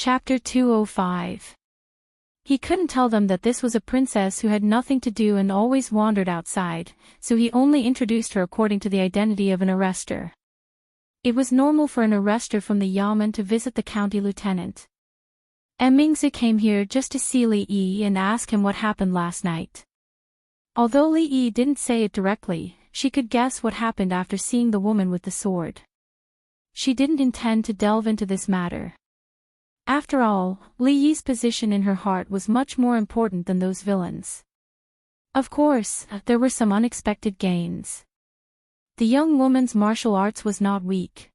Chapter 205. He couldn't tell them that this was a princess who had nothing to do and always wandered outside, so he only introduced her according to the identity of an arrestor. It was normal for an arrestor from the Yamen to visit the county lieutenant. Mingzi came here just to see Li Yi and ask him what happened last night. Although Li Yi didn't say it directly, she could guess what happened after seeing the woman with the sword. She didn't intend to delve into this matter. After all, Li Yi's position in her heart was much more important than those villains. Of course, there were some unexpected gains. The young woman's martial arts was not weak.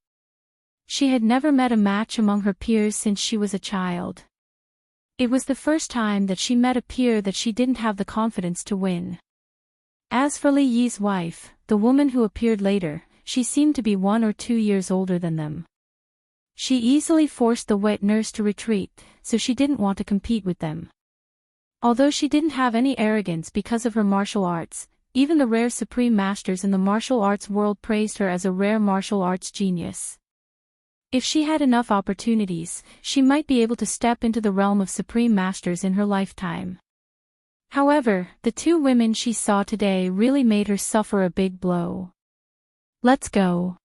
She had never met a match among her peers since she was a child. It was the first time that she met a peer that she didn't have the confidence to win. As for Li Yi's wife, the woman who appeared later, she seemed to be 1 or 2 years older than them. She easily forced the wet nurse to retreat, so she didn't want to compete with them. Although she didn't have any arrogance because of her martial arts, even the rare supreme masters in the martial arts world praised her as a rare martial arts genius. If she had enough opportunities, she might be able to step into the realm of supreme masters in her lifetime. However, the 2 women she saw today really made her suffer a big blow. Let's go.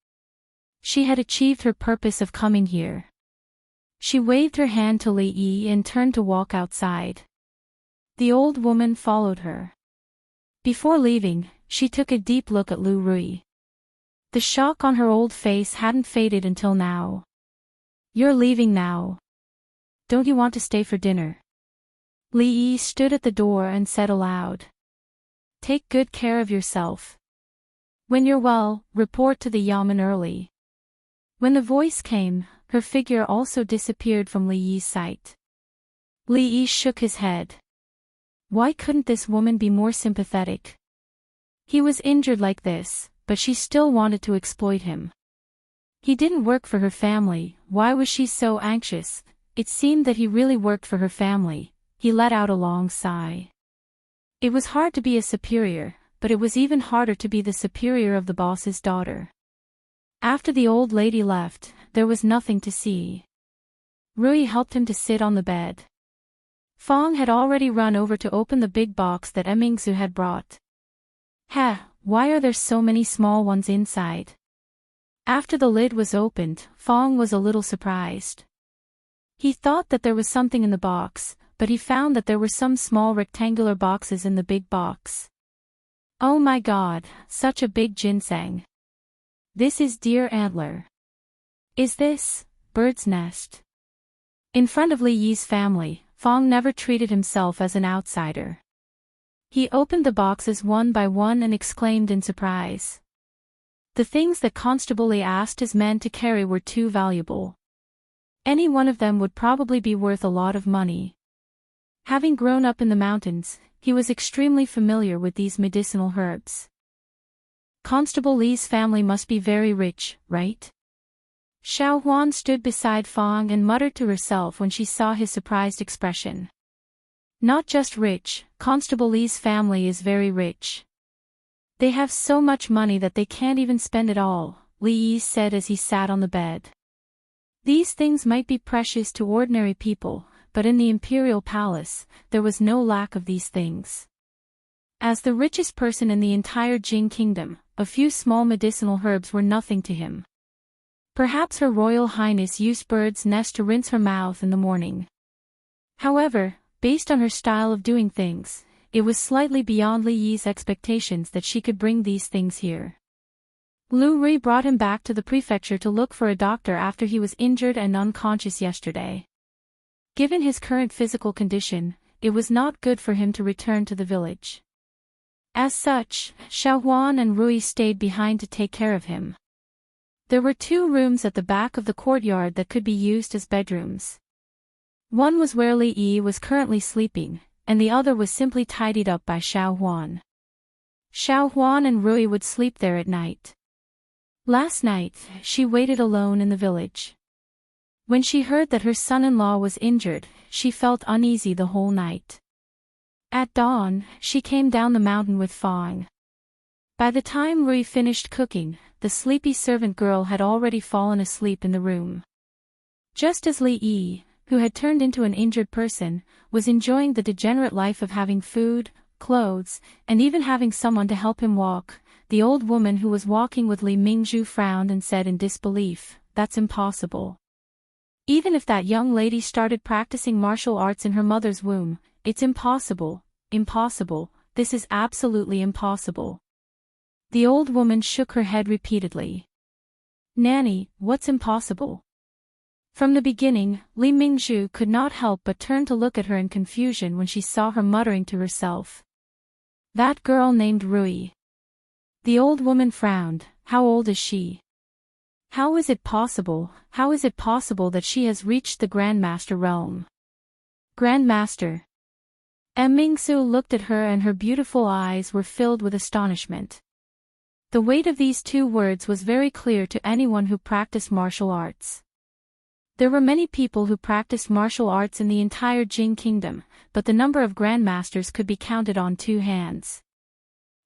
She had achieved her purpose of coming here. She waved her hand to Li Yi and turned to walk outside. The old woman followed her. Before leaving, she took a deep look at Lu Rui. The shock on her old face hadn't faded until now. You're leaving now. Don't you want to stay for dinner? Li Yi stood at the door and said aloud. Take good care of yourself. When you're well, report to the Yamen early. When the voice came, her figure also disappeared from Li Yi's sight. Li Yi shook his head. Why couldn't this woman be more sympathetic? He was injured like this, but she still wanted to exploit him. He didn't work for her family, why was she so anxious? It seemed that he really worked for her family. He let out a long sigh. It was hard to be a superior, but it was even harder to be the superior of the boss's daughter. After the old lady left, there was nothing to see. Rui helped him to sit on the bed. Fong had already run over to open the big box that Mingzi had brought. Why are there so many small ones inside? After the lid was opened, Fong was a little surprised. He thought that there was something in the box, but he found that there were some small rectangular boxes in the big box. Oh my god, such a big ginseng. This is deer antler. Is this bird's nest? In front of Li Yi's family, Fong never treated himself as an outsider. He opened the boxes one by one and exclaimed in surprise. The things that Constable Li asked his men to carry were too valuable. Any one of them would probably be worth a lot of money. Having grown up in the mountains, he was extremely familiar with these medicinal herbs. Constable Li's family must be very rich, right? Xiao Huan stood beside Fong and muttered to herself when she saw his surprised expression. Not just rich, Constable Li's family is very rich. They have so much money that they can't even spend it all, Li Yi said as he sat on the bed. These things might be precious to ordinary people, but in the imperial palace, there was no lack of these things. As the richest person in the entire Jing kingdom, a few small medicinal herbs were nothing to him. Perhaps Her Royal Highness used bird's nest to rinse her mouth in the morning. However, based on her style of doing things, it was slightly beyond Li Yi's expectations that she could bring these things here. Lu Rui brought him back to the prefecture to look for a doctor after he was injured and unconscious yesterday. Given his current physical condition, it was not good for him to return to the village. As such, Xiao Huan and Rui stayed behind to take care of him. There were 2 rooms at the back of the courtyard that could be used as bedrooms. One was where Li Yi was currently sleeping, and the other was simply tidied up by Xiao Huan. Xiao Huan and Rui would sleep there at night. Last night, she waited alone in the village. When she heard that her son-in-law was injured, she felt uneasy the whole night. At dawn, she came down the mountain with Fong. By the time Rui finished cooking, the sleepy servant girl had already fallen asleep in the room. Just as Li Yi, who had turned into an injured person, was enjoying the degenerate life of having food, clothes, and even having someone to help him walk. The old woman who was walking with Li Mingzhu frowned and said in disbelief, "That's impossible. Even if that young lady started practicing martial arts in her mother's womb, it's impossible, impossible, this is absolutely impossible." The old woman shook her head repeatedly. "Nanny, what's impossible?" From the beginning, Li Mingzhu could not help but turn to look at her in confusion when she saw her muttering to herself. "That girl named Rui." The old woman frowned. "How old is she? How is it possible that she has reached the Grandmaster realm?" "Grandmaster." Mingsu looked at her and her beautiful eyes were filled with astonishment. The weight of these two words was very clear to anyone who practiced martial arts. There were many people who practiced martial arts in the entire Jing kingdom, but the number of grandmasters could be counted on two hands.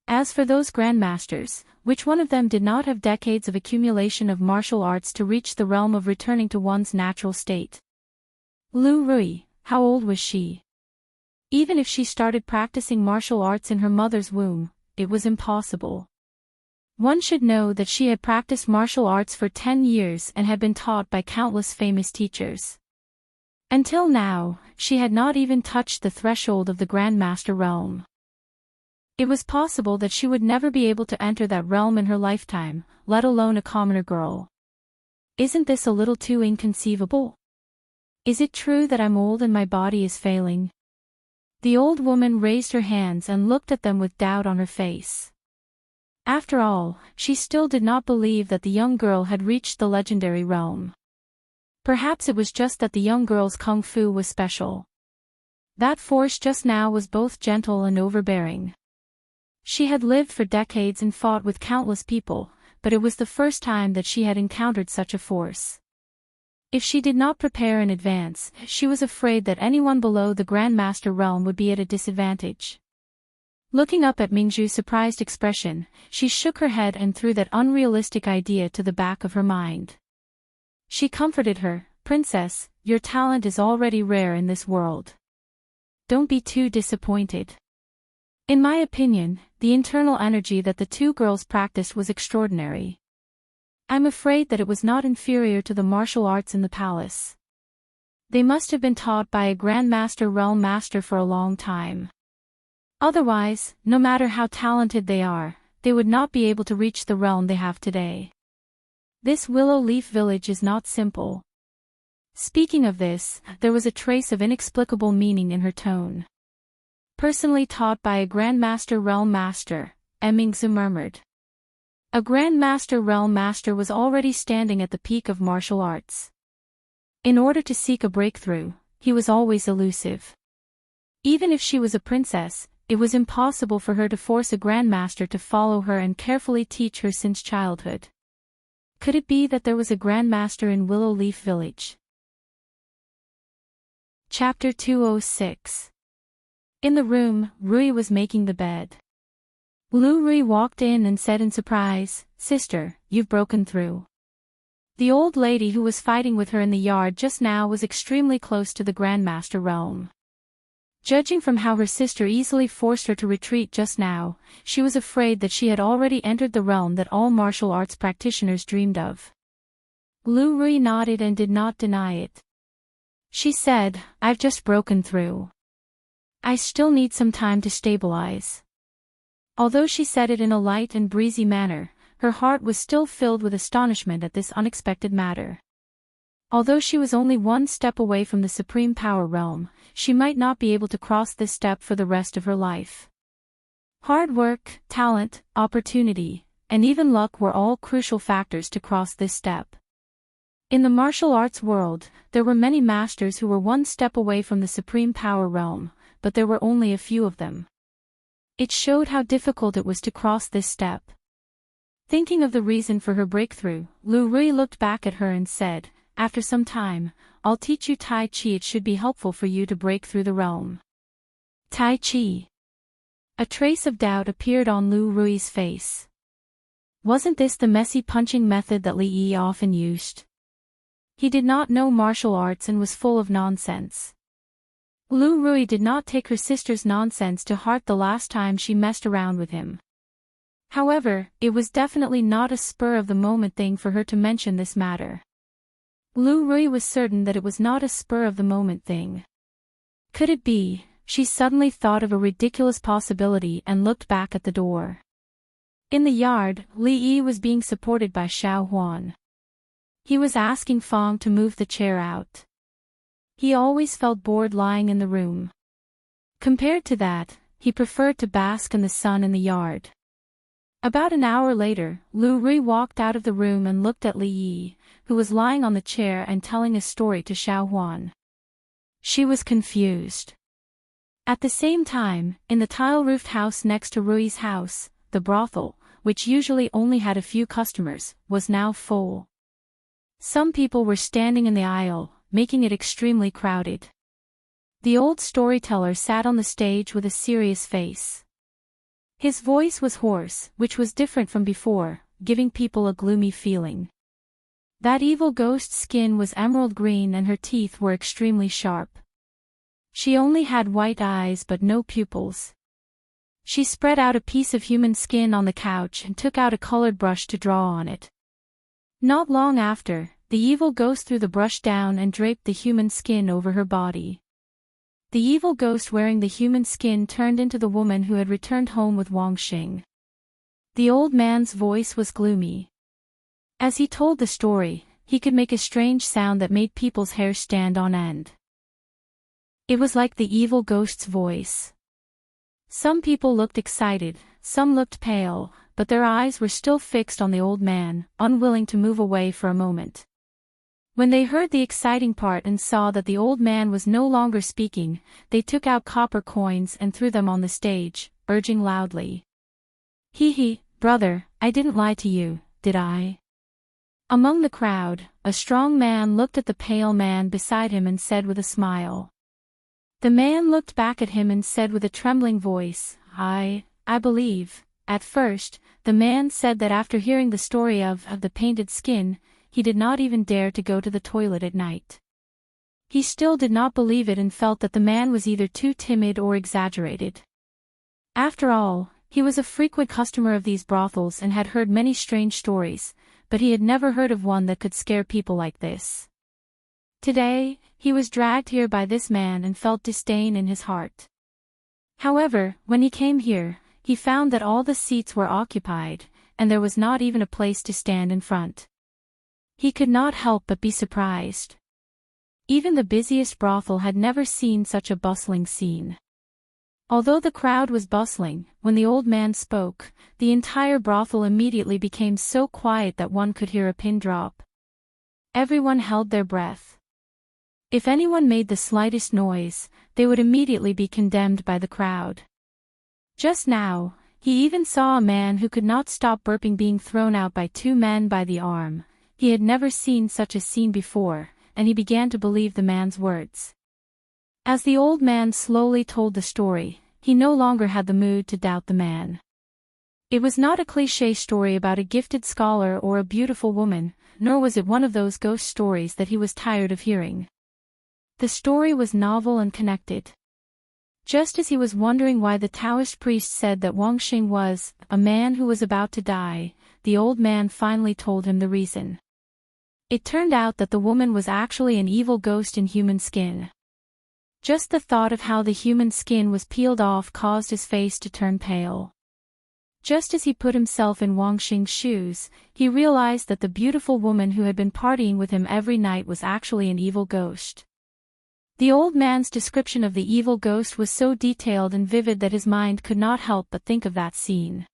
As for those grandmasters, which one of them did not have decades of accumulation of martial arts to reach the realm of returning to one's natural state? Lu Rui, how old was she? Even if she started practicing martial arts in her mother's womb, it was impossible. One should know that she had practiced martial arts for 10 years and had been taught by countless famous teachers. Until now, she had not even touched the threshold of the Grandmaster realm. It was possible that she would never be able to enter that realm in her lifetime, let alone a commoner girl. Isn't this a little too inconceivable? Is it true that I'm old and my body is failing? The old woman raised her hands and looked at them with doubt on her face. After all, she still did not believe that the young girl had reached the legendary realm. Perhaps it was just that the young girl's kung fu was special. That force just now was both gentle and overbearing. She had lived for decades and fought with countless people, but it was the first time that she had encountered such a force. If she did not prepare in advance, she was afraid that anyone below the Grandmaster realm would be at a disadvantage. Looking up at Mingzhu's surprised expression, she shook her head and threw that unrealistic idea to the back of her mind. She comforted her, "Princess, your talent is already rare in this world. Don't be too disappointed. In my opinion, the internal energy that the two girls practiced was extraordinary. I'm afraid that it was not inferior to the martial arts in the palace. They must have been taught by a Grandmaster realm master for a long time. Otherwise, no matter how talented they are, they would not be able to reach the realm they have today. This Willow Leaf village is not simple." Speaking of this, there was a trace of inexplicable meaning in her tone. "Personally taught by a Grandmaster realm master," Mingzu murmured. A Grandmaster realm master was already standing at the peak of martial arts. In order to seek a breakthrough, he was always elusive. Even if she was a princess, it was impossible for her to force a Grandmaster to follow her and carefully teach her since childhood. Could it be that there was a Grandmaster in Willow Leaf Village? Chapter 206. In the room, Rui was making the bed. Lu Rui walked in and said in surprise, "Sister, you've broken through." The old lady who was fighting with her in the yard just now was extremely close to the Grandmaster realm. Judging from how her sister easily forced her to retreat just now, she was afraid that she had already entered the realm that all martial arts practitioners dreamed of. Lu Rui nodded and did not deny it. She said, "I've just broken through. I still need some time to stabilize." Although she said it in a light and breezy manner, her heart was still filled with astonishment at this unexpected matter. Although she was only one step away from the Supreme Power Realm, she might not be able to cross this step for the rest of her life. Hard work, talent, opportunity, and even luck were all crucial factors to cross this step. In the martial arts world, there were many masters who were one step away from the Supreme Power Realm, but there were only a few of them. It showed how difficult it was to cross this step. Thinking of the reason for her breakthrough, Lu Rui looked back at her and said, "After some time, I'll teach you Tai Chi. It should be helpful for you to break through the realm." Tai Chi. A trace of doubt appeared on Lu Rui's face. Wasn't this the messy punching method that Li Yi often used? He did not know martial arts and was full of nonsense. Lu Rui did not take her sister's nonsense to heart the last time she messed around with him. However, it was definitely not a spur-of-the-moment thing for her to mention this matter. Lu Rui was certain that it was not a spur-of-the-moment thing. Could it be? She suddenly thought of a ridiculous possibility and looked back at the door. In the yard, Li Yi was being supported by Xiao Huan. He was asking Fong to move the chair out. He always felt bored lying in the room. Compared to that, he preferred to bask in the sun in the yard. About an hour later, Lu Rui walked out of the room and looked at Li Yi, who was lying on the chair and telling a story to Xiao Huan. She was confused. At the same time, in the tile-roofed house next to Rui's house, the brothel, which usually only had a few customers, was now full. Some people were standing in the aisle, making it extremely crowded. The old storyteller sat on the stage with a serious face. His voice was hoarse, which was different from before, giving people a gloomy feeling. That evil ghost's skin was emerald green and her teeth were extremely sharp. She only had white eyes but no pupils. She spread out a piece of human skin on the couch and took out a colored brush to draw on it. Not long after, the evil ghost threw the brush down and draped the human skin over her body. The evil ghost wearing the human skin turned into the woman who had returned home with Wang Xing. The old man's voice was gloomy. As he told the story, he could make a strange sound that made people's hair stand on end. It was like the evil ghost's voice. Some people looked excited, some looked pale, but their eyes were still fixed on the old man, unwilling to move away for a moment. When they heard the exciting part and saw that the old man was no longer speaking, they took out copper coins and threw them on the stage, urging loudly. Hee, brother, I didn't lie to you, did I? Among the crowd, a strong man looked at the pale man beside him and said with a smile. The man looked back at him and said with a trembling voice, I believe. At first, the man said that after hearing the story of the painted skin, he did not even dare to go to the toilet at night. He still did not believe it and felt that the man was either too timid or exaggerated. After all, he was a frequent customer of these brothels and had heard many strange stories, but he had never heard of one that could scare people like this. Today, he was dragged here by this man and felt disdain in his heart. However, when he came here, he found that all the seats were occupied, and there was not even a place to stand in front. He could not help but be surprised. Even the busiest brothel had never seen such a bustling scene. Although the crowd was bustling, when the old man spoke, the entire brothel immediately became so quiet that one could hear a pin drop. Everyone held their breath. If anyone made the slightest noise, they would immediately be condemned by the crowd. Just now, he even saw a man who could not stop burping being thrown out by two men by the arm. He had never seen such a scene before, and he began to believe the man's words. As the old man slowly told the story, he no longer had the mood to doubt the man. It was not a cliché story about a gifted scholar or a beautiful woman, nor was it one of those ghost stories that he was tired of hearing. The story was novel and connected. Just as he was wondering why the Taoist priest said that Wang Xing was a man who was about to die, the old man finally told him the reason. It turned out that the woman was actually an evil ghost in human skin. Just the thought of how the human skin was peeled off caused his face to turn pale. Just as he put himself in Wang Xing's shoes, he realized that the beautiful woman who had been partying with him every night was actually an evil ghost. The old man's description of the evil ghost was so detailed and vivid that his mind could not help but think of that scene.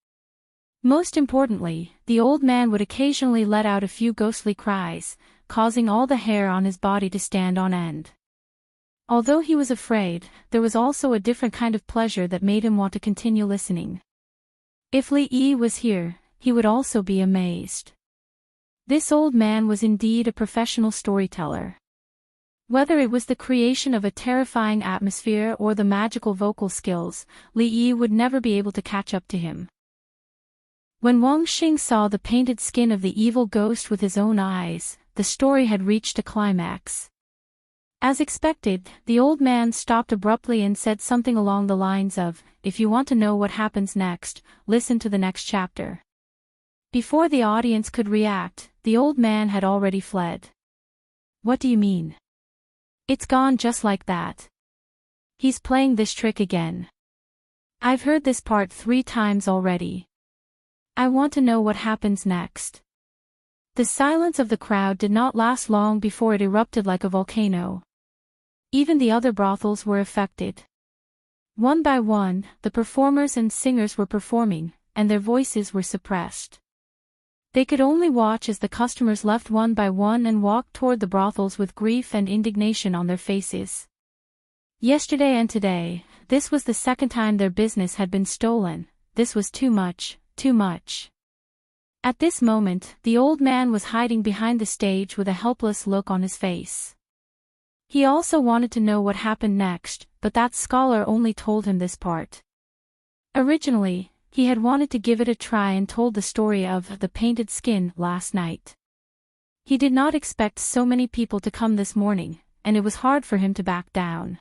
Most importantly, the old man would occasionally let out a few ghostly cries, causing all the hair on his body to stand on end. Although he was afraid, there was also a different kind of pleasure that made him want to continue listening. If Li Yi was here, he would also be amazed. This old man was indeed a professional storyteller. Whether it was the creation of a terrifying atmosphere or the magical vocal skills, Li Yi would never be able to catch up to him. When Wang Xing saw the painted skin of the evil ghost with his own eyes, the story had reached a climax. As expected, the old man stopped abruptly and said something along the lines of, "If you want to know what happens next, listen to the next chapter." Before the audience could react, the old man had already fled. "What do you mean? It's gone just like that. He's playing this trick again. I've heard this part 3 times already. I want to know what happens next." The silence of the crowd did not last long before it erupted like a volcano. Even the other brothels were affected. One by one, the performers and singers were performing, and their voices were suppressed. They could only watch as the customers left one by one and walked toward the brothels with grief and indignation on their faces. Yesterday and today, this was the second time their business had been stolen. This was too much, too much. At this moment, the old man was hiding behind the stage with a helpless look on his face. He also wanted to know what happened next, but that scholar only told him this part. Originally, he had wanted to give it a try and told the story of the painted skin last night. He did not expect so many people to come this morning, and it was hard for him to back down.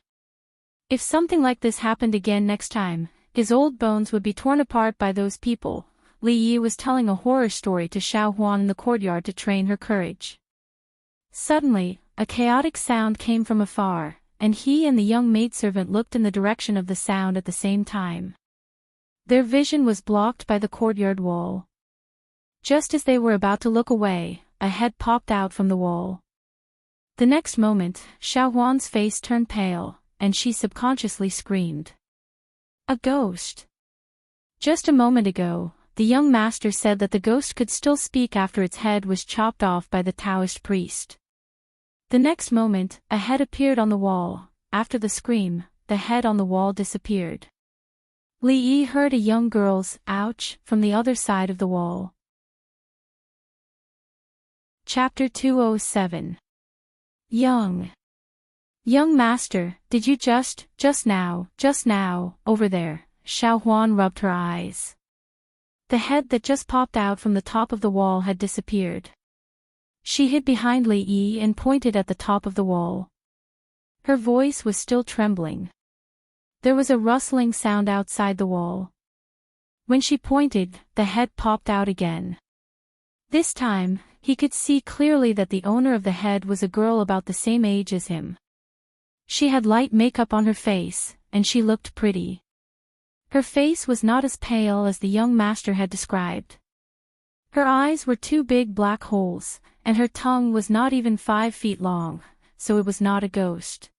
If something like this happened again next time, his old bones would be torn apart by those people. Li Yi was telling a horror story to Xiao Huan in the courtyard to train her courage. Suddenly, a chaotic sound came from afar, and he and the young maidservant looked in the direction of the sound at the same time. Their vision was blocked by the courtyard wall. Just as they were about to look away, a head popped out from the wall. The next moment, Xiao Huan's face turned pale, and she subconsciously screamed. A ghost! Just a moment ago, the young master said that the ghost could still speak after its head was chopped off by the Taoist priest. The next moment, a head appeared on the wall. After the scream, the head on the wall disappeared. Li Yi heard a young girl's ouch from the other side of the wall. Chapter 207. Young Master, did you just now, over there, Xiao Huan rubbed her eyes. The head that just popped out from the top of the wall had disappeared. She hid behind Li Yi and pointed at the top of the wall. Her voice was still trembling. There was a rustling sound outside the wall. When she pointed, the head popped out again. This time, he could see clearly that the owner of the head was a girl about the same age as him. She had light makeup on her face, and she looked pretty. Her face was not as pale as the young master had described. Her eyes were 2 big black holes, and her tongue was not even 5 feet long, so it was not a ghost.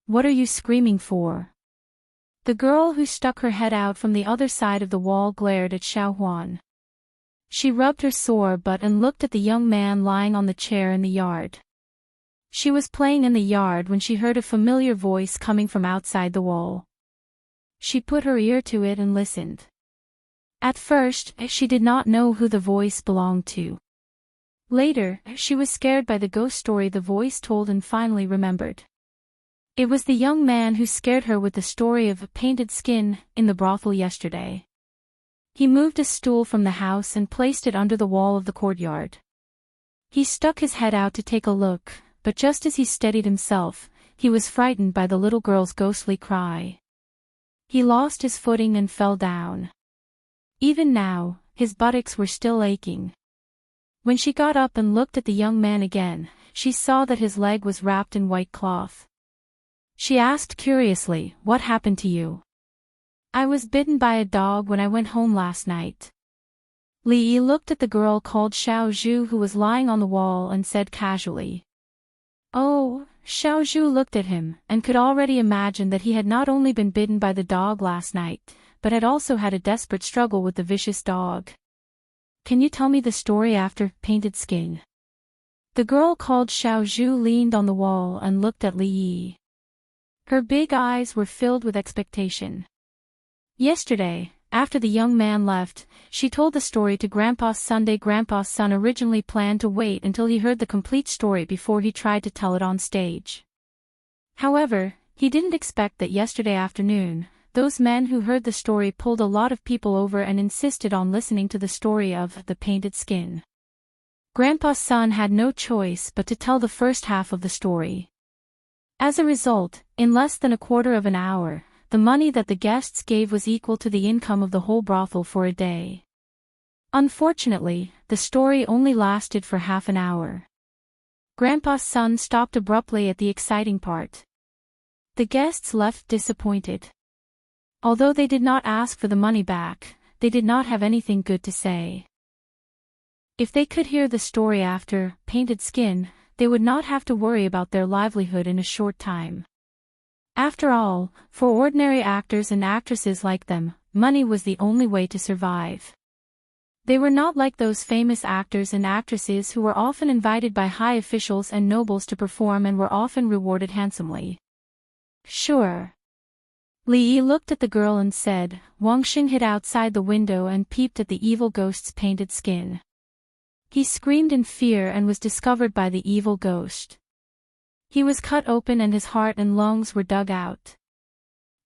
What are you screaming for? The girl who stuck her head out from the other side of the wall glared at Xiao Huan. She rubbed her sore butt and looked at the young man lying on the chair in the yard. She was playing in the yard when she heard a familiar voice coming from outside the wall. She put her ear to it and listened. At first, she did not know who the voice belonged to. Later, she was scared by the ghost story the voice told and finally remembered. It was the young man who scared her with the story of a painted skin in the brothel yesterday. He moved a stool from the house and placed it under the wall of the courtyard. He stuck his head out to take a look, but just as he steadied himself, he was frightened by the little girl's ghostly cry. He lost his footing and fell down. Even now, his buttocks were still aching. When she got up and looked at the young man again, she saw that his leg was wrapped in white cloth. She asked curiously, "What happened to you?" "I was bitten by a dog when I went home last night." Li Yi looked at the girl called Xiao Zhu who was lying on the wall and said casually. "Oh," Xiao Zhu looked at him, and could already imagine that he had not only been bitten by the dog last night, but had also had a desperate struggle with the vicious dog. "Can you tell me the story after painted skin?" The girl called Xiao Zhu leaned on the wall and looked at Li Yi. Her big eyes were filled with expectation. Yesterday, after the young man left, she told the story to Grandpa's Sunday. Grandpa's son originally planned to wait until he heard the complete story before he tried to tell it on stage. However, he didn't expect that yesterday afternoon, those men who heard the story pulled a lot of people over and insisted on listening to the story of the painted skin. Grandpa's son had no choice but to tell the first half of the story. As a result, in less than a quarter of an hour, the money that the guests gave was equal to the income of the whole brothel for a day. Unfortunately, the story only lasted for half an hour. Grandpa's son stopped abruptly at the exciting part. The guests left disappointed. Although they did not ask for the money back, they did not have anything good to say. If they could hear the story after Painted Skin, they would not have to worry about their livelihood in a short time. After all, for ordinary actors and actresses like them, money was the only way to survive. They were not like those famous actors and actresses who were often invited by high officials and nobles to perform and were often rewarded handsomely. Sure. Li Yi looked at the girl and said. Wang Xing hid outside the window and peeped at the evil ghost's painted skin. He screamed in fear and was discovered by the evil ghost. He was cut open and his heart and lungs were dug out.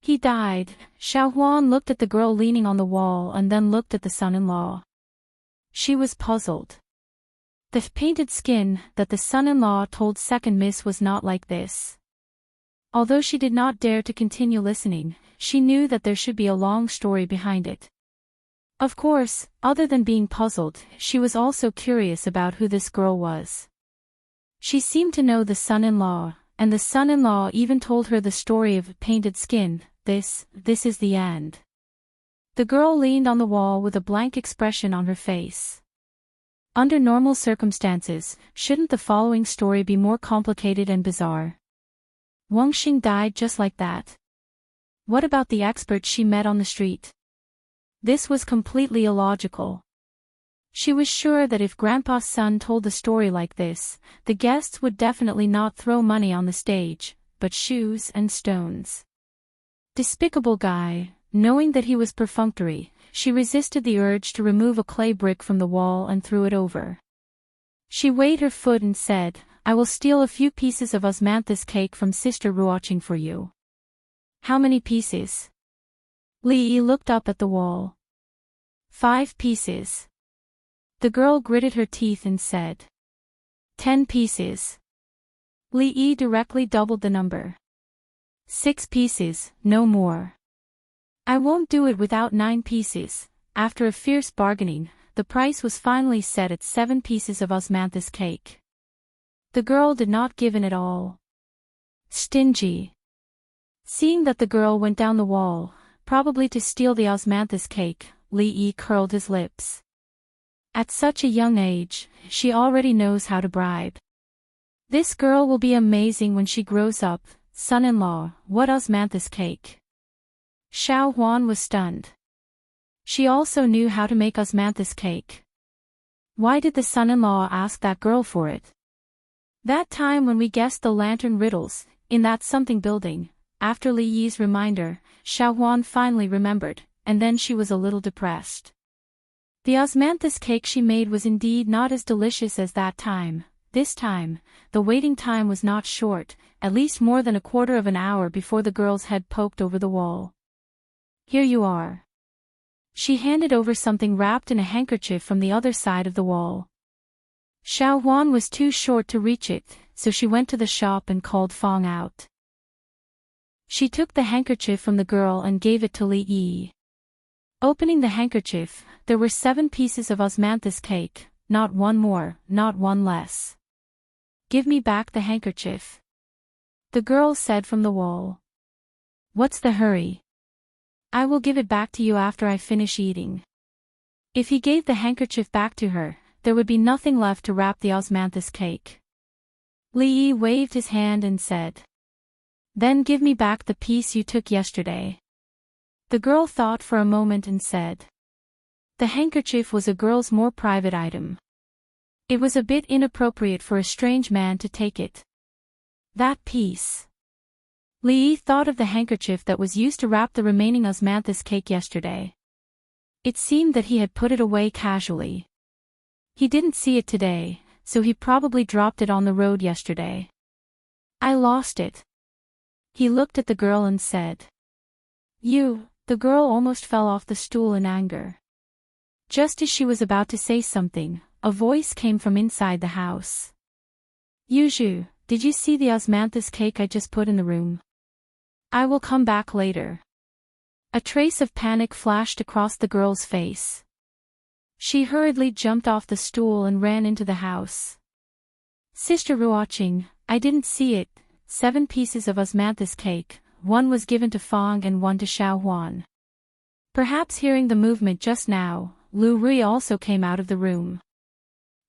He died. Xiao Huan looked at the girl leaning on the wall and then looked at the son-in-law. She was puzzled. The painted skin that the son-in-law told Second Miss was not like this. Although she did not dare to continue listening, she knew that there should be a long story behind it. Of course, other than being puzzled, she was also curious about who this girl was. She seemed to know the son-in-law, and the son-in-law even told her the story of painted skin. This is the end. The girl leaned on the wall with a blank expression on her face. Under normal circumstances, shouldn't the following story be more complicated and bizarre? Wang Xing died just like that. What about the expert she met on the street? This was completely illogical. She was sure that if Grandpa's son told the story like this, the guests would definitely not throw money on the stage, but shoes and stones. Despicable guy. Knowing that he was perfunctory, she resisted the urge to remove a clay brick from the wall and threw it over. She weighed her foot and said, I will steal a few pieces of osmanthus cake from Sister Ruoqing for you. How many pieces? Li Yi looked up at the wall. 5 pieces. The girl gritted her teeth and said. 10 pieces. Li Yi directly doubled the number. 6 pieces, no more. I won't do it without 9 pieces. After a fierce bargaining, the price was finally set at 7 pieces of osmanthus cake. The girl did not give in at all. Stingy. Seeing that the girl went down the wall, probably to steal the osmanthus cake, Li Yi curled his lips. At such a young age, she already knows how to bribe. This girl will be amazing when she grows up. Son-in-law, what osmanthus cake? Xiao Huan was stunned. She also knew how to make osmanthus cake. Why did the son-in-law ask that girl for it? That time when we guessed the lantern riddles, in that something building, after Li Yi's reminder, Xiao Huan finally remembered, and then she was a little depressed. The osmanthus cake she made was indeed not as delicious as that time. This time, the waiting time was not short, at least more than a quarter of an hour before the girl's head poked over the wall. Here you are. She handed over something wrapped in a handkerchief from the other side of the wall. Xiao Huan was too short to reach it, so she went to the shop and called Fong out. She took the handkerchief from the girl and gave it to Li Yi. Opening the handkerchief, there were 7 pieces of osmanthus cake, not one more, not one less. Give me back the handkerchief. The girl said from the wall. What's the hurry? I will give it back to you after I finish eating. If he gave the handkerchief back to her, there would be nothing left to wrap the osmanthus cake. Li Yi waved his hand and said. Then give me back the piece you took yesterday. The girl thought for a moment and said. The handkerchief was a girl's more private item. It was a bit inappropriate for a strange man to take it. That piece. Li Yi thought of the handkerchief that was used to wrap the remaining osmanthus cake yesterday. It seemed that he had put it away casually. He didn't see it today, so he probably dropped it on the road yesterday. I lost it. He looked at the girl and said. You, the girl almost fell off the stool in anger. Just as she was about to say something, a voice came from inside the house. Yuju, did you see the osmanthus cake I just put in the room? I will come back later. A trace of panic flashed across the girl's face. She hurriedly jumped off the stool and ran into the house. Sister Ruoqing, I didn't see it. 7 pieces of osmanthus cake, 1 was given to Fong and 1 to Xiao Huan. Perhaps hearing the movement just now, Lu Rui also came out of the room.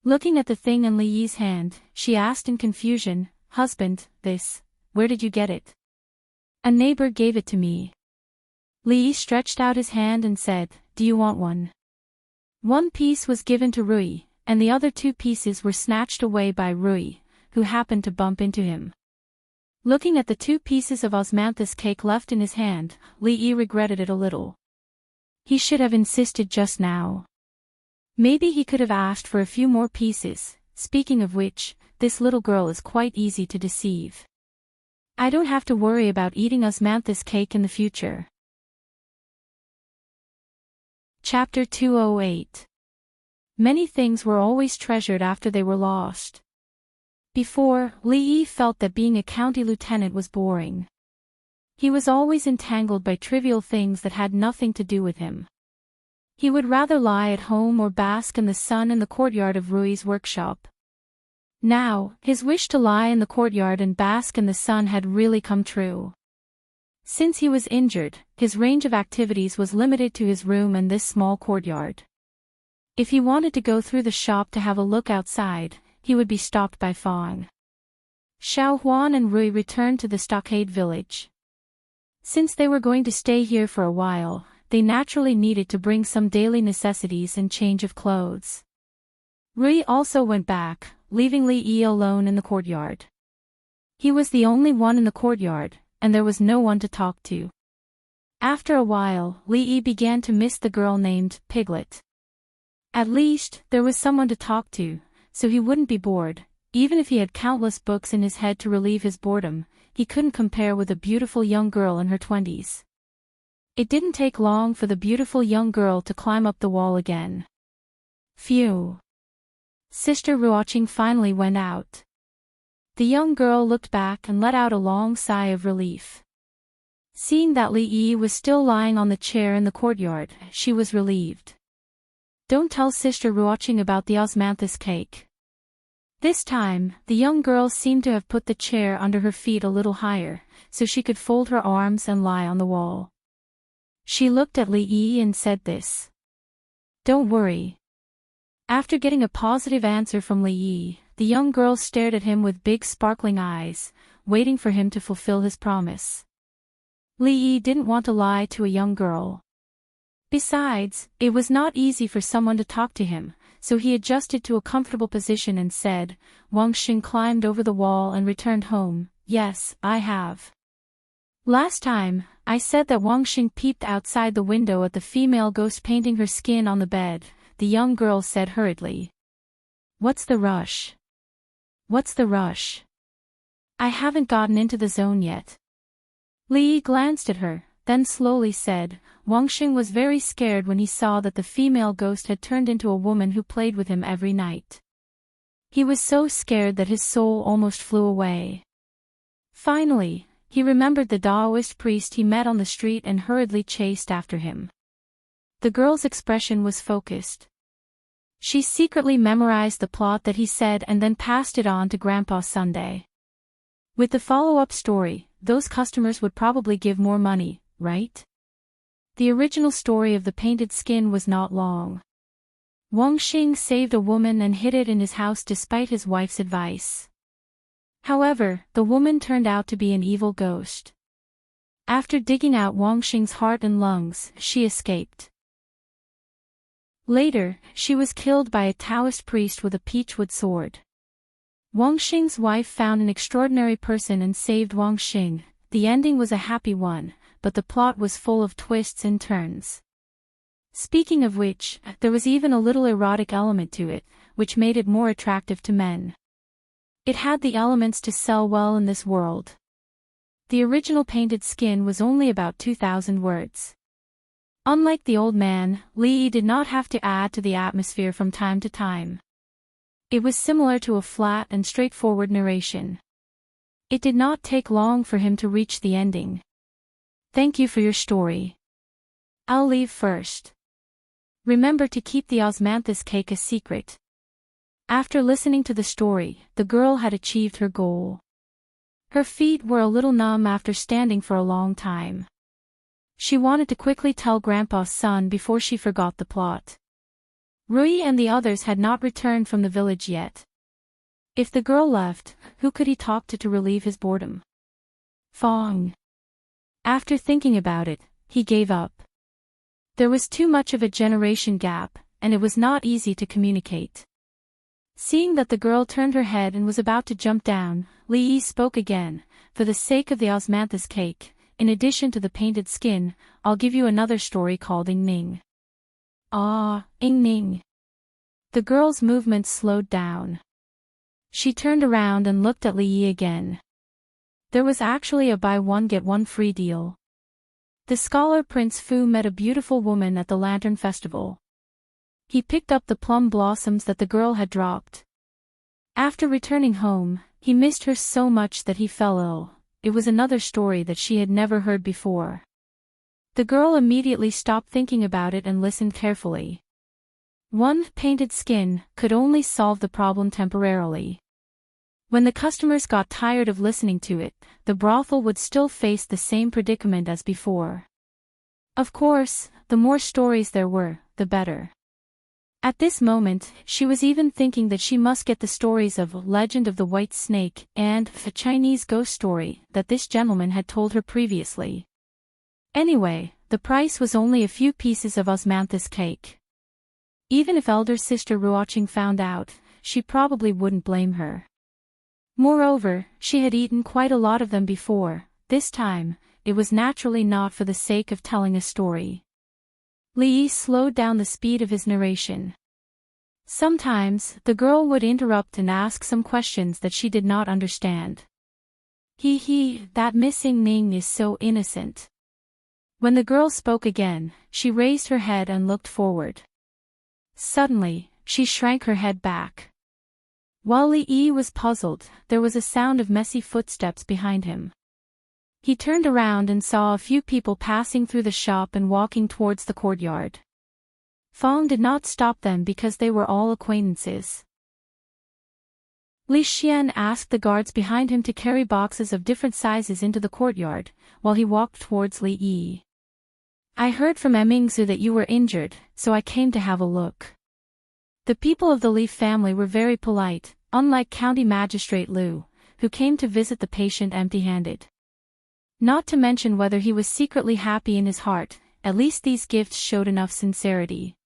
Looking at the thing in Li Yi's hand, she asked in confusion, Husband, where did you get it? A neighbor gave it to me. Li Yi stretched out his hand and said, Do you want one? 1 piece was given to Rui, and the other 2 pieces were snatched away by Rui, who happened to bump into him. Looking at the 2 pieces of osmanthus cake left in his hand, Li Yi regretted it a little. He should have insisted just now. Maybe he could have asked for a few more pieces. Speaking of which, this little girl is quite easy to deceive. I don't have to worry about eating osmanthus cake in the future. Chapter 208. Many things were always treasured after they were lost. Before, Li Yi felt that being a county lieutenant was boring. He was always entangled by trivial things that had nothing to do with him. He would rather lie at home or bask in the sun in the courtyard of Rui's workshop. Now, his wish to lie in the courtyard and bask in the sun had really come true. Since he was injured, his range of activities was limited to his room and this small courtyard. If he wanted to go through the shop to have a look outside, he would be stopped by Fong. Xiao Huan and Rui returned to the stockade village. Since they were going to stay here for a while, they naturally needed to bring some daily necessities and change of clothes. Rui also went back, leaving Li Yi alone in the courtyard. He was the only one in the courtyard, and there was no one to talk to. After a while, Li Yi began to miss the girl named Piglet. At least, there was someone to talk to, so he wouldn't be bored. Even if he had countless books in his head to relieve his boredom, he couldn't compare with a beautiful young girl in her 20s. It didn't take long for the beautiful young girl to climb up the wall again. Phew. Sister Ruoqing finally went out. The young girl looked back and let out a long sigh of relief. Seeing that Li Yi was still lying on the chair in the courtyard, she was relieved. Don't tell Sister Ruoqing about the osmanthus cake. This time, the young girl seemed to have put the chair under her feet a little higher, so she could fold her arms and lie on the wall. She looked at Li Yi and said this. Don't worry. After getting a positive answer from Li Yi, the young girl stared at him with big sparkling eyes, waiting for him to fulfill his promise. Li Yi didn't want to lie to a young girl. Besides, it was not easy for someone to talk to him, so he adjusted to a comfortable position and said, Wang Xing climbed over the wall and returned home. Yes, I have. Last time, I said that Wang Xing peeped outside the window at the female ghost painting her skin on the bed, the young girl said hurriedly. What's the rush? What's the rush? I haven't gotten into the zone yet. Li Yi glanced at her, then slowly said, Wang Xing was very scared when he saw that the female ghost had turned into a woman who played with him every night. He was so scared that his soul almost flew away. Finally, he remembered the Taoist priest he met on the street and hurriedly chased after him. The girl's expression was focused. She secretly memorized the plot that he said and then passed it on to Grandpa Sunday. With the follow-up story, those customers would probably give more money, right? The original story of the painted skin was not long. Wang Xing saved a woman and hid it in his house despite his wife's advice. However, the woman turned out to be an evil ghost. After digging out Wang Xing's heart and lungs, she escaped. Later, she was killed by a Taoist priest with a peachwood sword. Wang Xing's wife found an extraordinary person and saved Wang Xing. The ending was a happy one, but the plot was full of twists and turns. Speaking of which, there was even a little erotic element to it, which made it more attractive to men. It had the elements to sell well in this world. The original painted skin was only about 2,000 words. Unlike the old man, Li Yi did not have to add to the atmosphere from time to time. It was similar to a flat and straightforward narration. It did not take long for him to reach the ending. Thank you for your story. I'll leave first. Remember to keep the osmanthus cake a secret. After listening to the story, the girl had achieved her goal. Her feet were a little numb after standing for a long time. She wanted to quickly tell Grandpa's son before she forgot the plot. Rui and the others had not returned from the village yet. If the girl left, who could he talk to relieve his boredom? Fong. After thinking about it, he gave up. There was too much of a generation gap, and it was not easy to communicate. Seeing that the girl turned her head and was about to jump down, Li Yi spoke again. For the sake of the osmanthus cake, in addition to the painted skin, I'll give you another story called Ing Ning. Ah, Ing Ning. The girl's movements slowed down. She turned around and looked at Li Yi again. There was actually a buy one get one free deal. The scholar Prince Fu met a beautiful woman at the Lantern Festival. He picked up the plum blossoms that the girl had dropped. After returning home, he missed her so much that he fell ill. It was another story that she had never heard before. The girl immediately stopped thinking about it and listened carefully. One painted skin could only solve the problem temporarily. When the customers got tired of listening to it, the brothel would still face the same predicament as before. Of course, the more stories there were, the better. At this moment, she was even thinking that she must get the stories of Legend of the White Snake and a Chinese ghost story that this gentleman had told her previously. Anyway, the price was only a few pieces of osmanthus cake. Even if elder sister Ruoqing found out, she probably wouldn't blame her. Moreover, she had eaten quite a lot of them before. This time, it was naturally not for the sake of telling a story. Li Yi slowed down the speed of his narration. Sometimes, the girl would interrupt and ask some questions that she did not understand. That missing Ning is so innocent. When the girl spoke again, she raised her head and looked forward. Suddenly, she shrank her head back. While Li Yi was puzzled, there was a sound of messy footsteps behind him. He turned around and saw a few people passing through the shop and walking towards the courtyard. Fong did not stop them because they were all acquaintances. Li Xian asked the guards behind him to carry boxes of different sizes into the courtyard, while he walked towards Li Yi. I heard from Emingzu that you were injured, so I came to have a look. The people of the Li family were very polite, unlike County Magistrate Liu, who came to visit the patient empty-handed. Not to mention whether he was secretly happy in his heart, at least these gifts showed enough sincerity.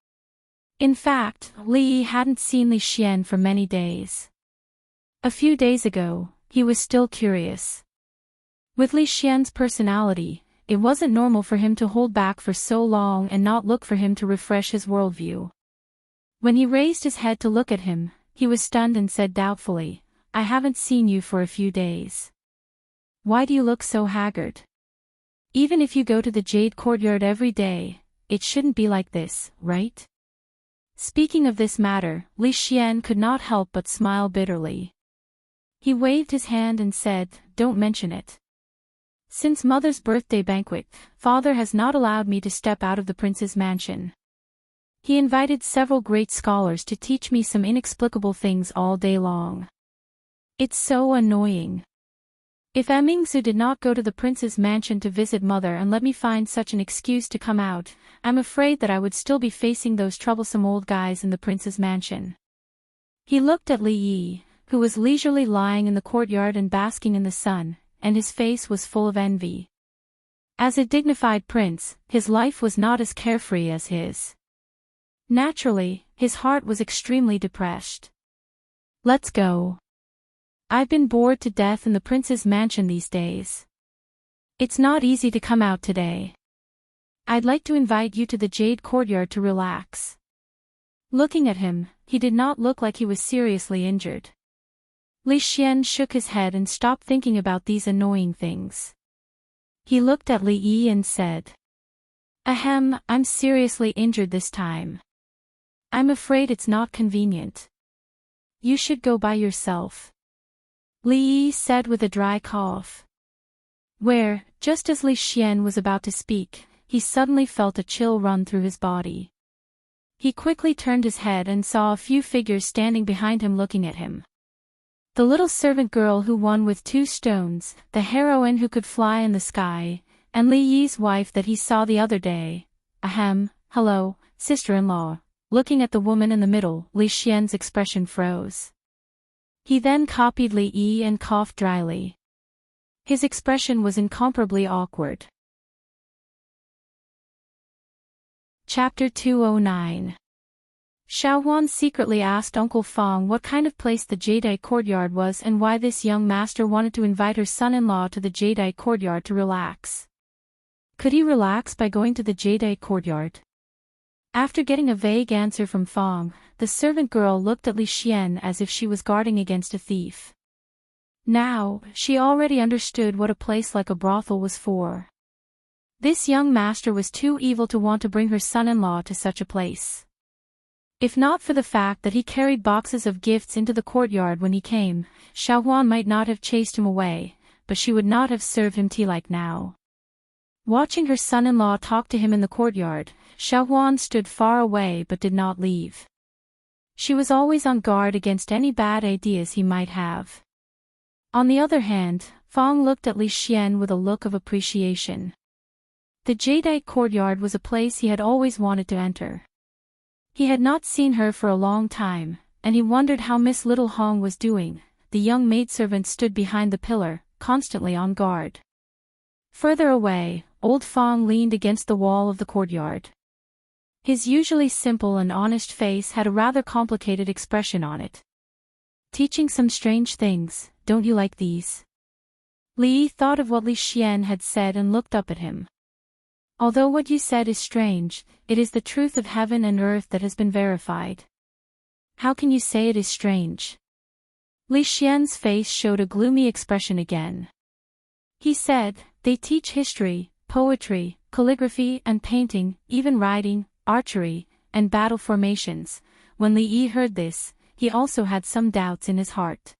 In fact, Li Yi hadn't seen Li Xian for many days. A few days ago, he was still curious. With Li Xian's personality, it wasn't normal for him to hold back for so long and not look for him to refresh his worldview. When he raised his head to look at him, he was stunned and said doubtfully, I haven't seen you for a few days. Why do you look so haggard? Even if you go to the Jade Courtyard every day, it shouldn't be like this, right? Speaking of this matter, Li Xian could not help but smile bitterly. He waved his hand and said, Don't mention it. Since Mother's birthday banquet, Father has not allowed me to step out of the prince's mansion. He invited several great scholars to teach me some inexplicable things all day long. It's so annoying. If Emingzu did not go to the prince's mansion to visit Mother and let me find such an excuse to come out, I'm afraid that I would still be facing those troublesome old guys in the prince's mansion. He looked at Li Yi, who was leisurely lying in the courtyard and basking in the sun, and his face was full of envy. As a dignified prince, his life was not as carefree as his. Naturally, his heart was extremely depressed. Let's go. I've been bored to death in the prince's mansion these days. It's not easy to come out today. I'd like to invite you to the Jade Courtyard to relax. Looking at him, he did not look like he was seriously injured. Li Xian shook his head and stopped thinking about these annoying things. He looked at Li Yi and said, Ahem, I'm seriously injured this time. I'm afraid it's not convenient. You should go by yourself, Li Yi said with a dry cough. Just as Li Xian was about to speak, he suddenly felt a chill run through his body. He quickly turned his head and saw a few figures standing behind him looking at him. The little servant girl who won with 2 stones, the heroine who could fly in the sky, and Li Yi's wife that he saw the other day. Ahem, hello, sister-in-law. Looking at the woman in the middle, Li Xian's expression froze. He then copied Li Yi and coughed dryly. His expression was incomparably awkward. Chapter 209. Xiaohuan secretly asked Uncle Fong what kind of place the Jadeite courtyard was and why this young master wanted to invite her son-in-law to the Jadeite courtyard to relax. Could he relax by going to the Jadeite courtyard? After getting a vague answer from Fong, the servant girl looked at Li Xian as if she was guarding against a thief. Now, she already understood what a place like a brothel was for. This young master was too evil to want to bring her son-in-law to such a place. If not for the fact that he carried boxes of gifts into the courtyard when he came, Xiaohuan might not have chased him away, but she would not have served him tea like now. Watching her son-in-law talk to him in the courtyard, Xiaohuan stood far away but did not leave. She was always on guard against any bad ideas he might have. On the other hand, Fong looked at Li Xian with a look of appreciation. The Jadeite courtyard was a place he had always wanted to enter. He had not seen her for a long time, and he wondered how Miss Little Hong was doing. The young maidservant stood behind the pillar, constantly on guard. Further away, old Fong leaned against the wall of the courtyard. His usually simple and honest face had a rather complicated expression on it. Teaching some strange things, don't you like these? Li thought of what Li Xian had said and looked up at him. Although what you said is strange, it is the truth of heaven and earth that has been verified. How can you say it is strange? Li Xian's face showed a gloomy expression again. He said, they teach history, poetry, calligraphy and painting, even riding, archery, and battle formations. When Li Yi heard this, he also had some doubts in his heart.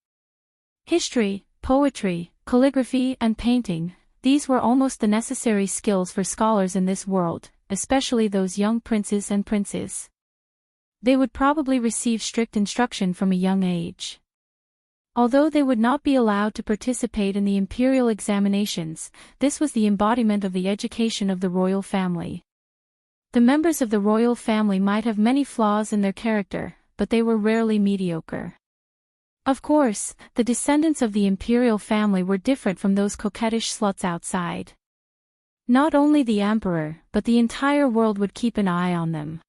History, poetry, calligraphy and painting, these were almost the necessary skills for scholars in this world, especially those young princes and princes. They would probably receive strict instruction from a young age. Although they would not be allowed to participate in the imperial examinations, this was the embodiment of the education of the royal family. The members of the royal family might have many flaws in their character, but they were rarely mediocre. Of course, the descendants of the imperial family were different from those coquettish sluts outside. Not only the emperor, but the entire world would keep an eye on them.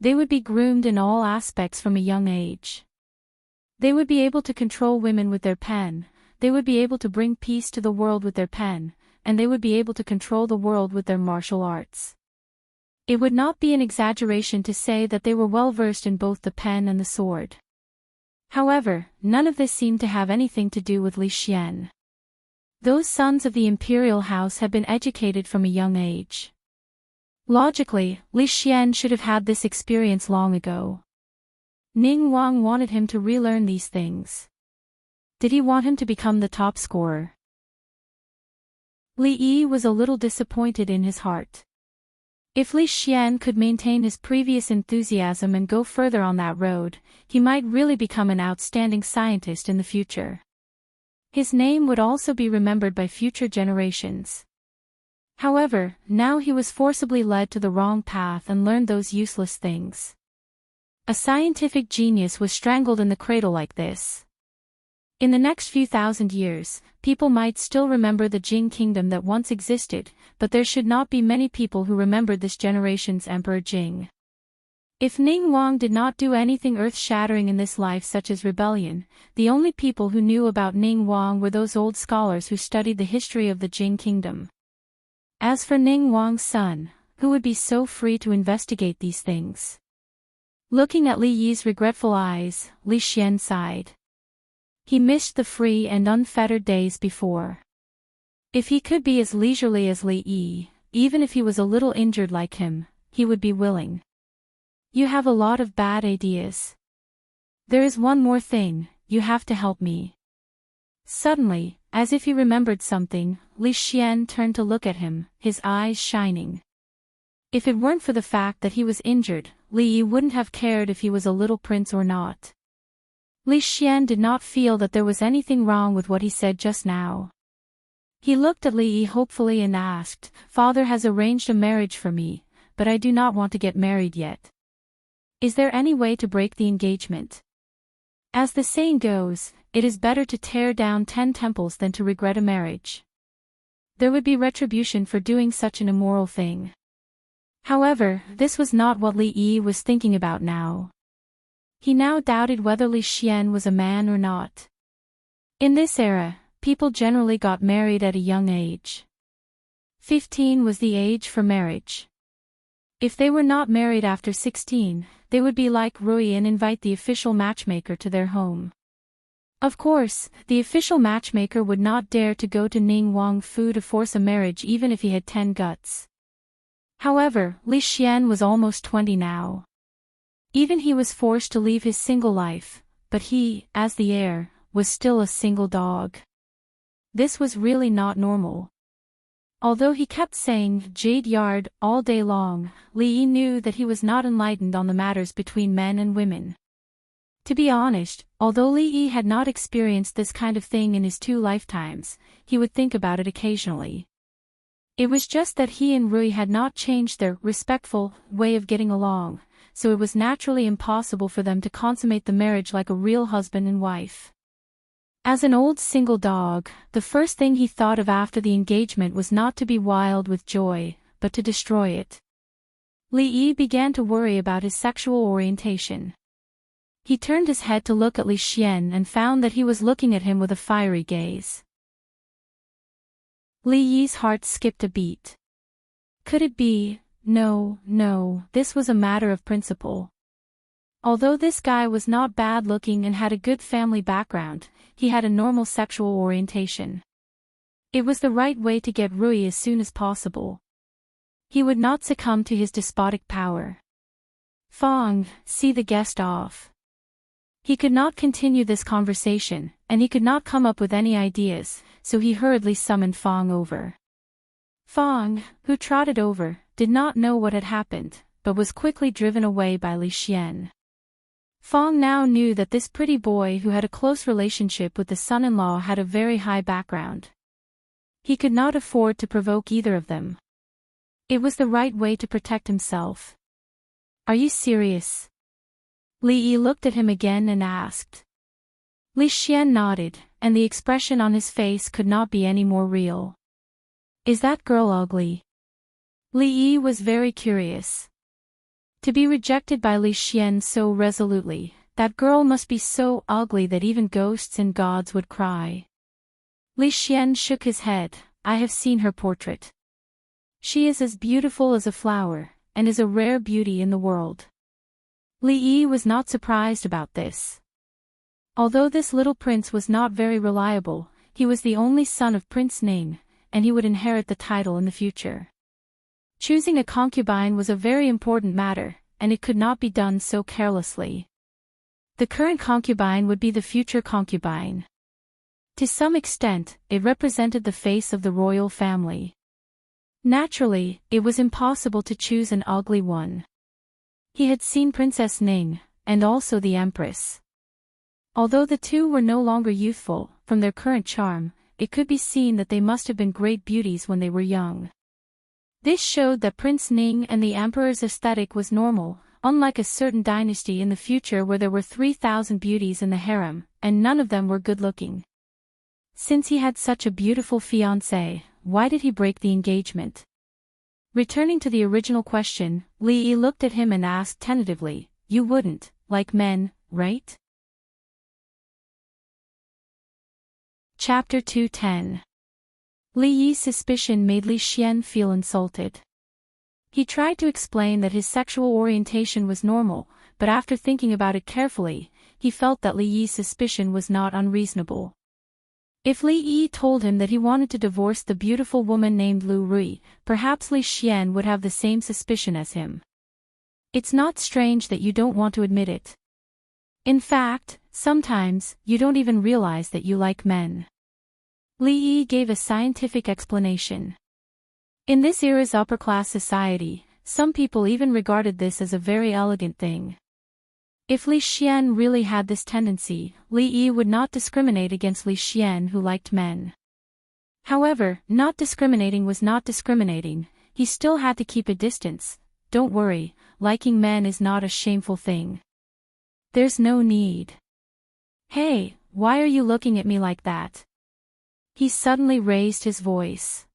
They would be groomed in all aspects from a young age. They would be able to control women with their pen, they would be able to bring peace to the world with their pen, and they would be able to control the world with their martial arts. It would not be an exaggeration to say that they were well versed in both the pen and the sword. However, none of this seemed to have anything to do with Li Xian. Those sons of the imperial house had been educated from a young age. Logically, Li Xian should have had this experience long ago. Ning Wang wanted him to relearn these things. Did he want him to become the top scorer? Li Yi was a little disappointed in his heart. If Li Xian could maintain his previous enthusiasm and go further on that road, he might really become an outstanding scientist in the future. His name would also be remembered by future generations. However, now he was forcibly led to the wrong path and learned those useless things. A scientific genius was strangled in the cradle like this. In the next few thousand years, people might still remember the Jing kingdom that once existed, but there should not be many people who remembered this generation's Emperor Jing. If Ning Wang did not do anything earth-shattering in this life such as rebellion, the only people who knew about Ning Wang were those old scholars who studied the history of the Jing kingdom. As for Ning Wang's son, who would be so free to investigate these things? Looking at Li Yi's regretful eyes, Li Xian sighed. He missed the free and unfettered days before. If he could be as leisurely as Li Yi, even if he was a little injured like him, he would be willing. You have a lot of bad ideas. There is one more thing, you have to help me. Suddenly, as if he remembered something, Li Xian turned to look at him, his eyes shining. If it weren't for the fact that he was injured, Li Yi wouldn't have cared if he was a little prince or not. Li Xian did not feel that there was anything wrong with what he said just now. He looked at Li Yi hopefully and asked, "Father has arranged a marriage for me, but I do not want to get married yet. Is there any way to break the engagement? As the saying goes, it is better to tear down 10 temples than to regret a marriage. There would be retribution for doing such an immoral thing." However, this was not what Li Yi was thinking about now. He now doubted whether Li Xian was a man or not. In this era, people generally got married at a young age. 15 was the age for marriage. If they were not married after 16, they would be like Rui and invite the official matchmaker to their home. Of course, the official matchmaker would not dare to go to Ning Wang Fu to force a marriage even if he had 10 guts. However, Li Xian was almost 20 now. Even he was forced to leave his single life, but he, as the heir, was still a single dog. This was really not normal. Although he kept saying "Jade Yard" all day long, Li Yi knew that he was not enlightened on the matters between men and women. To be honest, although Li Yi had not experienced this kind of thing in his 2 lifetimes, he would think about it occasionally. It was just that he and Rui had not changed their respectful way of getting along, so it was naturally impossible for them to consummate the marriage like a real husband and wife. As an old single dog, the first thing he thought of after the engagement was not to be wild with joy, but to destroy it. Li Yi began to worry about his sexual orientation. He turned his head to look at Li Xian and found that he was looking at him with a fiery gaze. Li Yi's heart skipped a beat. Could it be? No, this was a matter of principle. Although this guy was not bad-looking and had a good family background, he had a normal sexual orientation. It was the right way to get Rui as soon as possible. He would not succumb to his despotic power. Fong, see the guest off. He could not continue this conversation, and he could not come up with any ideas, so he hurriedly summoned Fong over. Fong, who trotted over, did not know what had happened, but was quickly driven away by Li Xian. Fong now knew that this pretty boy who had a close relationship with the son-in-law had a very high background. He could not afford to provoke either of them. It was the right way to protect himself. Are you serious? Li Yi looked at him again and asked. Li Xian nodded, and the expression on his face could not be any more real. Is that girl ugly? Li Yi was very curious. To be rejected by Li Xian so resolutely, that girl must be so ugly that even ghosts and gods would cry. Li Xian shook his head. I have seen her portrait. She is as beautiful as a flower, and is a rare beauty in the world. Li Yi was not surprised about this. Although this little prince was not very reliable, he was the only son of Prince Ning, and he would inherit the title in the future. Choosing a concubine was a very important matter, and it could not be done so carelessly. The current concubine would be the future concubine. To some extent, it represented the face of the royal family. Naturally, it was impossible to choose an ugly one. He had seen Princess Ning, and also the Empress. Although the two were no longer youthful, from their current charm, it could be seen that they must have been great beauties when they were young. This showed that Prince Ning and the Emperor's aesthetic was normal, unlike a certain dynasty in the future where there were 3,000 beauties in the harem, and none of them were good-looking. Since he had such a beautiful fiancée, why did he break the engagement? Returning to the original question, Li Yi looked at him and asked tentatively, you wouldn't, like men, right? Chapter 210. Li Yi's suspicion made Li Xian feel insulted. He tried to explain that his sexual orientation was normal, but after thinking about it carefully, he felt that Li Yi's suspicion was not unreasonable. If Li Yi told him that he wanted to divorce the beautiful woman named Lu Rui, perhaps Li Xian would have the same suspicion as him. It's not strange that you don't want to admit it. In fact, sometimes, you don't even realize that you like men. Li Yi gave a scientific explanation. In this era's upper-class society, some people even regarded this as a very elegant thing. If Li Xian really had this tendency, Li Yi would not discriminate against Li Xian who liked men. However, not discriminating was not discriminating, he still had to keep a distance. Don't worry, liking men is not a shameful thing. There's no need. Hey, why are you looking at me like that? He suddenly raised his voice.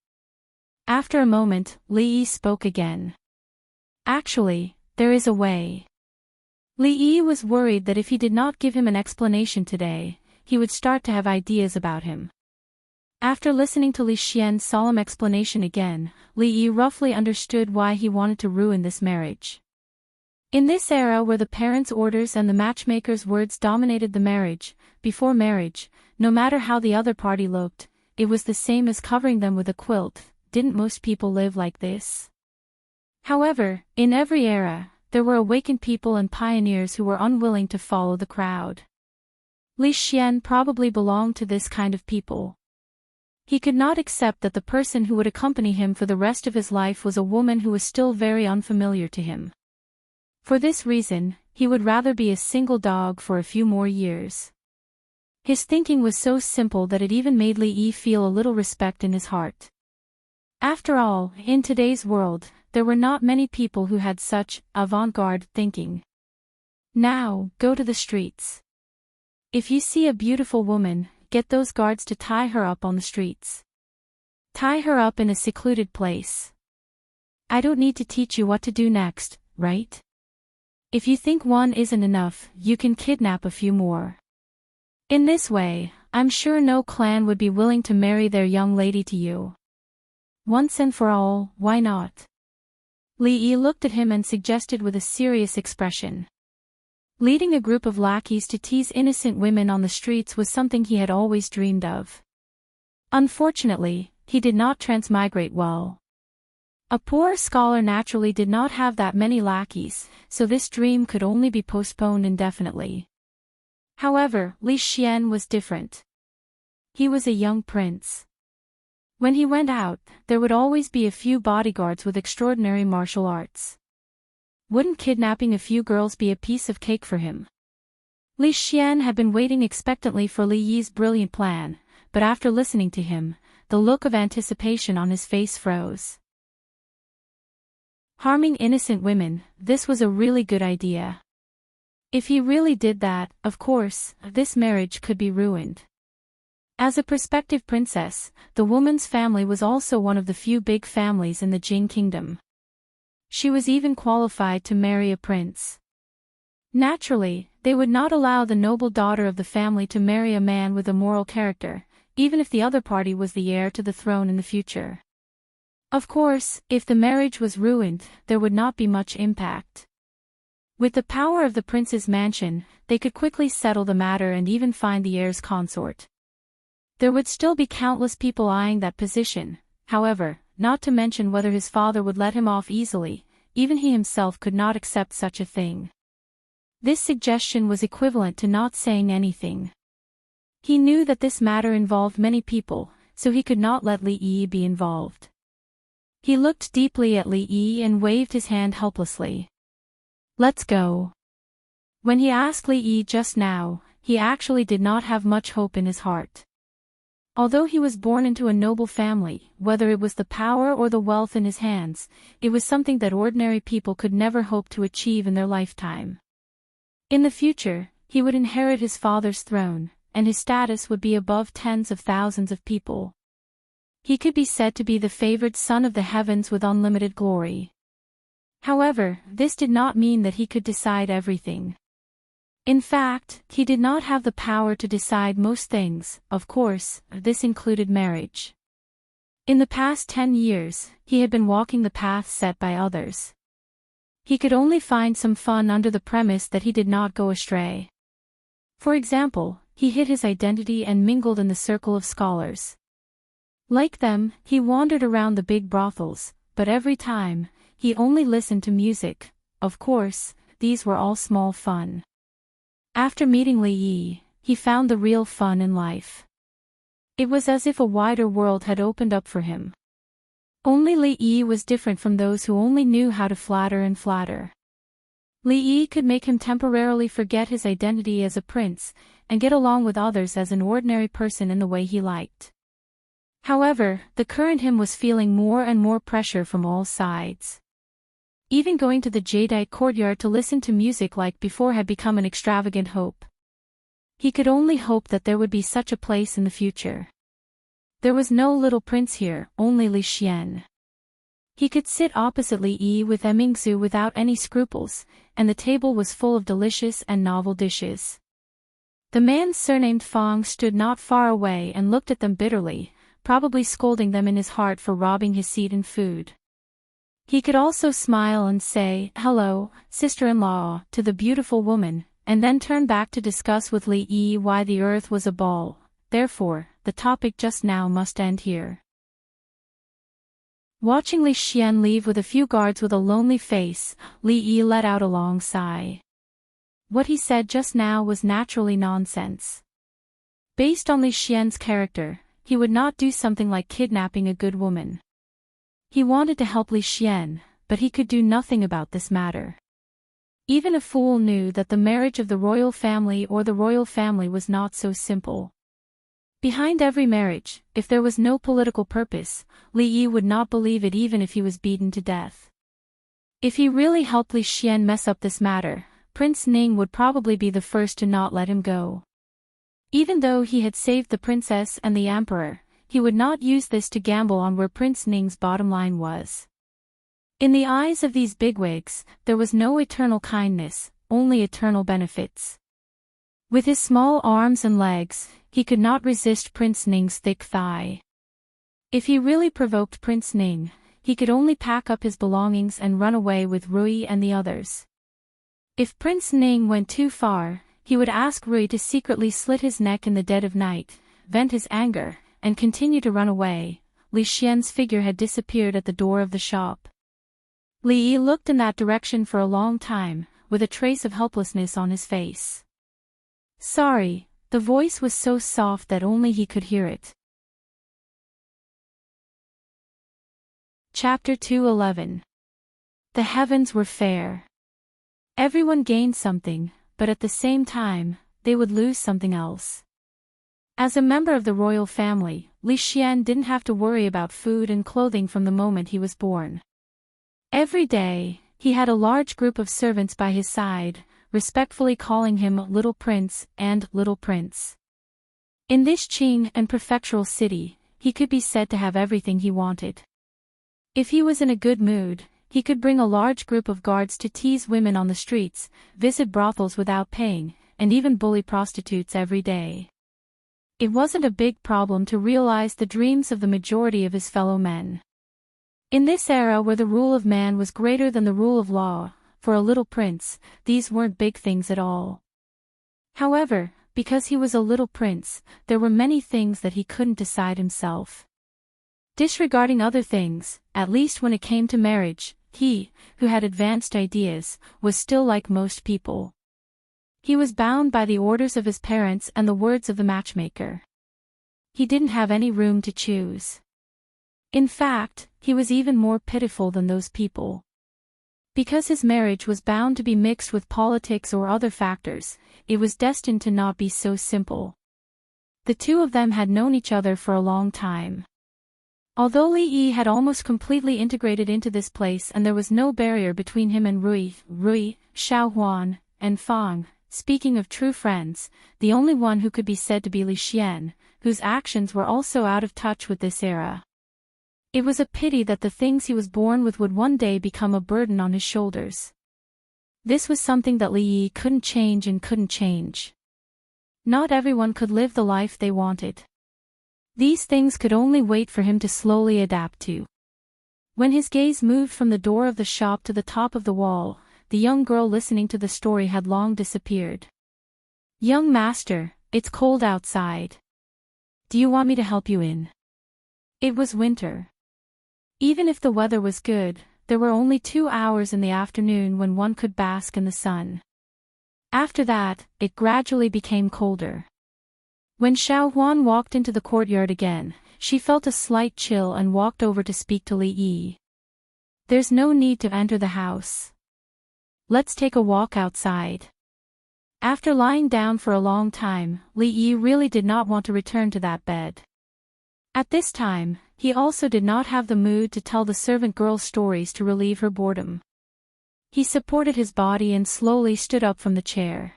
After a moment, Li Yi spoke again. Actually, there is a way. Li Yi was worried that if he did not give him an explanation today, he would start to have ideas about him. After listening to Li Xian's solemn explanation again, Li Yi roughly understood why he wanted to ruin this marriage. In this era where the parents' orders and the matchmaker's words dominated the marriage, before marriage, no matter how the other party looked, it was the same as covering them with a quilt. Didn't most people live like this? However, in every era, there were awakened people and pioneers who were unwilling to follow the crowd. Li Xian probably belonged to this kind of people. He could not accept that the person who would accompany him for the rest of his life was a woman who was still very unfamiliar to him. For this reason, he would rather be a single dog for a few more years. His thinking was so simple that it even made Li Yi feel a little respect in his heart. After all, in today's world, there were not many people who had such avant-garde thinking. Now, go to the streets. If you see a beautiful woman, get those guards to tie her up on the streets. Tie her up in a secluded place. I don't need to teach you what to do next, right? If you think one isn't enough, you can kidnap a few more. In this way, I'm sure no clan would be willing to marry their young lady to you. Once and for all, why not? Li Yi looked at him and suggested with a serious expression. Leading a group of lackeys to tease innocent women on the streets was something he had always dreamed of. Unfortunately, he did not transmigrate well. A poor scholar naturally did not have that many lackeys, so this dream could only be postponed indefinitely. However, Li Xian was different. He was a young prince. When he went out, there would always be a few bodyguards with extraordinary martial arts. Wouldn't kidnapping a few girls be a piece of cake for him? Li Xian had been waiting expectantly for Li Yi's brilliant plan, but after listening to him, the look of anticipation on his face froze. Harming innocent women, this was a really good idea. If he really did that, of course, this marriage could be ruined. As a prospective princess, the woman's family was also one of the few big families in the Jing kingdom. She was even qualified to marry a prince. Naturally, they would not allow the noble daughter of the family to marry a man with a moral character, even if the other party was the heir to the throne in the future. Of course, if the marriage was ruined, there would not be much impact. With the power of the prince's mansion, they could quickly settle the matter and even find the heir's consort. There would still be countless people eyeing that position, however, not to mention whether his father would let him off easily. Even he himself could not accept such a thing. This suggestion was equivalent to not saying anything. He knew that this matter involved many people, so he could not let Li Yi be involved. He looked deeply at Li Yi and waved his hand helplessly. Let's go. When he asked Li Yi just now, he actually did not have much hope in his heart. Although he was born into a noble family, whether it was the power or the wealth in his hands, it was something that ordinary people could never hope to achieve in their lifetime. In the future, he would inherit his father's throne, and his status would be above tens of thousands of people. He could be said to be the favored son of the heavens with unlimited glory. However, this did not mean that he could decide everything. In fact, he did not have the power to decide most things. Of course, this included marriage. In the past 10 years, he had been walking the path set by others. He could only find some fun under the premise that he did not go astray. For example, he hid his identity and mingled in the circle of scholars. Like them, he wandered around the big brothels, but every time, he only listened to music. Of course, these were all small fun. After meeting Li Yi, he found the real fun in life. It was as if a wider world had opened up for him. Only Li Yi was different from those who only knew how to flatter and flatter. Li Yi could make him temporarily forget his identity as a prince, and get along with others as an ordinary person in the way he liked. However, the current him was feeling more and more pressure from all sides. Even going to the jadeite courtyard to listen to music like before had become an extravagant hope. He could only hope that there would be such a place in the future. There was no little prince here, only Li Xian. He could sit opposite Li Yi with Emingzu without any scruples, and the table was full of delicious and novel dishes. The man surnamed Fang stood not far away and looked at them bitterly, probably scolding them in his heart for robbing his seat and food. He could also smile and say, "Hello, sister-in-law," to the beautiful woman, and then turn back to discuss with Li Yi why the earth was a ball. Therefore, the topic just now must end here. Watching Li Xian leave with a few guards with a lonely face, Li Yi let out a long sigh. What he said just now was naturally nonsense. Based on Li Xian's character, he would not do something like kidnapping a good woman. He wanted to help Li Xian, but he could do nothing about this matter. Even a fool knew that the marriage of the royal family or the royal family was not so simple. Behind every marriage, if there was no political purpose, Li Yi would not believe it even if he was beaten to death. If he really helped Li Xian mess up this matter, Prince Ning would probably be the first to not let him go. Even though he had saved the princess and the emperor, he would not use this to gamble on where Prince Ning's bottom line was. In the eyes of these bigwigs, there was no eternal kindness, only eternal benefits. With his small arms and legs, he could not resist Prince Ning's thick thigh. If he really provoked Prince Ning, he could only pack up his belongings and run away with Rui and the others. If Prince Ning went too far, he would ask Rui to secretly slit his neck in the dead of night, vent his anger, and continue to run away. Li Xian's figure had disappeared at the door of the shop. Li Yi looked in that direction for a long time, with a trace of helplessness on his face. "Sorry," the voice was so soft that only he could hear it. Chapter 2:11. The heavens were fair. Everyone gained something, but at the same time, they would lose something else. As a member of the royal family, Li Xian didn't have to worry about food and clothing from the moment he was born. Every day, he had a large group of servants by his side, respectfully calling him Little Prince and Little Prince. In this Qing and prefectural city, he could be said to have everything he wanted. If he was in a good mood, he could bring a large group of guards to tease women on the streets, visit brothels without paying, and even bully prostitutes every day. It wasn't a big problem to realize the dreams of the majority of his fellow men. In this era where the rule of man was greater than the rule of law, for a little prince, these weren't big things at all. However, because he was a little prince, there were many things that he couldn't decide himself. Disregarding other things, at least when it came to marriage, he, who had advanced ideas, was still like most people. He was bound by the orders of his parents and the words of the matchmaker. He didn't have any room to choose. In fact, he was even more pitiful than those people. Because his marriage was bound to be mixed with politics or other factors, it was destined to not be so simple. The two of them had known each other for a long time. Although Li Yi had almost completely integrated into this place and there was no barrier between him and Rui, Xiaohuan, and Fang, speaking of true friends, the only one who could be said to be Li Xian, whose actions were also out of touch with this era. It was a pity that the things he was born with would one day become a burden on his shoulders. This was something that Li Yi couldn't change and couldn't change. Not everyone could live the life they wanted. These things could only wait for him to slowly adapt to. When his gaze moved from the door of the shop to the top of the wall, the young girl listening to the story had long disappeared. "Young master, it's cold outside. Do you want me to help you in?" It was winter. Even if the weather was good, there were only 2 hours in the afternoon when one could bask in the sun. After that, it gradually became colder. When Xiao Huan walked into the courtyard again, she felt a slight chill and walked over to speak to Li Yi. There's no need to enter the house. Let's take a walk outside. After lying down for a long time, Li Yi really did not want to return to that bed. At this time, he also did not have the mood to tell the servant girl stories to relieve her boredom. He supported his body and slowly stood up from the chair.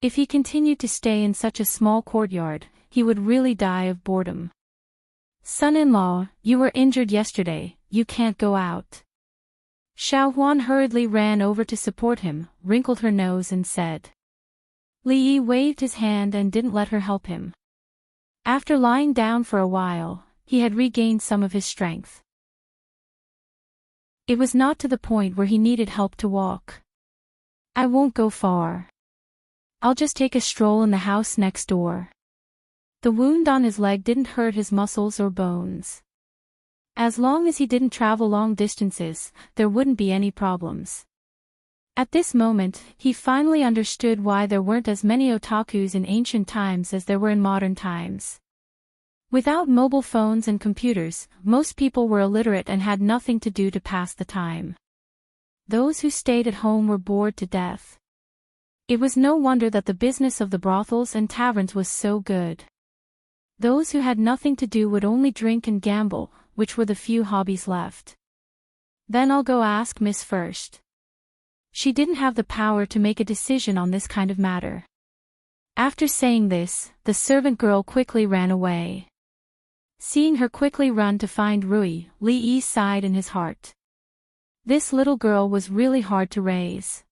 If he continued to stay in such a small courtyard, he would really die of boredom. Son-in-law, you were injured yesterday, you can't go out. Xiao Huan hurriedly ran over to support him, wrinkled her nose and said. Li Yi waved his hand and didn't let her help him. After lying down for a while, he had regained some of his strength. It was not to the point where he needed help to walk. I won't go far. I'll just take a stroll in the house next door. The wound on his leg didn't hurt his muscles or bones. As long as he didn't travel long distances, there wouldn't be any problems. At this moment, he finally understood why there weren't as many otakus in ancient times as there were in modern times. Without mobile phones and computers, most people were illiterate and had nothing to do to pass the time. Those who stayed at home were bored to death. It was no wonder that the business of the brothels and taverns was so good. Those who had nothing to do would only drink and gamble, which were the few hobbies left. Then I'll go ask Miss first. She didn't have the power to make a decision on this kind of matter. After saying this, the servant girl quickly ran away. Seeing her quickly run to find Rui, Li Yi sighed in his heart. This little girl was really hard to raise.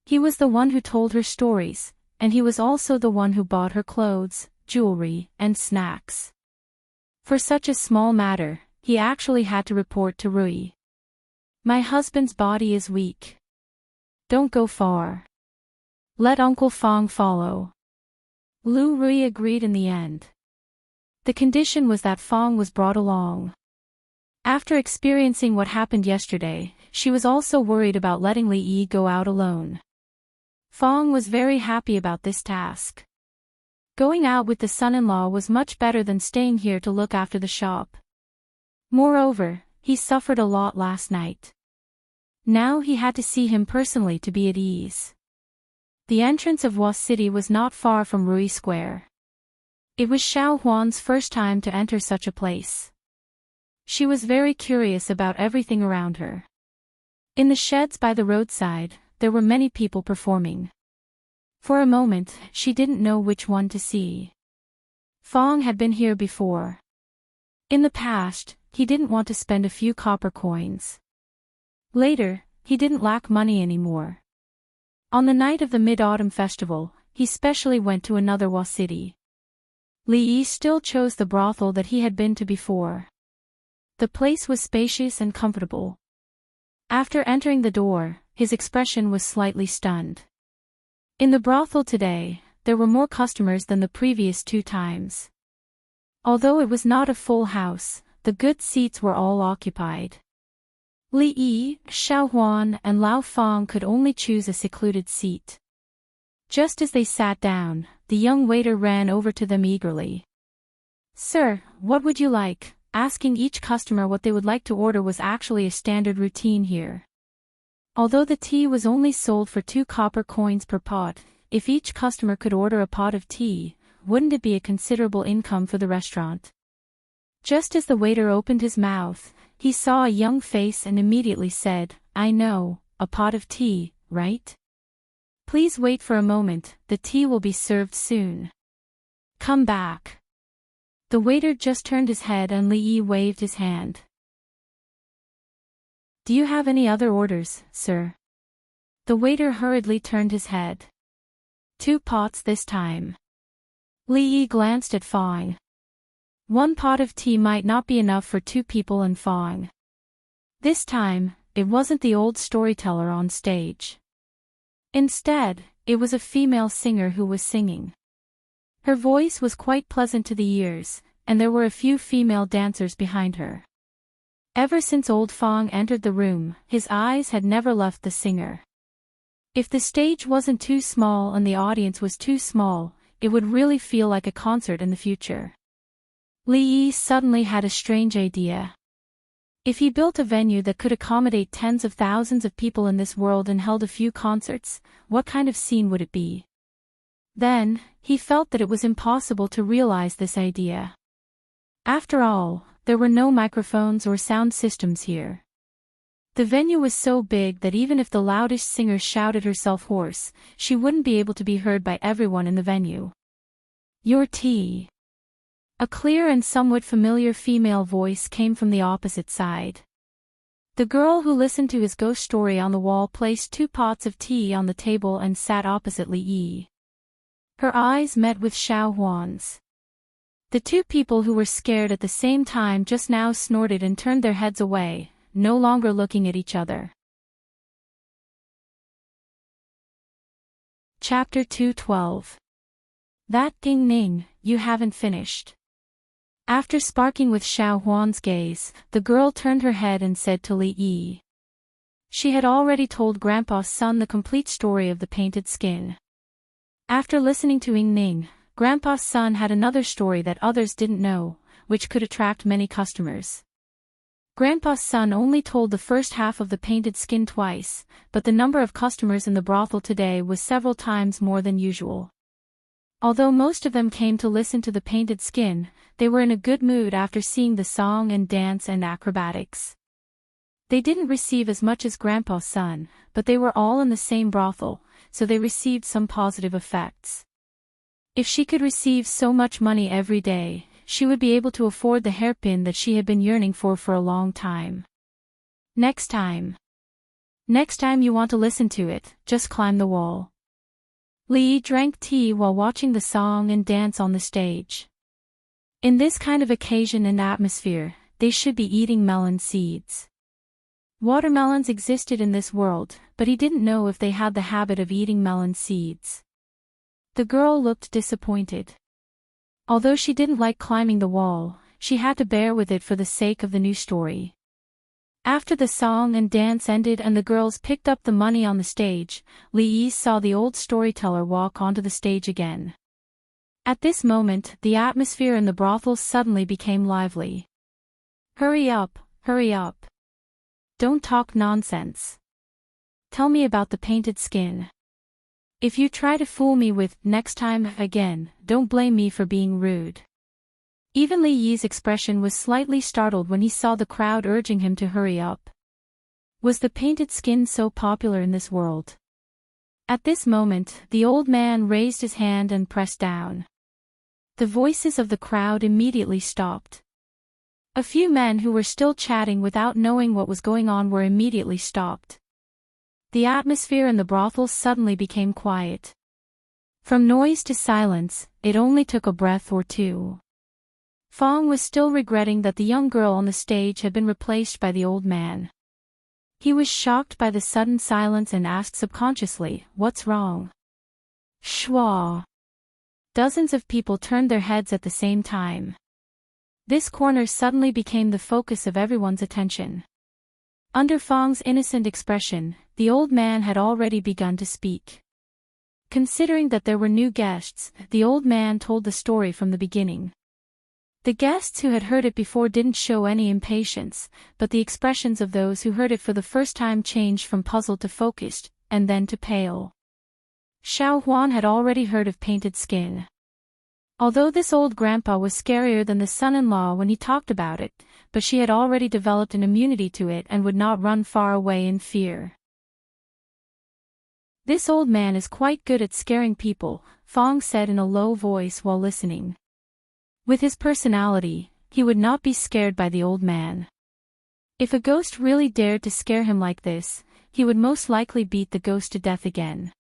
He was the one who told her stories, and he was also the one who bought her clothes, jewelry, and snacks. For such a small matter, he actually had to report to Rui. My husband's body is weak. Don't go far. Let Uncle Fong follow. Lu Rui agreed in the end. The condition was that Fong was brought along. After experiencing what happened yesterday, she was also worried about letting Li Yi go out alone. Fong was very happy about this task. Going out with the son-in-law was much better than staying here to look after the shop. Moreover, he suffered a lot last night. Now he had to see him personally to be at ease. The entrance of Hua City was not far from Rui Square. It was Xiao Huan's first time to enter such a place. She was very curious about everything around her. In the sheds by the roadside, there were many people performing. For a moment, she didn't know which one to see. Fong had been here before. In the past, he didn't want to spend a few copper coins. Later, he didn't lack money anymore. On the night of the Mid-Autumn Festival, he specially went to another Hua city. Li Yi still chose the brothel that he had been to before. The place was spacious and comfortable. After entering the door, his expression was slightly stunned. In the brothel today, there were more customers than the previous 2 times. Although it was not a full house, the good seats were all occupied. Li Yi, Xiao Huan, and Lao Fong could only choose a secluded seat. Just as they sat down, the young waiter ran over to them eagerly. Sir, what would you like? Asking each customer what they would like to order was actually a standard routine here. Although the tea was only sold for 2 copper coins per pot, if each customer could order a pot of tea, wouldn't it be a considerable income for the restaurant? Just as the waiter opened his mouth, he saw a young face and immediately said, I know, a pot of tea, right? Please wait for a moment, the tea will be served soon. Come back. The waiter just turned his head and Li Yi waved his hand. Do you have any other orders, sir? The waiter hurriedly turned his head. 2 pots this time. Li Yi glanced at Fong. 1 pot of tea might not be enough for 2 people and Fong. This time, it wasn't the old storyteller on stage. Instead, it was a female singer who was singing. Her voice was quite pleasant to the ears, and there were a few female dancers behind her. Ever since old Fong entered the room, his eyes had never left the singer. If the stage wasn't too small and the audience was too small, it would really feel like a concert in the future. Li Yi suddenly had a strange idea. If he built a venue that could accommodate tens of thousands of people in this world and held a few concerts, what kind of scene would it be? Then, he felt that it was impossible to realize this idea. After all, there were no microphones or sound systems here. The venue was so big that even if the loudest singer shouted herself hoarse, she wouldn't be able to be heard by everyone in the venue. Your tea. A clear and somewhat familiar female voice came from the opposite side. The girl who listened to his ghost story on the wall placed 2 pots of tea on the table and sat opposite Li Yi. Her eyes met with Xiao Huan's. The 2 people who were scared at the same time just now snorted and turned their heads away, no longer looking at each other. Chapter 212. That ding ning, you haven't finished. After sparking with Xiao Huan's gaze, the girl turned her head and said to Li Yi. She had already told Grandpa's son the complete story of the painted skin. After listening to Ying Ning, Grandpa's son had another story that others didn't know, which could attract many customers. Grandpa's son only told the first half of the painted skin twice, but the number of customers in the brothel today was several times more than usual. Although most of them came to listen to the painted skin, they were in a good mood after seeing the song and dance and acrobatics. They didn't receive as much as Grandpa's son, but they were all in the same brothel, so they received some positive effects. If she could receive so much money every day, she would be able to afford the hairpin that she had been yearning for a long time. Next time you want to listen to it, just climb the wall. Li drank tea while watching the song and dance on the stage. In this kind of occasion and atmosphere, they should be eating melon seeds. Watermelons existed in this world, but he didn't know if they had the habit of eating melon seeds. The girl looked disappointed. Although she didn't like climbing the wall, she had to bear with it for the sake of the new story. After the song and dance ended and the girls picked up the money on the stage, Li Yi saw the old storyteller walk onto the stage again. At this moment, the atmosphere in the brothel suddenly became lively. Hurry up, hurry up. Don't talk nonsense. Tell me about the painted skin. If you try to fool me with next time again, don't blame me for being rude. Even Li Yi's expression was slightly startled when he saw the crowd urging him to hurry up. Was the painted skin so popular in this world? At this moment, the old man raised his hand and pressed down. The voices of the crowd immediately stopped. A few men who were still chatting without knowing what was going on were immediately stopped. The atmosphere in the brothel suddenly became quiet. From noise to silence, it only took a breath or two. Fong was still regretting that the young girl on the stage had been replaced by the old man. He was shocked by the sudden silence and asked subconsciously, "What's wrong?" Schwa. Dozens of people turned their heads at the same time. This corner suddenly became the focus of everyone's attention. Under Fong's innocent expression, the old man had already begun to speak. Considering that there were new guests, the old man told the story from the beginning. The guests who had heard it before didn't show any impatience, but the expressions of those who heard it for the first time changed from puzzled to focused, and then to pale. Xiao Huan had already heard of painted skin. Although this old grandpa was scarier than the son-in-law when he talked about it, but she had already developed an immunity to it and would not run far away in fear. This old man is quite good at scaring people, Fong said in a low voice while listening. With his personality, he would not be scared by the old man. If a ghost really dared to scare him like this, he would most likely beat the ghost to death again.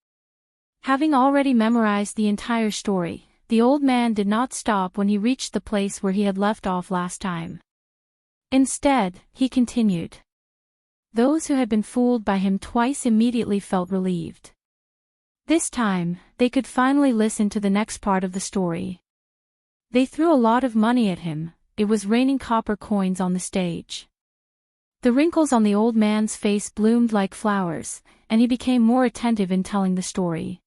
Having already memorized the entire story, the old man did not stop when he reached the place where he had left off last time. Instead, he continued. Those who had been fooled by him twice immediately felt relieved. This time, they could finally listen to the next part of the story. They threw a lot of money at him, it was raining copper coins on the stage. The wrinkles on the old man's face bloomed like flowers, and he became more attentive in telling the story.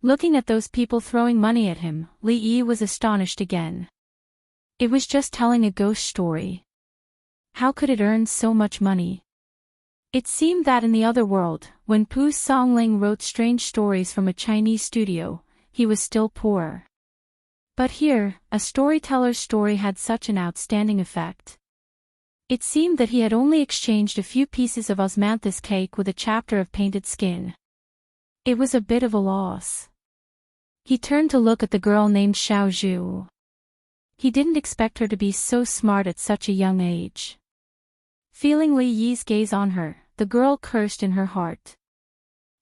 Looking at those people throwing money at him, Li Yi was astonished again. It was just telling a ghost story. How could it earn so much money? It seemed that in the other world, when Pu Songling wrote strange stories from a Chinese studio, he was still poor. But here, a storyteller's story had such an outstanding effect. It seemed that he had only exchanged a few pieces of osmanthus cake with a chapter of painted skin. It was a bit of a loss. He turned to look at the girl named Xiao Zhu. He didn't expect her to be so smart at such a young age. Feeling Li Yi's gaze on her, the girl cursed in her heart.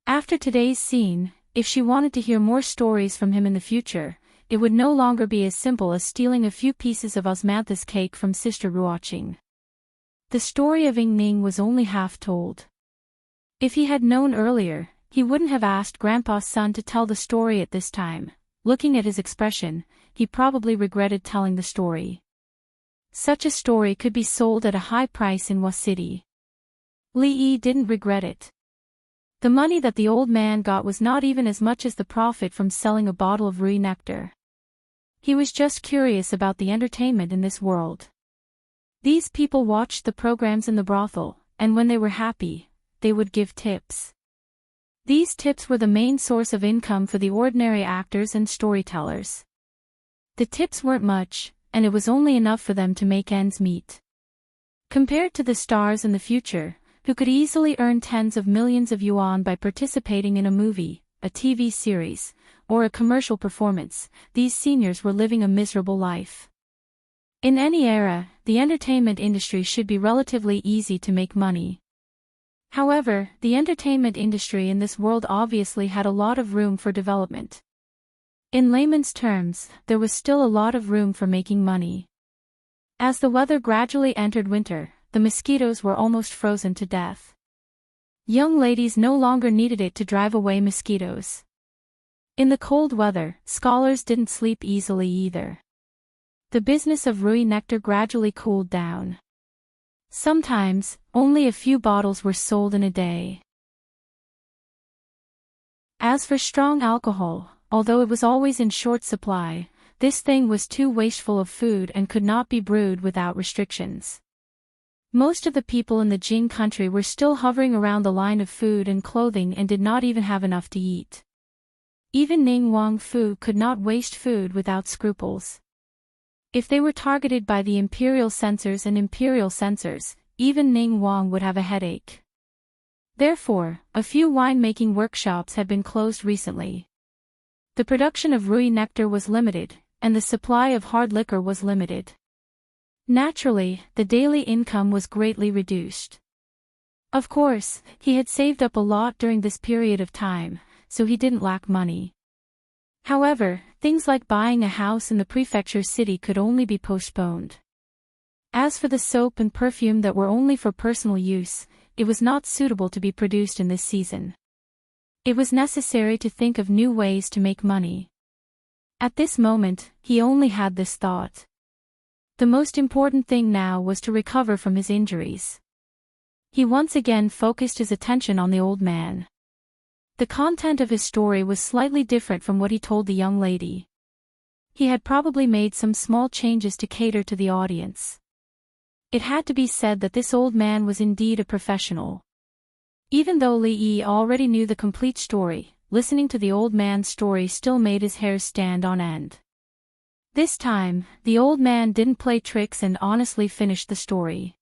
After today's scene, if she wanted to hear more stories from him in the future, it would no longer be as simple as stealing a few pieces of osmanthus cake from Sister Ruoqing. The story of Ying Ning was only half told. If he had known earlier, he wouldn't have asked Grandpa's son to tell the story at this time. Looking at his expression, he probably regretted telling the story. Such a story could be sold at a high price in Hua City. Li Yi didn't regret it. The money that the old man got was not even as much as the profit from selling a bottle of Rui nectar. He was just curious about the entertainment in this world. These people watched the programs in the brothel, and when they were happy, they would give tips. These tips were the main source of income for the ordinary actors and storytellers. The tips weren't much, and it was only enough for them to make ends meet. Compared to the stars in the future, who could easily earn tens of millions of yuan by participating in a movie, a TV series, or a commercial performance, these seniors were living a miserable life. In any era, the entertainment industry should be relatively easy to make money. However, the entertainment industry in this world obviously had a lot of room for development. In layman's terms, there was still a lot of room for making money. As the weather gradually entered winter, the mosquitoes were almost frozen to death. Young ladies no longer needed it to drive away mosquitoes. In the cold weather, scholars didn't sleep easily either. The business of Rui nectar gradually cooled down. Sometimes, only a few bottles were sold in a day. As for strong alcohol, although it was always in short supply, this thing was too wasteful of food and could not be brewed without restrictions. Most of the people in the Jing country were still hovering around the line of food and clothing and did not even have enough to eat. Even Ning Wang Fu could not waste food without scruples. If they were targeted by the imperial censors and imperial censors, even Ning Wang would have a headache. Therefore, a few winemaking workshops had been closed recently. The production of Rui nectar was limited, and the supply of hard liquor was limited. Naturally, the daily income was greatly reduced. Of course, he had saved up a lot during this period of time, so he didn't lack money. However, things like buying a house in the prefecture city could only be postponed. As for the soap and perfume that were only for personal use, it was not suitable to be produced in this season. It was necessary to think of new ways to make money. At this moment, he only had this thought. The most important thing now was to recover from his injuries. He once again focused his attention on the old man. The content of his story was slightly different from what he told the young lady. He had probably made some small changes to cater to the audience. It had to be said that this old man was indeed a professional. Even though Li Yi already knew the complete story, listening to the old man's story still made his hair stand on end. This time, the old man didn't play tricks and honestly finished the story.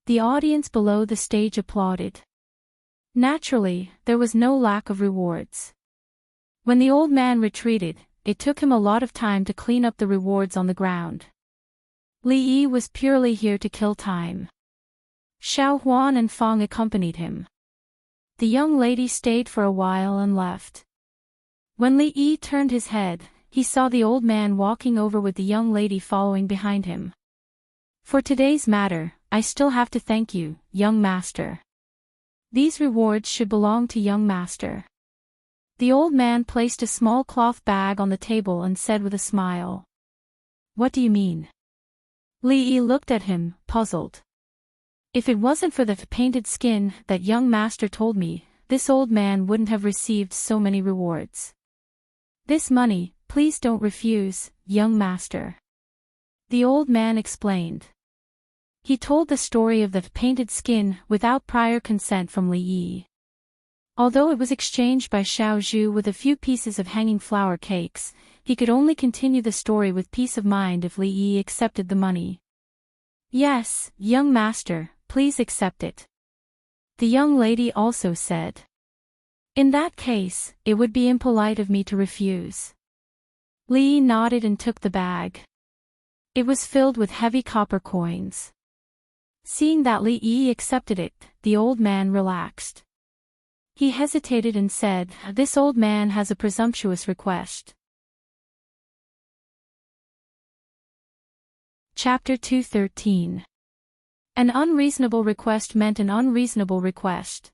The audience below the stage applauded. Naturally, there was no lack of rewards. When the old man retreated, it took him a lot of time to clean up the rewards on the ground. Li Yi was purely here to kill time. Xiao Huan and Fang accompanied him. The young lady stayed for a while and left. When Li Yi turned his head, he saw the old man walking over with the young lady following behind him. For today's matter, I still have to thank you, young master. These rewards should belong to young master. The old man placed a small cloth bag on the table and said with a smile. What do you mean? Li Yi looked at him, puzzled. If it wasn't for the painted skin that young master told me, this old man wouldn't have received so many rewards. This money, please don't refuse, young master. The old man explained. He told the story of the painted skin without prior consent from Li Yi. Although it was exchanged by Xiao Zhu with a few pieces of hanging flower cakes, he could only continue the story with peace of mind if Li Yi accepted the money. Yes, young master, please accept it. The young lady also said. In that case, it would be impolite of me to refuse. Li Yi nodded and took the bag. It was filled with heavy copper coins. Seeing that Li Yi accepted it, the old man relaxed. He hesitated and said, "This old man has a presumptuous request." Chapter 213. An unreasonable request meant an unreasonable request.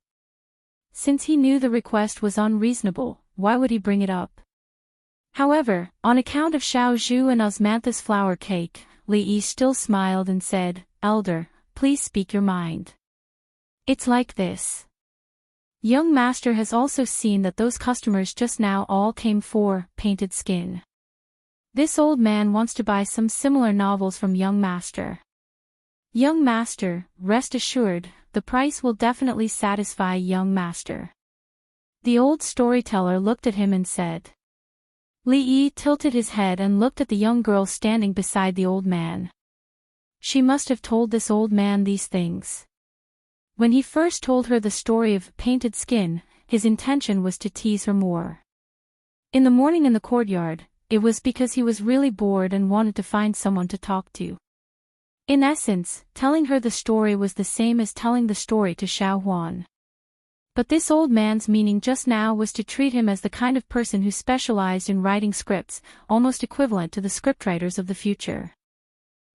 Since he knew the request was unreasonable, why would he bring it up? However, on account of Xiao Zhu and Osmantha's flower cake, Li Yi still smiled and said, "Elder, please speak your mind. It's like this. Young master has also seen that those customers just now all came for painted skin. This old man wants to buy some similar novels from young master. Young master, rest assured, the price will definitely satisfy young master." The old storyteller looked at him and said. Li Yi tilted his head and looked at the young girl standing beside the old man. She must have told this old man these things. When he first told her the story of painted skin, his intention was to tease her more. In the morning in the courtyard, it was because he was really bored and wanted to find someone to talk to. In essence, telling her the story was the same as telling the story to Xiao Huan. But this old man's meaning just now was to treat him as the kind of person who specialized in writing scripts, almost equivalent to the scriptwriters of the future.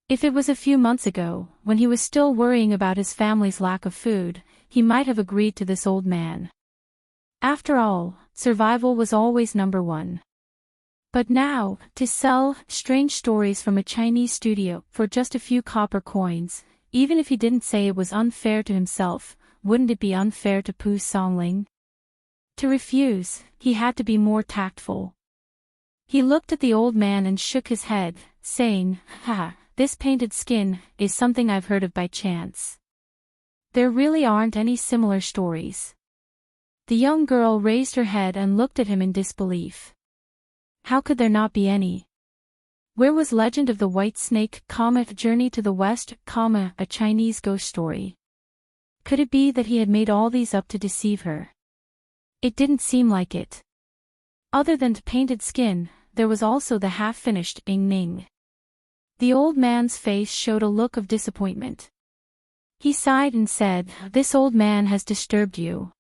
If it was a few months ago, when he was still worrying about his family's lack of food, he might have agreed to this old man. After all, survival was always number one. But now, to sell strange stories from a Chinese studio for just a few copper coins, even if he didn't say it was unfair to himself, wouldn't it be unfair to Pu Songling? To refuse, he had to be more tactful. He looked at the old man and shook his head, saying, "Ha, this painted skin is something I've heard of by chance. There really aren't any similar stories." The young girl raised her head and looked at him in disbelief. How could there not be any? Where was Legend of the White Snake, Journey to the West, a Chinese ghost story? Could it be that he had made all these up to deceive her? It didn't seem like it. Other than painted skin, there was also the half-finished Ing Ning. The old man's face showed a look of disappointment. He sighed and said, "This old man has disturbed you.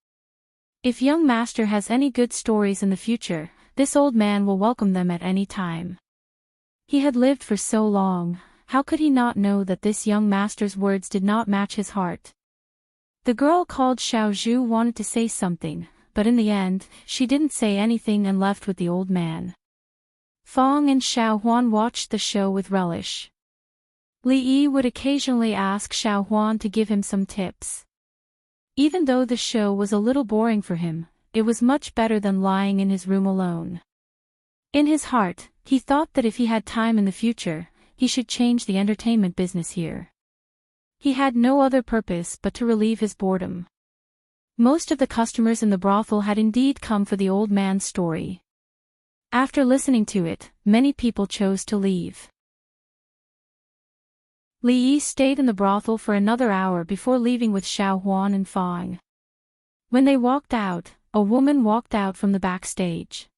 If young master has any good stories in the future, this old man will welcome them at any time." He had lived for so long, how could he not know that this young master's words did not match his heart? The girl called Xiao Zhu wanted to say something, but in the end, she didn't say anything and left with the old man. Fong and Xiao Huan watched the show with relish. Li Yi would occasionally ask Xiao Huan to give him some tips. Even though the show was a little boring for him, it was much better than lying in his room alone. In his heart, he thought that if he had time in the future, he should change the entertainment business here. He had no other purpose but to relieve his boredom. Most of the customers in the brothel had indeed come for the old man's story. After listening to it, many people chose to leave. Li Yi stayed in the brothel for another hour before leaving with Xiao Huan and Fong. When they walked out, a woman walked out from the backstage.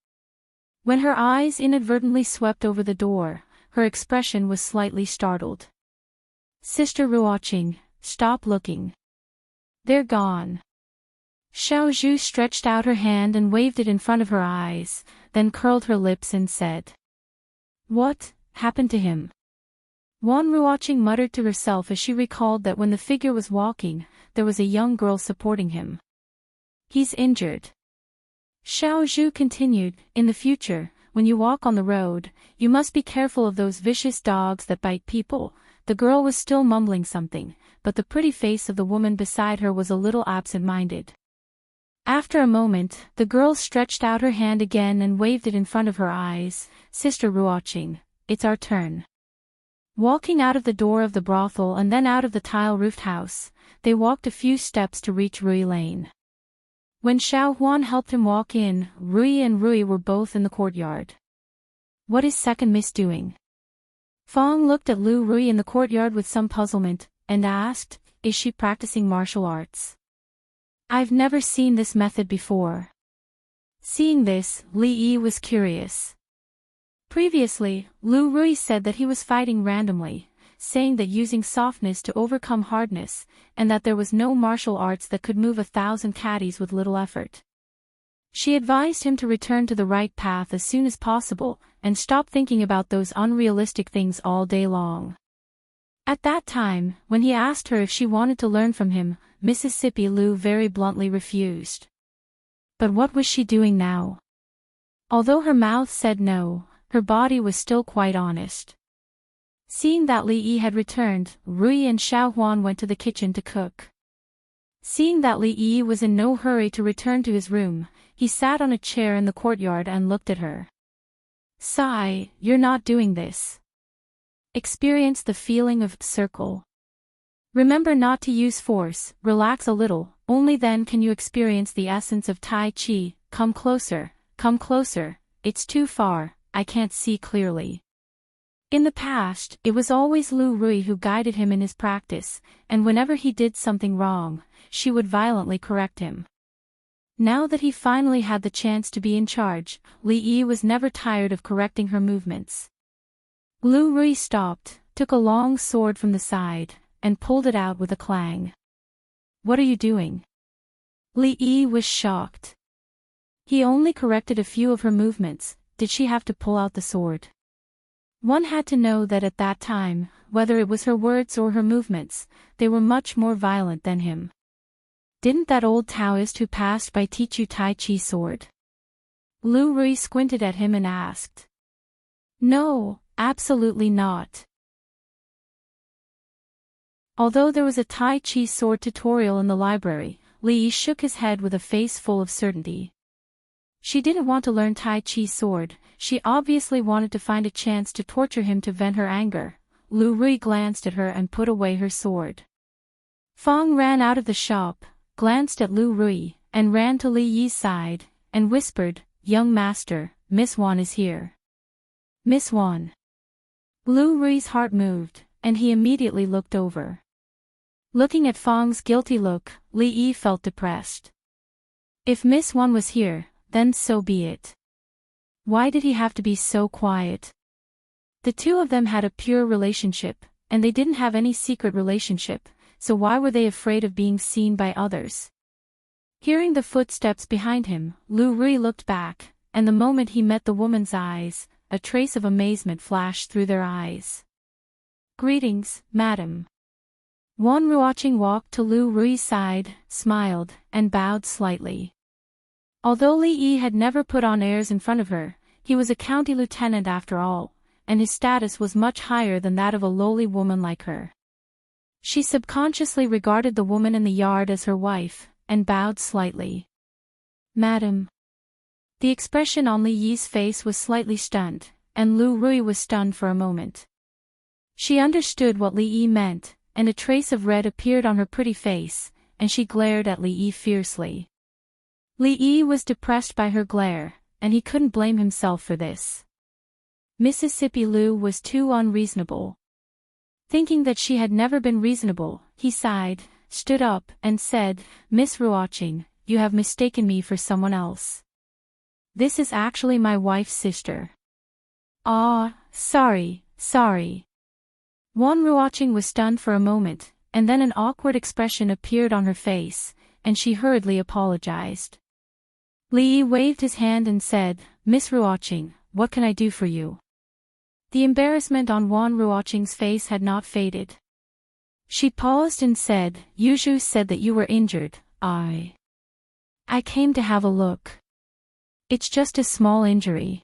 When her eyes inadvertently swept over the door, her expression was slightly startled. "Sister Ruoqing, stop looking. They're gone." Xiao Zhu stretched out her hand and waved it in front of her eyes, then curled her lips and said, "What happened to him?" Wan Ruoqing muttered to herself as she recalled that when the figure was walking, there was a young girl supporting him. "He's injured." Xiao Zhu continued, "In the future, when you walk on the road, you must be careful of those vicious dogs that bite people, The girl was still mumbling something, but the pretty face of the woman beside her was a little absent-minded. After a moment, the girl stretched out her hand again and waved it in front of her eyes. "Sister Ruoqing, it's our turn." Walking out of the door of the brothel and then out of the tile-roofed house, they walked a few steps to reach Rui Lane. When Xiao Huan helped him walk in, Rui and Rui were both in the courtyard. "What is second miss doing?" Fong looked at Lu Rui in the courtyard with some puzzlement, and asked, "Is she practicing martial arts? I've never seen this method before." Seeing this, Li Yi was curious. Previously, Lu Rui said that he was fighting randomly, saying that using softness to overcome hardness, and that there was no martial arts that could move 1,000 caddies with little effort. She advised him to return to the right path as soon as possible, and stop thinking about those unrealistic things all day long. At that time, when he asked her if she wanted to learn from him, Mississippi Lu very bluntly refused. But what was she doing now? Although her mouth said no, her body was still quite honest. Seeing that Li Yi had returned, Rui and Xiao Huan went to the kitchen to cook. Seeing that Li Yi was in no hurry to return to his room, he sat on a chair in the courtyard and looked at her. "Sigh, you're not doing this. Experience the feeling of circle. Remember not to use force, relax a little, only then can you experience the essence of Tai Chi. Come closer, it's too far, I can't see clearly." In the past, it was always Lu Rui who guided him in his practice, and whenever he did something wrong, she would violently correct him. Now that he finally had the chance to be in charge, Li Yi was never tired of correcting her movements. Lu Rui stopped, took a long sword from the side, and pulled it out with a clang. "What are you doing?" Li Yi was shocked. He only corrected a few of her movements. Did she have to pull out the sword? One had to know that at that time, whether it was her words or her movements, they were much more violent than him. Didn't that old Taoist who passed by teach you Tai Chi sword? Lu Rui squinted at him and asked. "No, absolutely not." Although there was a Tai Chi sword tutorial in the library, Li Yi shook his head with a face full of certainty. She didn't want to learn Tai Chi sword, she obviously wanted to find a chance to torture him to vent her anger. Lu Rui glanced at her and put away her sword. Fong ran out of the shop, glanced at Lu Rui, and ran to Li Yi's side, and whispered, "Young master, Miss Wan is here." "Miss Wan." Lu Rui's heart moved, and he immediately looked over. Looking at Fong's guilty look, Li Yi felt depressed. If Miss Wan was here, then so be it. Why did he have to be so quiet? The two of them had a pure relationship, and they didn't have any secret relationship, so why were they afraid of being seen by others? Hearing the footsteps behind him, Lu Rui looked back, and the moment he met the woman's eyes, a trace of amazement flashed through their eyes. "Greetings, madam." Wan Ruoqing walked to Lu Rui's side, smiled, and bowed slightly. Although Li Yi had never put on airs in front of her, he was a county lieutenant after all, and his status was much higher than that of a lowly woman like her. She subconsciously regarded the woman in the yard as her wife, and bowed slightly. "Madam." The expression on Li Yi's face was slightly stunned, and Lu Rui was stunned for a moment. She understood what Li Yi meant, and a trace of red appeared on her pretty face, and she glared at Li Yi fiercely. Li Yi was depressed by her glare, and he couldn't blame himself for this. Mississippi Lu was too unreasonable. Thinking that she had never been reasonable, he sighed, stood up, and said, "Miss Ruoqing, you have mistaken me for someone else. This is actually my wife's sister." "Ah, sorry." Wan Ruoqing was stunned for a moment, and then an awkward expression appeared on her face, and she hurriedly apologized. Li Yi waved his hand and said, "Miss Ruoqing, what can I do for you?" The embarrassment on Wan Ruoqing's face had not faded. She paused and said, "Yuzhu said that you were injured. I came to have a look. It's just a small injury.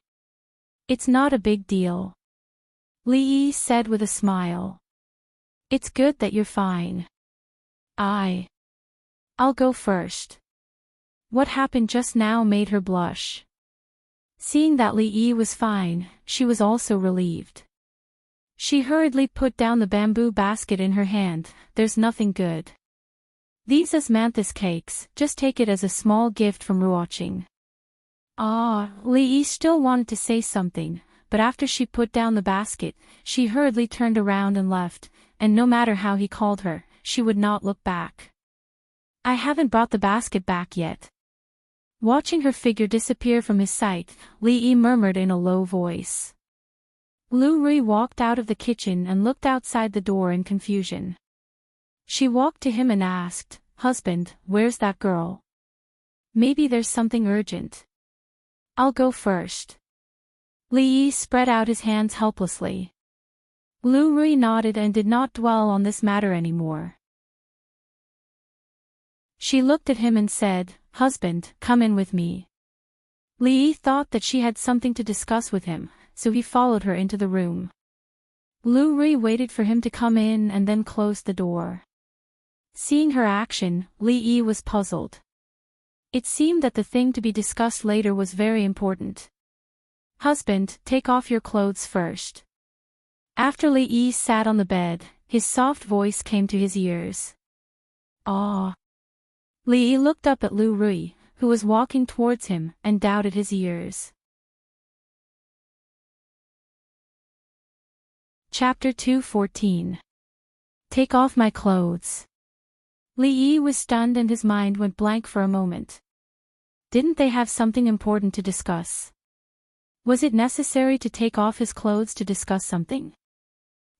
It's not a big deal." Li Yi said with a smile. It's good that you're fine. I'll go first. What happened just now made her blush. Seeing that Li Yi was fine, she was also relieved. She hurriedly put down the bamboo basket in her hand. There's nothing good. These is mantis cakes, just take it as a small gift from Ruoqing. Li Yi still wanted to say something, but after she put down the basket, she hurriedly turned around and left, and no matter how he called her, she would not look back. I haven't brought the basket back yet. Watching her figure disappear from his sight, Li Yi murmured in a low voice. Lu Rui walked out of the kitchen and looked outside the door in confusion. She walked to him and asked, "Husband, where's that girl? Maybe there's something urgent." "I'll go first." Li Yi spread out his hands helplessly. Lu Rui nodded and did not dwell on this matter anymore. She looked at him and said, "Husband, come in with me." Li Yi thought that she had something to discuss with him, so he followed her into the room. Lu Rui waited for him to come in and then closed the door. Seeing her action, Li Yi was puzzled. It seemed that the thing to be discussed later was very important. "Husband, take off your clothes first." After Li Yi sat on the bed, his soft voice came to his ears. "Ah." Li Yi looked up at Lu Rui, who was walking towards him, and doubted his ears. Chapter 2:14. Take off my clothes. Li Yi was stunned and his mind went blank for a moment. Didn't they have something important to discuss? Was it necessary to take off his clothes to discuss something?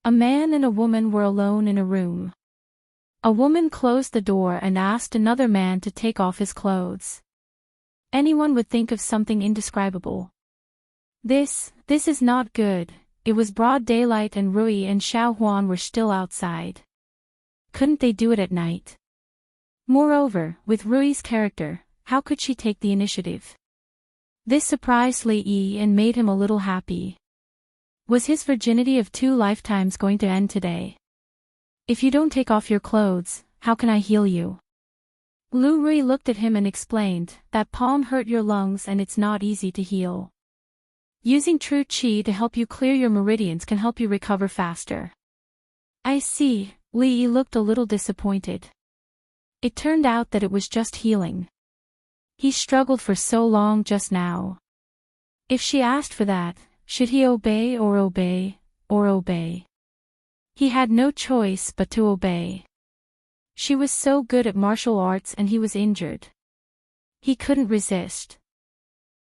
A man and a woman were alone in a room. A woman closed the door and asked another man to take off his clothes. Anyone would think of something indescribable. This is not good. It was broad daylight and Rui and Xiao Huan were still outside. Couldn't they do it at night? Moreover, with Rui's character, how could she take the initiative? This surprised Li Yi and made him a little happy. Was his virginity of 2 lifetimes going to end today? "If you don't take off your clothes, how can I heal you?" Lu Rui looked at him and explained, "That palm hurt your lungs and it's not easy to heal. Using true qi to help you clear your meridians can help you recover faster." "I see." Li Yi looked a little disappointed. It turned out that it was just healing. He struggled for so long just now. If she asked for that, should he obey or obey, or obey? He had no choice but to obey. She was so good at martial arts and he was injured. He couldn't resist.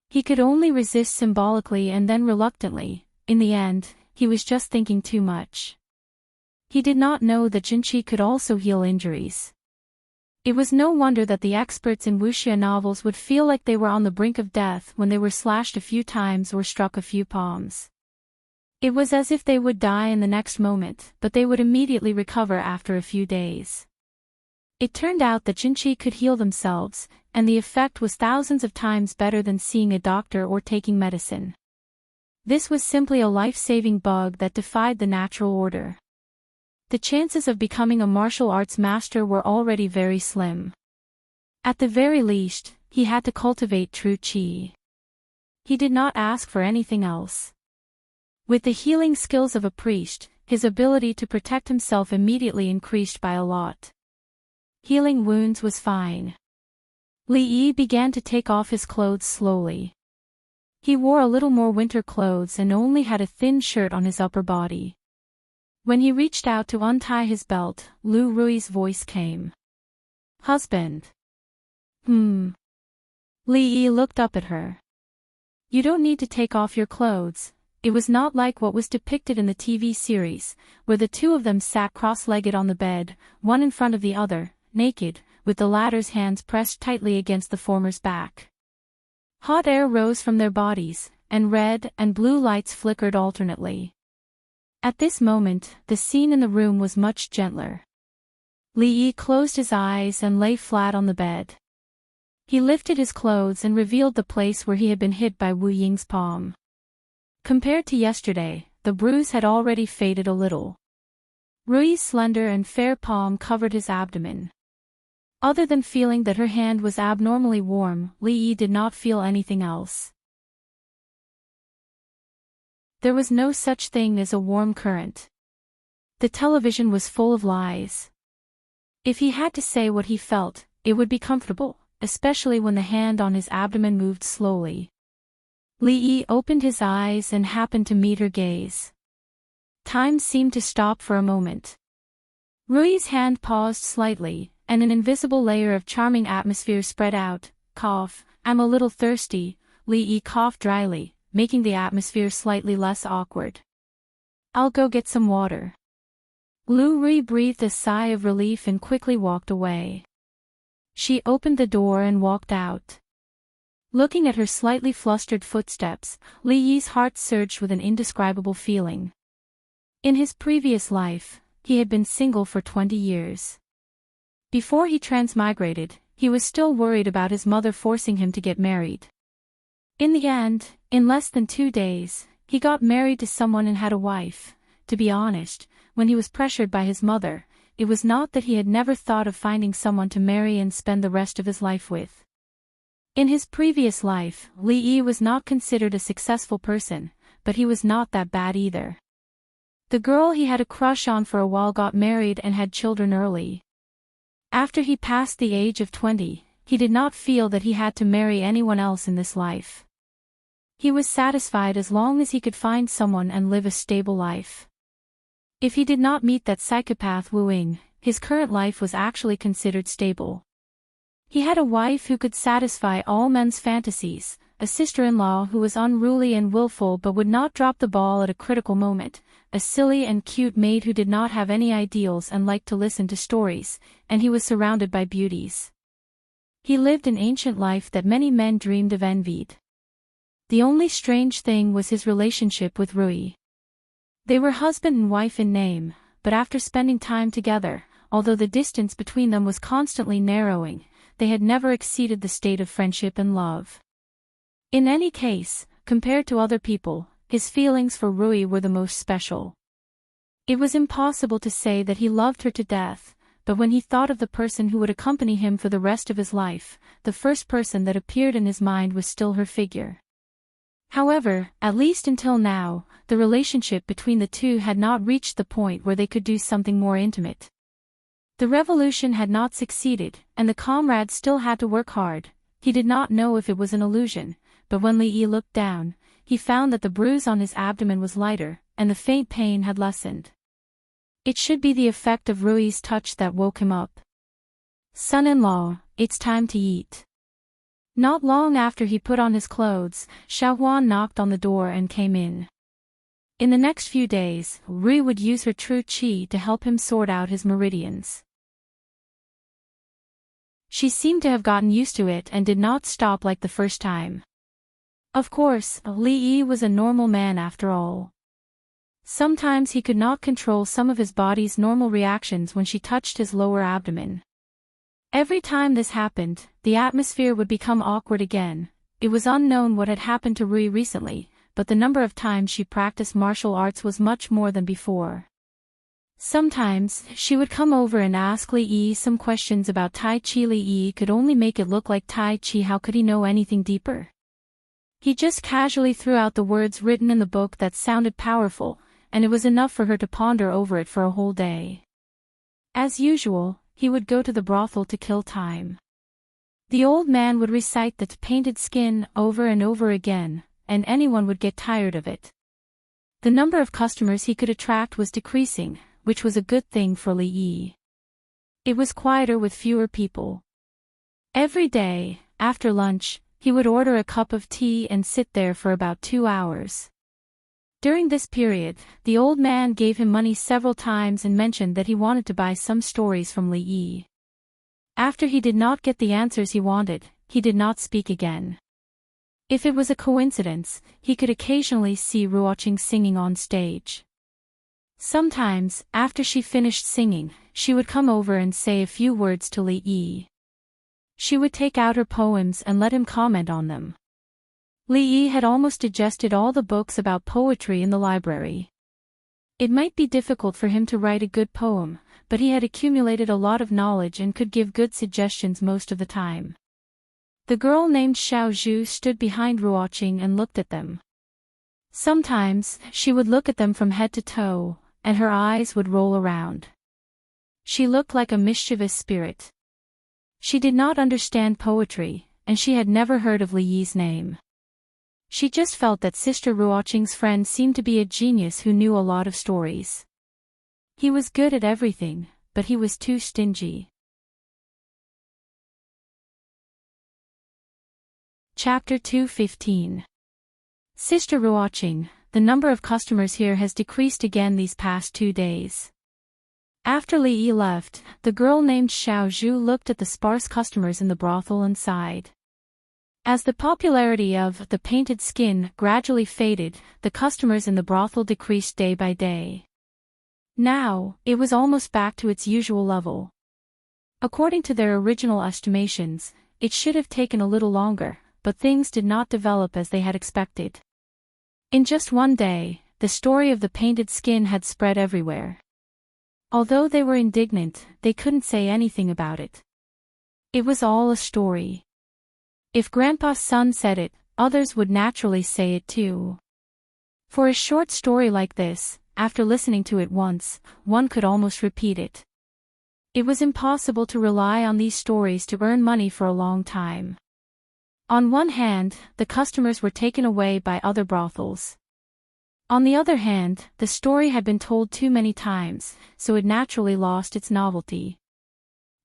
He could only resist symbolically and then reluctantly. In the end, he was just thinking too much. He did not know that Jinqi could also heal injuries. It was no wonder that the experts in wuxia novels would feel like they were on the brink of death when they were slashed a few times or struck a few palms. It was as if they would die in the next moment, but they would immediately recover after a few days. It turned out that Jinqi could heal themselves, and the effect was thousands of times better than seeing a doctor or taking medicine. This was simply a life-saving bug that defied the natural order. The chances of becoming a martial arts master were already very slim. At the very least, he had to cultivate true qi. He did not ask for anything else. With the healing skills of a priest, his ability to protect himself immediately increased by a lot. Healing wounds was fine. Li Yi began to take off his clothes slowly. He wore a little more winter clothes and only had a thin shirt on his upper body. When he reached out to untie his belt, Lu Rui's voice came. "Husband." Li Yi looked up at her. "You don't need to take off your clothes." It was not like what was depicted in the TV series, where the two of them sat cross-legged on the bed, one in front of the other, naked, with the latter's hands pressed tightly against the former's back. Hot air rose from their bodies, and red and blue lights flickered alternately. At this moment, the scene in the room was much gentler. Li Yi closed his eyes and lay flat on the bed. He lifted his clothes and revealed the place where he had been hit by Wu Ying's palm. Compared to yesterday, the bruise had already faded a little. Rui's slender and fair palm covered his abdomen. Other than feeling that her hand was abnormally warm, Li did not feel anything else. There was no such thing as a warm current. The television was full of lies. If he had to say what he felt, it would be comfortable, especially when the hand on his abdomen moved slowly. Li opened his eyes and happened to meet her gaze. Time seemed to stop for a moment. Rui's hand paused slightly, and an invisible layer of charming atmosphere spread out. Cough, I'm a little thirsty, Li coughed dryly, making the atmosphere slightly less awkward. I'll go get some water. Rui breathed a sigh of relief and quickly walked away. She opened the door and walked out. Looking at her slightly flustered footsteps, Li's heart surged with an indescribable feeling. In his previous life, he had been single for 20 years. Before he transmigrated, he was still worried about his mother forcing him to get married. In the end, in less than 2 days, he got married to someone and had a wife. To be honest, when he was pressured by his mother, it was not that he had never thought of finding someone to marry and spend the rest of his life with. In his previous life, Li was not considered a successful person, but he was not that bad either. The girl he had a crush on for a while got married and had children early. After he passed the age of 20, he did not feel that he had to marry anyone else in this life. He was satisfied as long as he could find someone and live a stable life. If he did not meet that psychopath Wu Ying, his current life was actually considered stable. He had a wife who could satisfy all men's fantasies, a sister-in-law who was unruly and willful but would not drop the ball at a critical moment, a silly and cute maid who did not have any ideals and liked to listen to stories, and he was surrounded by beauties. He lived an ancient life that many men dreamed of envied. The only strange thing was his relationship with Rui. They were husband and wife in name, but after spending time together, although the distance between them was constantly narrowing, they had never exceeded the state of friendship and love. In any case, compared to other people, his feelings for Rui were the most special. It was impossible to say that he loved her to death, but when he thought of the person who would accompany him for the rest of his life, the first person that appeared in his mind was still her figure. However, at least until now, the relationship between the two had not reached the point where they could do something more intimate. The revolution had not succeeded, and the comrade still had to work hard. He did not know if it was an illusion, but when Li looked down, he found that the bruise on his abdomen was lighter, and the faint pain had lessened. It should be the effect of Rui's touch that woke him up. Son-in-law, it's time to eat. Not long after he put on his clothes, Xiaohuan knocked on the door and came in. In the next few days, Rui would use her true qi to help him sort out his meridians. She seemed to have gotten used to it and did not stop like the first time. Of course, Li was a normal man after all. Sometimes he could not control some of his body's normal reactions when she touched his lower abdomen. Every time this happened, the atmosphere would become awkward again. It was unknown what had happened to Rui recently, but the number of times she practiced martial arts was much more than before. Sometimes, she would come over and ask Li some questions about Tai Chi. Li could only make it look like Tai Chi. How could he know anything deeper? He just casually threw out the words written in the book that sounded powerful, and it was enough for her to ponder over it for a whole day. As usual, he would go to the brothel to kill time. The old man would recite the painted skin over and over again, and anyone would get tired of it. The number of customers he could attract was decreasing, which was a good thing for Li. It was quieter with fewer people. Every day, after lunch, he would order a cup of tea and sit there for about 2 hours. During this period, the old man gave him money several times and mentioned that he wanted to buy some stories from Li. After he did not get the answers he wanted, he did not speak again. If it was a coincidence, he could occasionally see Ruoqing singing on stage. Sometimes, after she finished singing, she would come over and say a few words to Li. She would take out her poems and let him comment on them. Li had almost digested all the books about poetry in the library. It might be difficult for him to write a good poem, but he had accumulated a lot of knowledge and could give good suggestions most of the time. The girl named Xiao Zhu stood behind Ruoqing and looked at them. Sometimes, she would look at them from head to toe, and her eyes would roll around. She looked like a mischievous spirit. She did not understand poetry, and she had never heard of Li Yi's name. She just felt that Sister Ruoqing's friend seemed to be a genius who knew a lot of stories. He was good at everything, but he was too stingy. Chapter 2:15. Sister Ruoqing, the number of customers here has decreased again these past 2 days. After Li Yi left, the girl named Xiao Zhu looked at the sparse customers in the brothel and sighed. As the popularity of the painted skin gradually faded, the customers in the brothel decreased day by day. Now, it was almost back to its usual level. According to their original estimations, it should have taken a little longer, but things did not develop as they had expected. In just one day, the story of the painted skin had spread everywhere. Although they were indignant, they couldn't say anything about it. It was all a story. If Grandpa's son said it, others would naturally say it too. For a short story like this, after listening to it once, one could almost repeat it. It was impossible to rely on these stories to earn money for a long time. On one hand, the customers were taken away by other brothels. On the other hand, the story had been told too many times, so it naturally lost its novelty.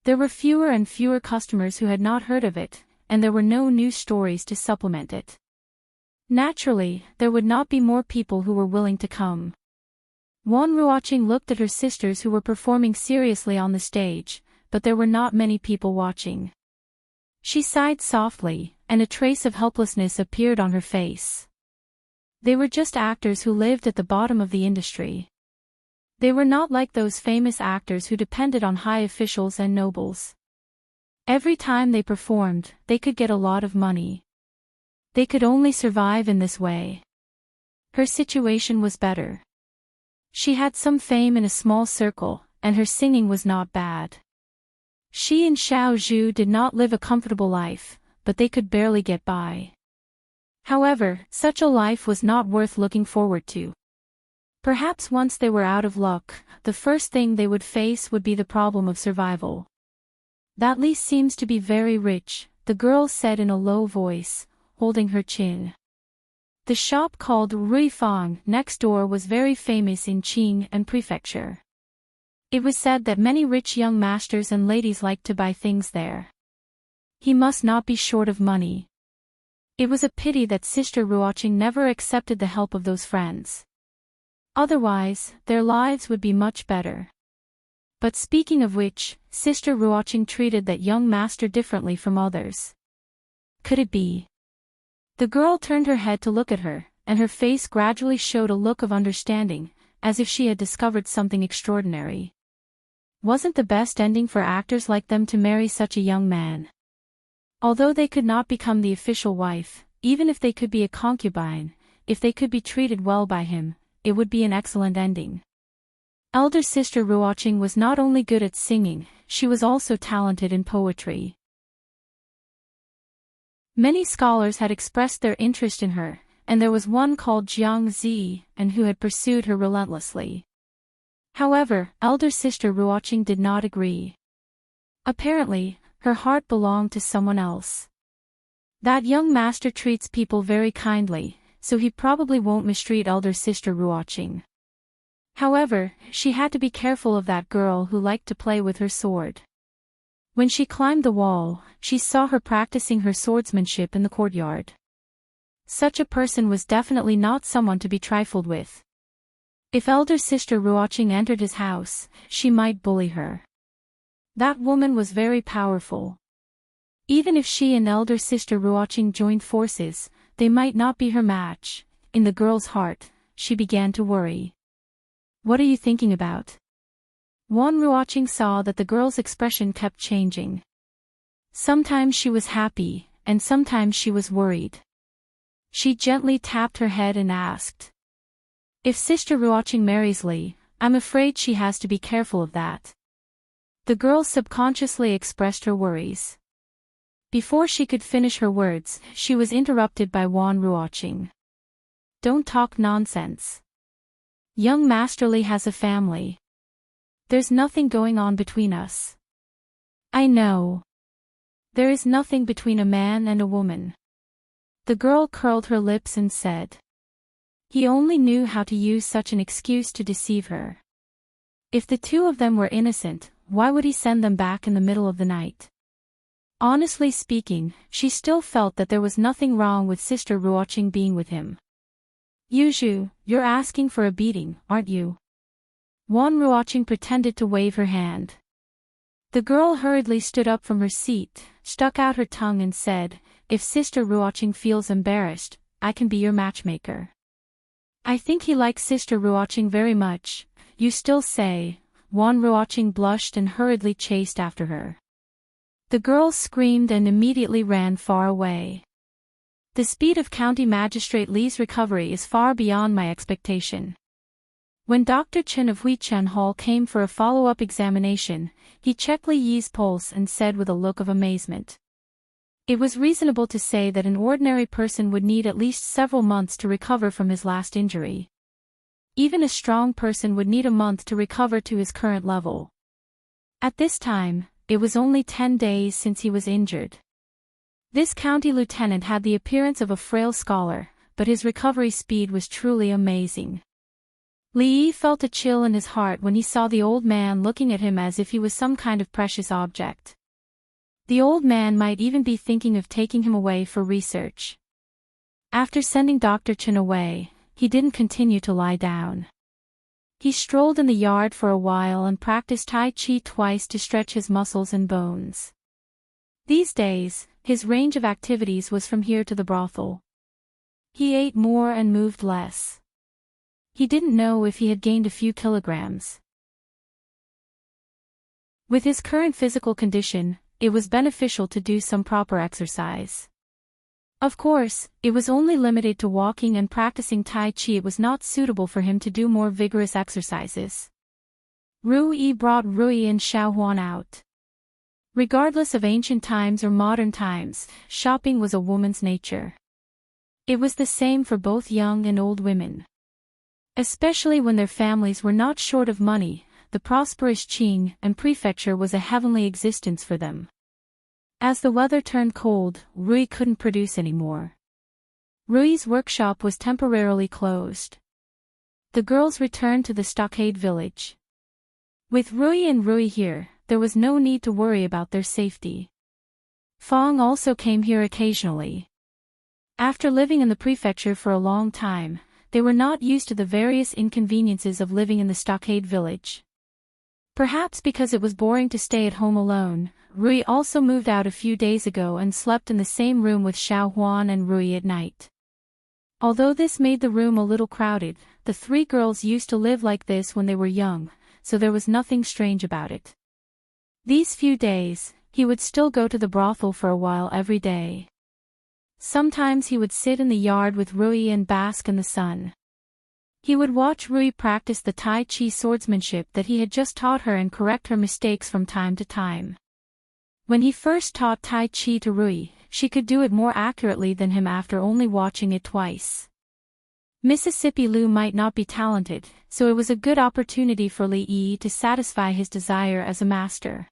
There were fewer and fewer customers who had not heard of it, and there were no new stories to supplement it. Naturally, there would not be more people who were willing to come. Wan Ruoqing looked at her sisters who were performing seriously on the stage, but there were not many people watching. She sighed softly, and a trace of helplessness appeared on her face. They were just actors who lived at the bottom of the industry. They were not like those famous actors who depended on high officials and nobles. Every time they performed, they could get a lot of money. They could only survive in this way. Her situation was better. She had some fame in a small circle, and her singing was not bad. She and Xiao Zhu did not live a comfortable life, but they could barely get by. However, such a life was not worth looking forward to. Perhaps once they were out of luck, the first thing they would face would be the problem of survival. That Li seems to be very rich, the girl said in a low voice, holding her chin. The shop called Ruifang next door was very famous in Qing and Prefecture. It was said that many rich young masters and ladies liked to buy things there. He must not be short of money. It was a pity that Sister Ruoqing never accepted the help of those friends. Otherwise, their lives would be much better. But speaking of which, Sister Ruoqing treated that young master differently from others. Could it be? The girl turned her head to look at her, and her face gradually showed a look of understanding, as if she had discovered something extraordinary. Wasn't the best ending for actors like them to marry such a young man? Although they could not become the official wife, even if they could be a concubine, if they could be treated well by him, it would be an excellent ending. Elder Sister Ruoqing was not only good at singing, she was also talented in poetry. Many scholars had expressed their interest in her, and there was one called Jiang Zi, and who had pursued her relentlessly. However, Elder Sister Ruoqing did not agree. Apparently, her heart belonged to someone else. That young master treats people very kindly, so he probably won't mistreat Elder Sister Ruoqing. However, she had to be careful of that girl who liked to play with her sword. When she climbed the wall, she saw her practicing her swordsmanship in the courtyard. Such a person was definitely not someone to be trifled with. If Elder Sister Ruoqing entered his house, she might bully her. That woman was very powerful. Even if she and Elder Sister Ruoqing joined forces, they might not be her match. In the girl's heart, she began to worry. What are you thinking about? Wan Ruoqing saw that the girl's expression kept changing. Sometimes she was happy, and sometimes she was worried. She gently tapped her head and asked. If Sister Ruoching marries Li, I'm afraid she has to be careful of that. The girl subconsciously expressed her worries. Before she could finish her words, she was interrupted by Wan Ruoching. Don't talk nonsense. Young Master Li has a family. There's nothing going on between us. I know. There is nothing between a man and a woman. The girl curled her lips and said. He only knew how to use such an excuse to deceive her. If the two of them were innocent, why would he send them back in the middle of the night? Honestly speaking, she still felt that there was nothing wrong with Sister Ruoching being with him. Yuzhu, you're asking for a beating, aren't you? Wan Ruoching pretended to wave her hand. The girl hurriedly stood up from her seat, stuck out her tongue and said, if Sister Ruoching feels embarrassed, I can be your matchmaker. I think he likes Sister Ruoching very much, you still say. Wan Ruoching blushed and hurriedly chased after her. The girl screamed and immediately ran far away. The speed of County Magistrate Li's recovery is far beyond my expectation. When Dr. Chen of Huichen Hall came for a follow-up examination, he checked Li Yi's pulse and said with a look of amazement. It was reasonable to say that an ordinary person would need at least several months to recover from his last injury. Even a strong person would need a month to recover to his current level. At this time, it was only 10 days since he was injured. This county lieutenant had the appearance of a frail scholar, but his recovery speed was truly amazing. Li Yi felt a chill in his heart when he saw the old man looking at him as if he was some kind of precious object. The old man might even be thinking of taking him away for research. After sending Dr. Chen away, he didn't continue to lie down. He strolled in the yard for a while and practiced Tai Chi twice to stretch his muscles and bones. These days, his range of activities was from here to the brothel. He ate more and moved less. He didn't know if he had gained a few kilograms. With his current physical condition, it was beneficial to do some proper exercise. Of course, it was only limited to walking and practicing Tai Chi. It was not suitable for him to do more vigorous exercises. Ru Yi brought Rui and Xiaohuan out. Regardless of ancient times or modern times, shopping was a woman's nature. It was the same for both young and old women. Especially when their families were not short of money, the prosperous Qing and prefecture was a heavenly existence for them. As the weather turned cold, Rui couldn't produce anymore. Rui's workshop was temporarily closed. The girls returned to the stockade village. With Rui and Rui here, there was no need to worry about their safety. Fong also came here occasionally. After living in the prefecture for a long time, they were not used to the various inconveniences of living in the stockade village. Perhaps because it was boring to stay at home alone, Rui also moved out a few days ago and slept in the same room with Xiaohuan and Rui at night. Although this made the room a little crowded, the three girls used to live like this when they were young, so there was nothing strange about it. These few days, he would still go to the brothel for a while every day. Sometimes he would sit in the yard with Rui and bask in the sun. He would watch Rui practice the Tai Chi swordsmanship that he had just taught her and correct her mistakes from time to time. When he first taught Tai Chi to Rui, she could do it more accurately than him after only watching it twice. Mississippi Lu might not be talented, so it was a good opportunity for Li Yi to satisfy his desire as a master.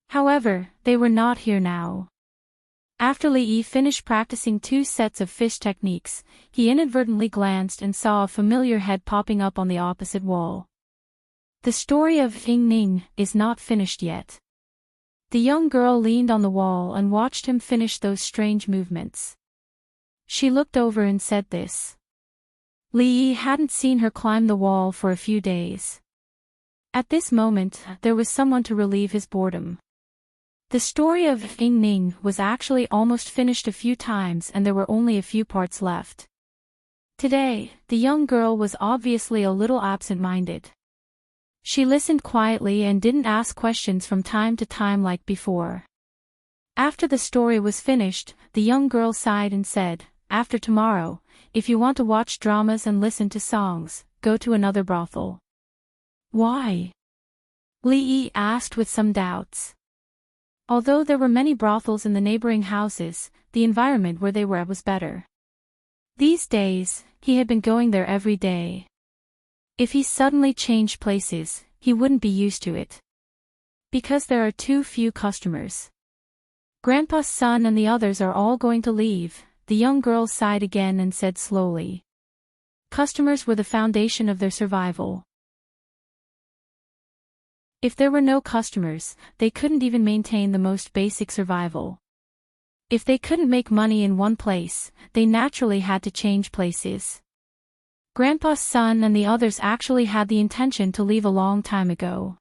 However, they were not here now. After Li Yi finished practicing 2 sets of fish techniques, he inadvertently glanced and saw a familiar head popping up on the opposite wall. The story of Ying Ning is not finished yet. The young girl leaned on the wall and watched him finish those strange movements. She looked over and said this. Li Yi hadn't seen her climb the wall for a few days. At this moment, there was someone to relieve his boredom. The story of Ying Ning was actually almost finished a few times and there were only a few parts left. Today, the young girl was obviously a little absent-minded. She listened quietly and didn't ask questions from time to time like before. After the story was finished, the young girl sighed and said, after tomorrow, if you want to watch dramas and listen to songs, go to another brothel. Why? Lee asked with some doubts. Although there were many brothels in the neighboring houses, the environment where they were was better. These days, he had been going there every day. If he suddenly changed places, he wouldn't be used to it. Because there are too few customers. Grandpa's son and the others are all going to leave, the young girl sighed again and said slowly. Customers were the foundation of their survival. If there were no customers, they couldn't even maintain the most basic survival. If they couldn't make money in one place, they naturally had to change places. Grandpa's son and the others actually had the intention to leave a long time ago.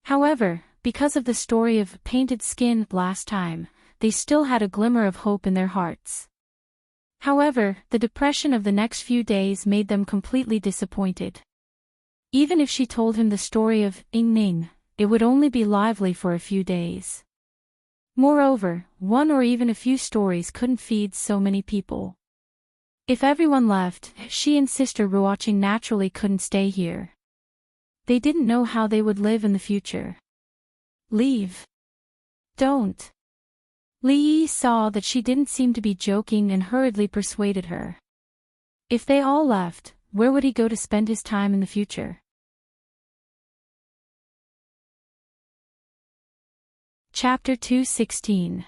However, because of the story of painted skin last time, they still had a glimmer of hope in their hearts. However, the depression of the next few days made them completely disappointed. Even if she told him the story of Ning, it would only be lively for a few days. Moreover, one or even a few stories couldn't feed so many people. If everyone left, she and Sister Ruoching naturally couldn't stay here. They didn't know how they would live in the future. Leave. Don't. Li saw that she didn't seem to be joking and hurriedly persuaded her. If they all left, where would he go to spend his time in the future? Chapter 2:16.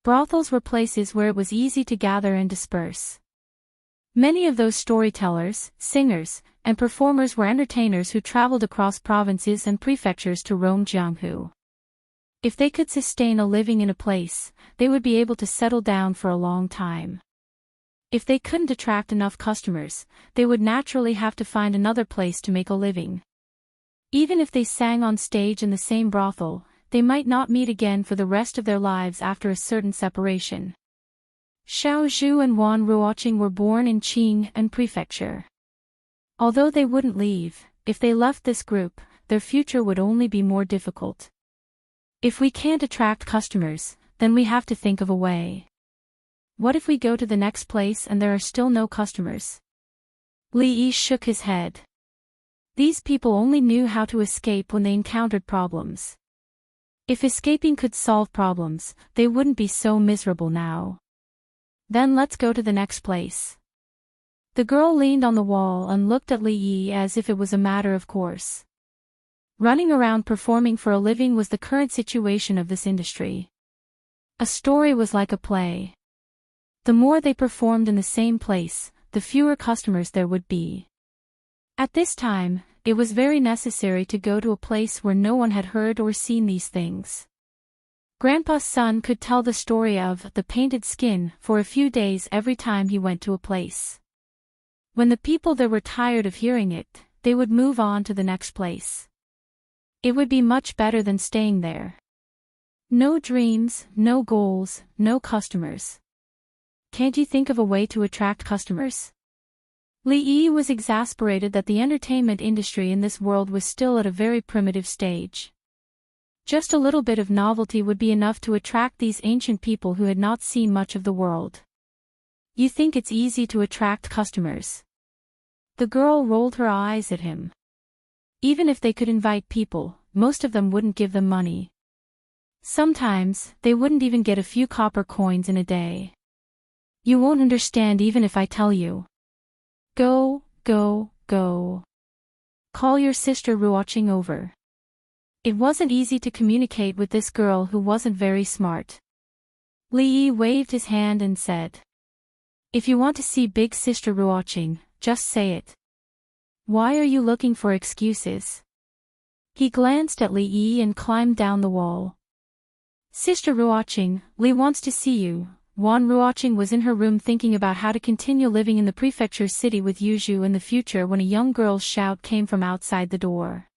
Brothels were places where it was easy to gather and disperse. Many of those storytellers, singers, and performers were entertainers who traveled across provinces and prefectures to roam Jianghu. If they could sustain a living in a place, they would be able to settle down for a long time. If they couldn't attract enough customers, they would naturally have to find another place to make a living. Even if they sang on stage in the same brothel, they might not meet again for the rest of their lives after a certain separation. Xiao Zhu and Wan Ruoching were born in Qing and Prefecture. Although they wouldn't leave, if they left this group, their future would only be more difficult. If we can't attract customers, then we have to think of a way. What if we go to the next place and there are still no customers? Li shook his head. These people only knew how to escape when they encountered problems. If escaping could solve problems, they wouldn't be so miserable now. Then let's go to the next place. The girl leaned on the wall and looked at Li Yi as if it was a matter of course. Running around performing for a living was the current situation of this industry. A story was like a play. The more they performed in the same place, the fewer customers there would be. At this time, it was very necessary to go to a place where no one had heard or seen these things. Grandpa's son could tell the story of the painted skin for a few days every time he went to a place. When the people there were tired of hearing it, they would move on to the next place. It would be much better than staying there. No dreams, no goals, no customers. Can't you think of a way to attract customers? Li Yi was exasperated that the entertainment industry in this world was still at a very primitive stage. Just a little bit of novelty would be enough to attract these ancient people who had not seen much of the world. You think it's easy to attract customers? The girl rolled her eyes at him. Even if they could invite people, most of them wouldn't give them money. Sometimes, they wouldn't even get a few copper coins in a day. You won't understand even if I tell you. Go, go, go. Call your sister Ruoching over. It wasn't easy to communicate with this girl who wasn't very smart. Li Yi waved his hand and said, "If you want to see Big Sister Ruoching, just say it. Why are you looking for excuses?" He glanced at Li Yi and climbed down the wall. "Sister Ruoching, Li wants to see you." Wan Ruoching was in her room thinking about how to continue living in the prefecture city with Yuzhu in the future when a young girl's shout came from outside the door.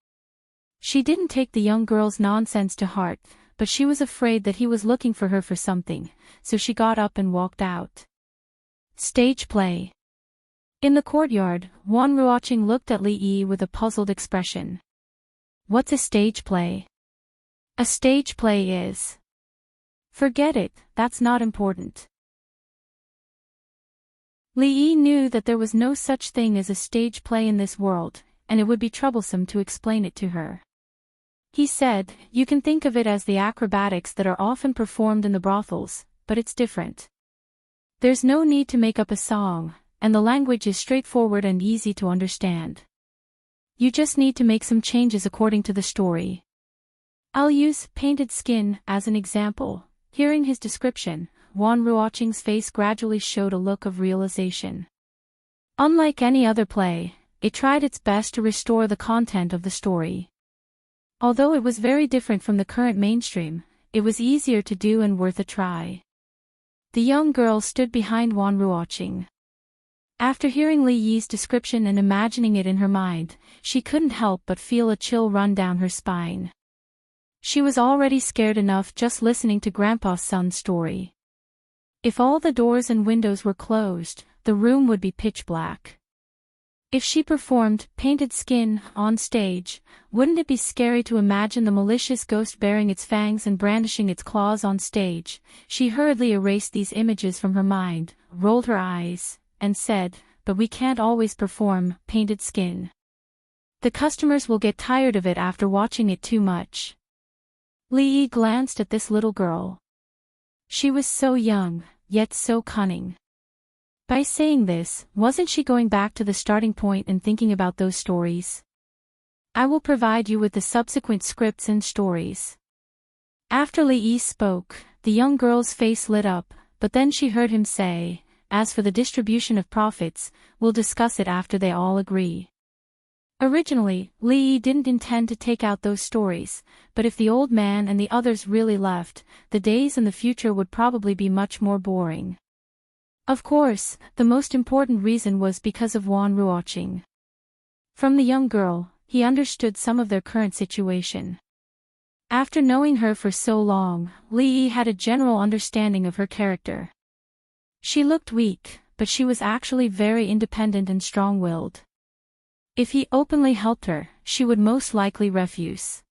She didn't take the young girl's nonsense to heart, but she was afraid that he was looking for her for something, so she got up and walked out. Stage play. In the courtyard, Wan Ruoching looked at Li Yi with a puzzled expression. "What's a stage play?" "A stage play is..." "Forget it, that's not important." Li Yi knew that there was no such thing as a stage play in this world, and it would be troublesome to explain it to her. He said, "You can think of it as the acrobatics that are often performed in the brothels, but it's different. There's no need to make up a song, and the language is straightforward and easy to understand. You just need to make some changes according to the story. I'll use painted skin as an example." Hearing his description, Wan Ruoqing's face gradually showed a look of realization. Unlike any other play, it tried its best to restore the content of the story. Although it was very different from the current mainstream, it was easier to do and worth a try. The young girl stood behind Wan Ruoqing. After hearing Li Yi's description and imagining it in her mind, she couldn't help but feel a chill run down her spine. She was already scared enough just listening to Grandpa's son's story. If all the doors and windows were closed, the room would be pitch black. If she performed painted skin on stage, wouldn't it be scary to imagine the malicious ghost baring its fangs and brandishing its claws on stage? She hurriedly erased these images from her mind, rolled her eyes, and said, "But we can't always perform painted skin. The customers will get tired of it after watching it too much." Li Yi glanced at this little girl. She was so young, yet so cunning. By saying this, wasn't she going back to the starting point and thinking about those stories? "I will provide you with the subsequent scripts and stories." After Li Yi spoke, the young girl's face lit up, but then she heard him say, "As for the distribution of profits, we'll discuss it after they all agree." Originally, Li Yi didn't intend to take out those stories, but if the old man and the others really left, the days in the future would probably be much more boring. Of course, the most important reason was because of Wan Ruoqing. From the young girl, he understood some of their current situation. After knowing her for so long, Li Yi had a general understanding of her character. She looked weak, but she was actually very independent and strong-willed. If he openly helped her, she would most likely refuse.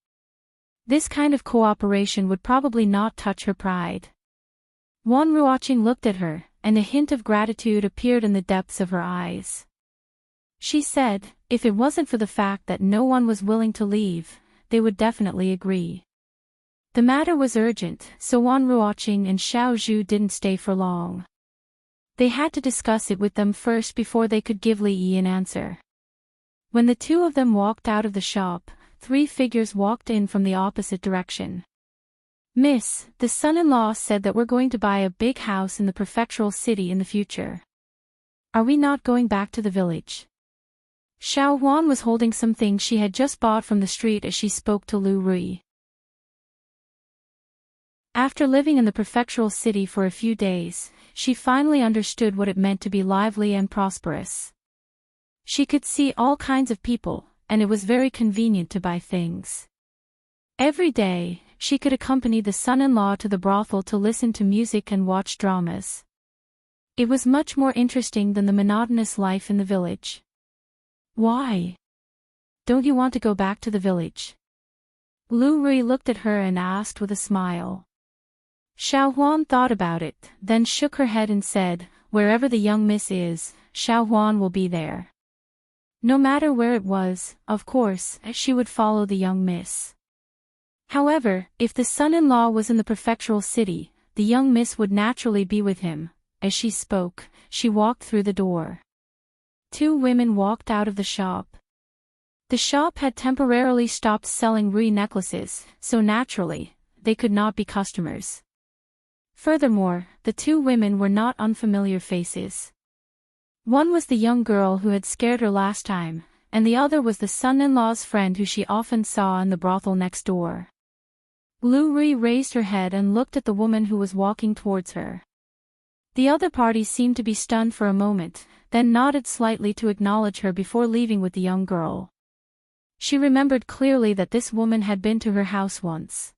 This kind of cooperation would probably not touch her pride. Wan Ruoqing looked at her, and a hint of gratitude appeared in the depths of her eyes. She said, if it wasn't for the fact that no one was willing to leave, they would definitely agree. The matter was urgent, so Wan Ruoqing and Xiao Zhu didn't stay for long. They had to discuss it with them first before they could give Li Yi an answer. When the two of them walked out of the shop, three figures walked in from the opposite direction. "Miss, the son-in-law said that we're going to buy a big house in the prefectural city in the future. Are we not going back to the village?" Xiao Huan was holding some things she had just bought from the street as she spoke to Lu Rui. After living in the prefectural city for a few days, she finally understood what it meant to be lively and prosperous. She could see all kinds of people, and it was very convenient to buy things. Every day, she could accompany the son-in-law to the brothel to listen to music and watch dramas. It was much more interesting than the monotonous life in the village. "Why? Don't you want to go back to the village?" Lu Rui looked at her and asked with a smile. Xiao Huan thought about it, then shook her head and said, "Wherever the young miss is, Xiao Huan will be there." No matter where it was, of course, she would follow the young miss. However, if the son-in-law was in the prefectural city, the young miss would naturally be with him. As she spoke, she walked through the door. Two women walked out of the shop. The shop had temporarily stopped selling ruby necklaces, so naturally, they could not be customers. Furthermore, the two women were not unfamiliar faces. One was the young girl who had scared her last time, and the other was the son-in-law's friend who she often saw in the brothel next door. Lu Rui raised her head and looked at the woman who was walking towards her. The other party seemed to be stunned for a moment, then nodded slightly to acknowledge her before leaving with the young girl. She remembered clearly that this woman had been to her house once.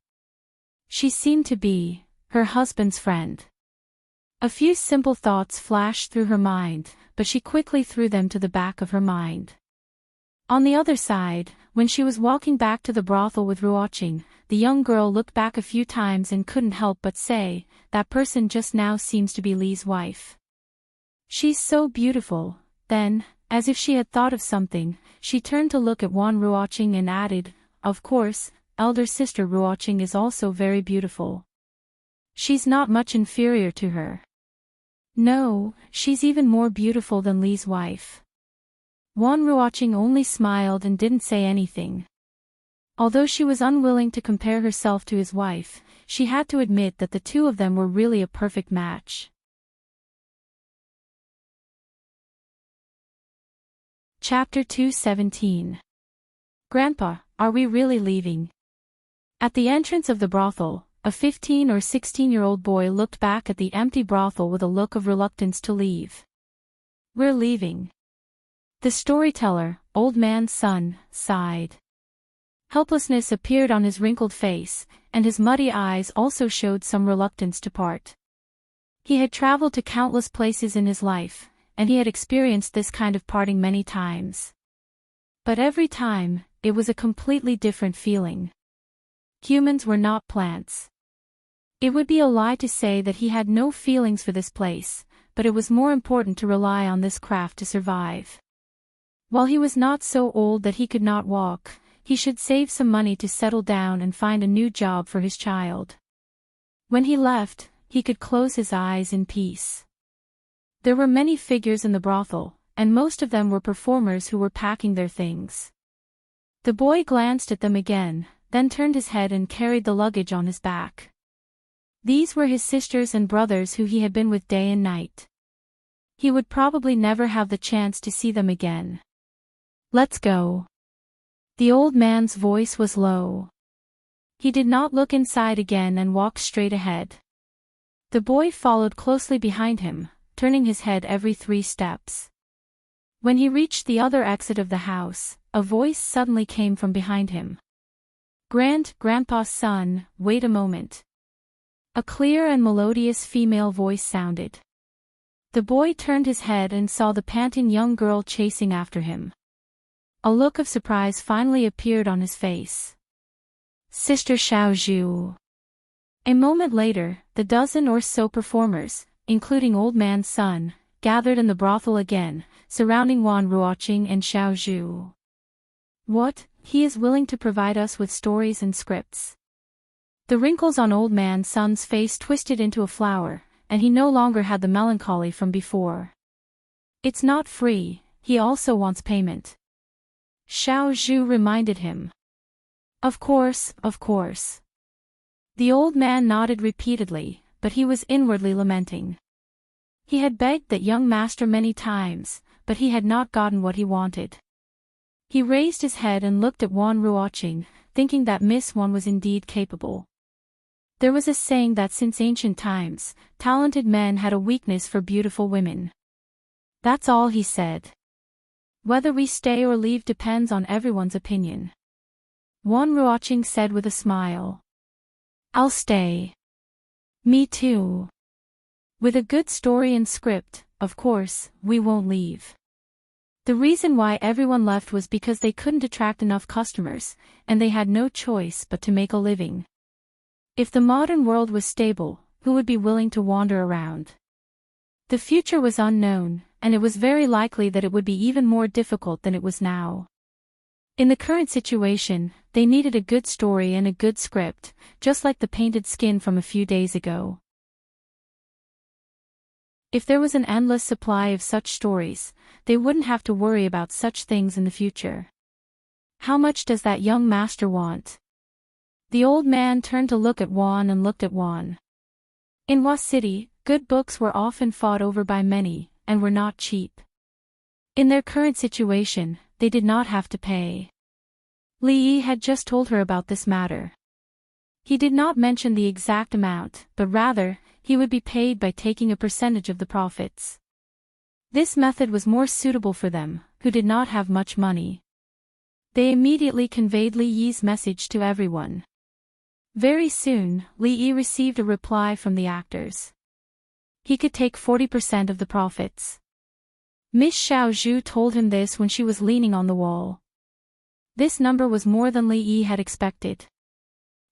She seemed to be her husband's friend. A few simple thoughts flashed through her mind, but she quickly threw them to the back of her mind. On the other side, when she was walking back to the brothel with Ruoqing, the young girl looked back a few times and couldn't help but say, "That person just now seems to be Li's wife." She's so beautiful. Then, as if she had thought of something, she turned to look at Wan Ruoqing and added, "Of course, elder sister Ruoqing is also very beautiful. She's not much inferior to her. No, she's even more beautiful than Li's wife." Wan Ruoqing only smiled and didn't say anything. Although she was unwilling to compare herself to his wife, she had to admit that the two of them were really a perfect match. Chapter 217. Grandpa, are we really leaving? At the entrance of the brothel, a 15 or 16-year-old boy looked back at the empty brothel with a look of reluctance to leave. "We're leaving." The storyteller, old man's son, sighed. Helplessness appeared on his wrinkled face, and his muddy eyes also showed some reluctance to part. He had traveled to countless places in his life, and he had experienced this kind of parting many times. But every time, it was a completely different feeling. Humans were not plants. It would be a lie to say that he had no feelings for this place, but it was more important to rely on this craft to survive. While he was not so old that he could not walk, he should save some money to settle down and find a new job for his child. When he left, he could close his eyes in peace. There were many figures in the brothel, and most of them were performers who were packing their things. The boy glanced at them again, then turned his head and carried the luggage on his back. These were his sisters and brothers who he had been with day and night. He would probably never have the chance to see them again. "Let's go." The old man's voice was low. He did not look inside again and walked straight ahead. The boy followed closely behind him, turning his head every 3 steps. When he reached the other exit of the house, a voice suddenly came from behind him. "Grandpa's son, wait a moment." A clear and melodious female voice sounded. The boy turned his head and saw the panting young girl chasing after him. A look of surprise finally appeared on his face. "Sister Xiaozhu." A moment later, the dozen or so performers, including old man's son, gathered in the brothel again, surrounding Wan Ruoqing and Xiaozhu. "What, he is willing to provide us with stories and scripts." The wrinkles on old man's son's face twisted into a flower, and he no longer had the melancholy from before. "It's not free, he also wants payment." Xiaozhu reminded him. Of course. The old man nodded repeatedly, but he was inwardly lamenting. He had begged that young master many times, but he had not gotten what he wanted. He raised his head and looked at Wan Ruoqing, thinking that Miss Wan was indeed capable. There was a saying that since ancient times, talented men had a weakness for beautiful women. "That's all," he said. "Whether we stay or leave depends on everyone's opinion." Wan Ruoqing said with a smile. "I'll stay." "Me too. With a good story and script, of course, we won't leave." The reason why everyone left was because they couldn't attract enough customers, and they had no choice but to make a living. If the modern world was stable, who would be willing to wander around? The future was unknown, and it was very likely that it would be even more difficult than it was now. In the current situation, they needed a good story and a good script, just like the painted skin from a few days ago. If there was an endless supply of such stories, they wouldn't have to worry about such things in the future. "How much does that young master want?" The old man turned to look at Wan and looked at Wan. In Hua City, good books were often fought over by many, and were not cheap. In their current situation, they did not have to pay. Li Yi had just told her about this matter. He did not mention the exact amount, but rather, he would be paid by taking a percentage of the profits. This method was more suitable for them, who did not have much money. They immediately conveyed Li Yi's message to everyone. Very soon, Li Yi received a reply from the actors. He could take 40% of the profits. Miss Xiaozhu told him this when she was leaning on the wall. This number was more than Li Yi had expected.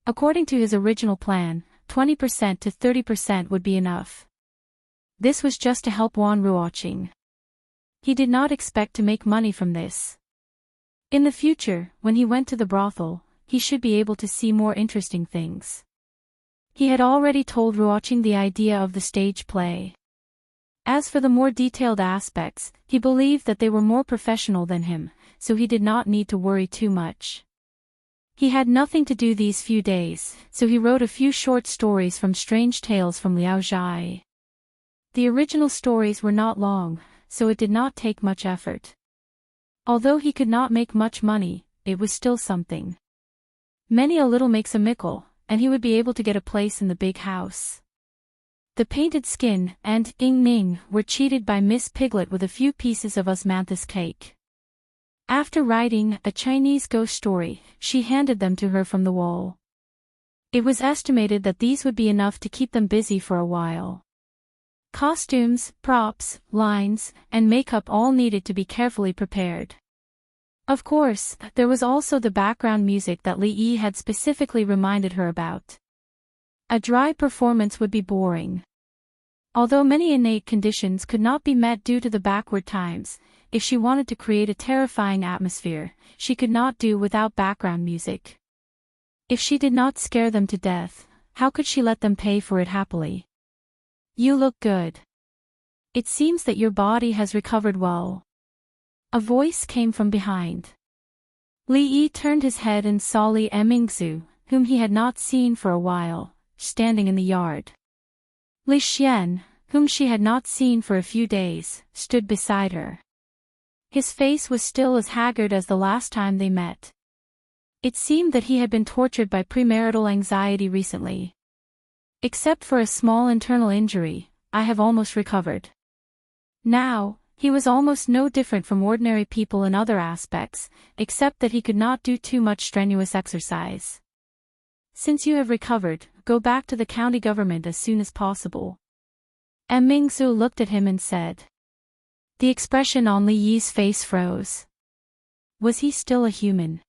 According to his original plan, 20% to 30% would be enough. This was just to help Wan Ruoqing. He did not expect to make money from this. In the future, when he went to the brothel, he should be able to see more interesting things. He had already told Ruoqing the idea of the stage play. As for the more detailed aspects, he believed that they were more professional than him, so he did not need to worry too much. He had nothing to do these few days, so he wrote a few short stories from Strange Tales from Liao Zhai. The original stories were not long, so it did not take much effort. Although he could not make much money, it was still something. Many a little makes a mickle, and he would be able to get a place in the big house. The Painted Skin and Ing Ning were cheated by Miss Piglet with a few pieces of osmanthus cake. After writing a Chinese ghost story, she handed them to her from the wall. It was estimated that these would be enough to keep them busy for a while. Costumes, props, lines, and makeup all needed to be carefully prepared. Of course, there was also the background music that Li Yi had specifically reminded her about. A dry performance would be boring. Although many innate conditions could not be met due to the backward times, if she wanted to create a terrifying atmosphere, she could not do without background music. If she did not scare them to death, how could she let them pay for it happily? You look good. It seems that your body has recovered well. A voice came from behind. Li Yi turned his head and saw Li Emingzu, whom he had not seen for a while, standing in the yard. Li Xian, whom she had not seen for a few days, stood beside her. His face was still as haggard as the last time they met. It seemed that he had been tortured by premarital anxiety recently. Except for a small internal injury, I have almost recovered. Now, he was almost no different from ordinary people in other aspects, except that he could not do too much strenuous exercise. Since you have recovered, go back to the county government as soon as possible. Mingzu looked at him and said. The expression on Li Yi's face froze. Was he still a human?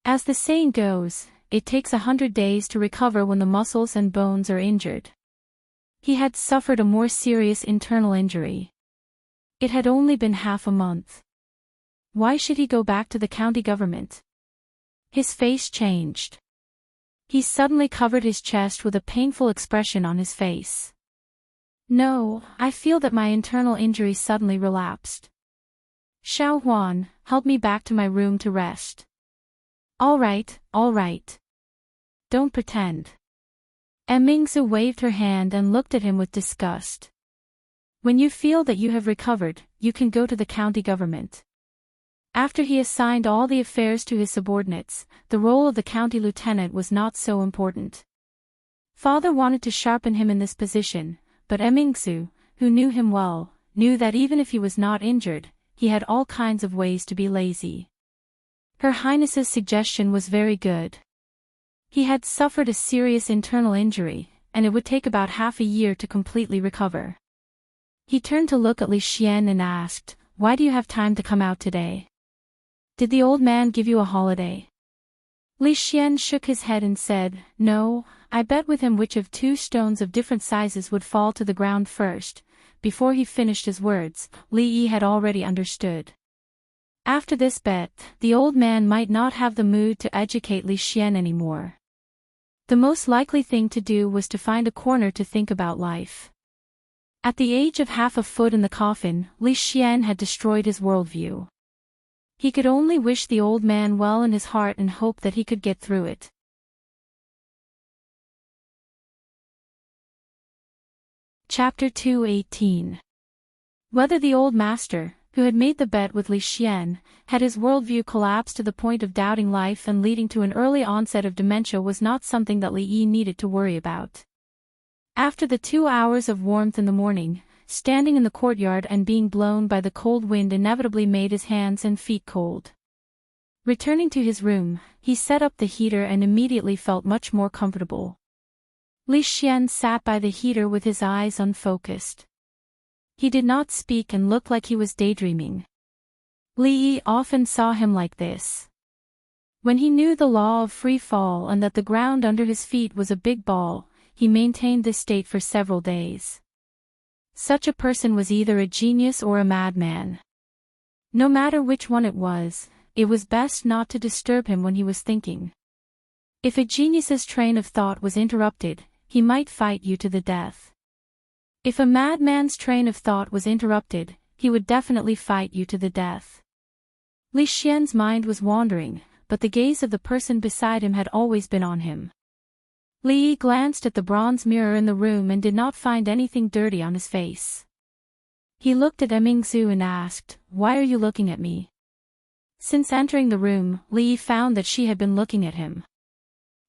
As the saying goes, it takes 100 days to recover when the muscles and bones are injured. He had suffered a more serious internal injury. It had only been half a month. Why should he go back to the county government? His face changed. He suddenly covered his chest with a painful expression on his face. No, I feel that my internal injury suddenly relapsed. Xiao Huan, help me back to my room to rest. All right. Don't pretend. Mingzu waved her hand and looked at him with disgust. When you feel that you have recovered, you can go to the county government. After he assigned all the affairs to his subordinates, the role of the county lieutenant was not so important. Father wanted to sharpen him in this position, but Mingzu, who knew him well, knew that even if he was not injured, he had all kinds of ways to be lazy. Her Highness's suggestion was very good. He had suffered a serious internal injury, and it would take about half a year to completely recover. He turned to look at Li Xian and asked, "Why do you have time to come out today? Did the old man give you a holiday?" Li Xian shook his head and said, "No, I bet with him which of 2 stones of different sizes would fall to the ground first." Before he finished his words, Li Yi had already understood. After this bet, the old man might not have the mood to educate Li Xian anymore. The most likely thing to do was to find a corner to think about life. At the age of half a foot in the coffin, Li Xian had destroyed his worldview. He could only wish the old man well in his heart and hope that he could get through it. Chapter 218. Whether the old master, who had made the bet with Li Xian, had his worldview collapsed to the point of doubting life and leading to an early onset of dementia was not something that Li Yi needed to worry about. After the 2 hours of warmth in the morning, standing in the courtyard and being blown by the cold wind inevitably made his hands and feet cold. Returning to his room, he set up the heater and immediately felt much more comfortable. Li Xian sat by the heater with his eyes unfocused. He did not speak and looked like he was daydreaming. Li Yi often saw him like this. When he knew the law of free fall and that the ground under his feet was a big ball, he maintained this state for several days. Such a person was either a genius or a madman. No matter which one it was best not to disturb him when he was thinking. If a genius's train of thought was interrupted, he might fight you to the death. If a madman's train of thought was interrupted, he would definitely fight you to the death. Li Xian's mind was wandering, but the gaze of the person beside him had always been on him. Li Yi glanced at the bronze mirror in the room and did not find anything dirty on his face. He looked at Mingzu and asked, "Why are you looking at me?" Since entering the room, Li Yi found that she had been looking at him.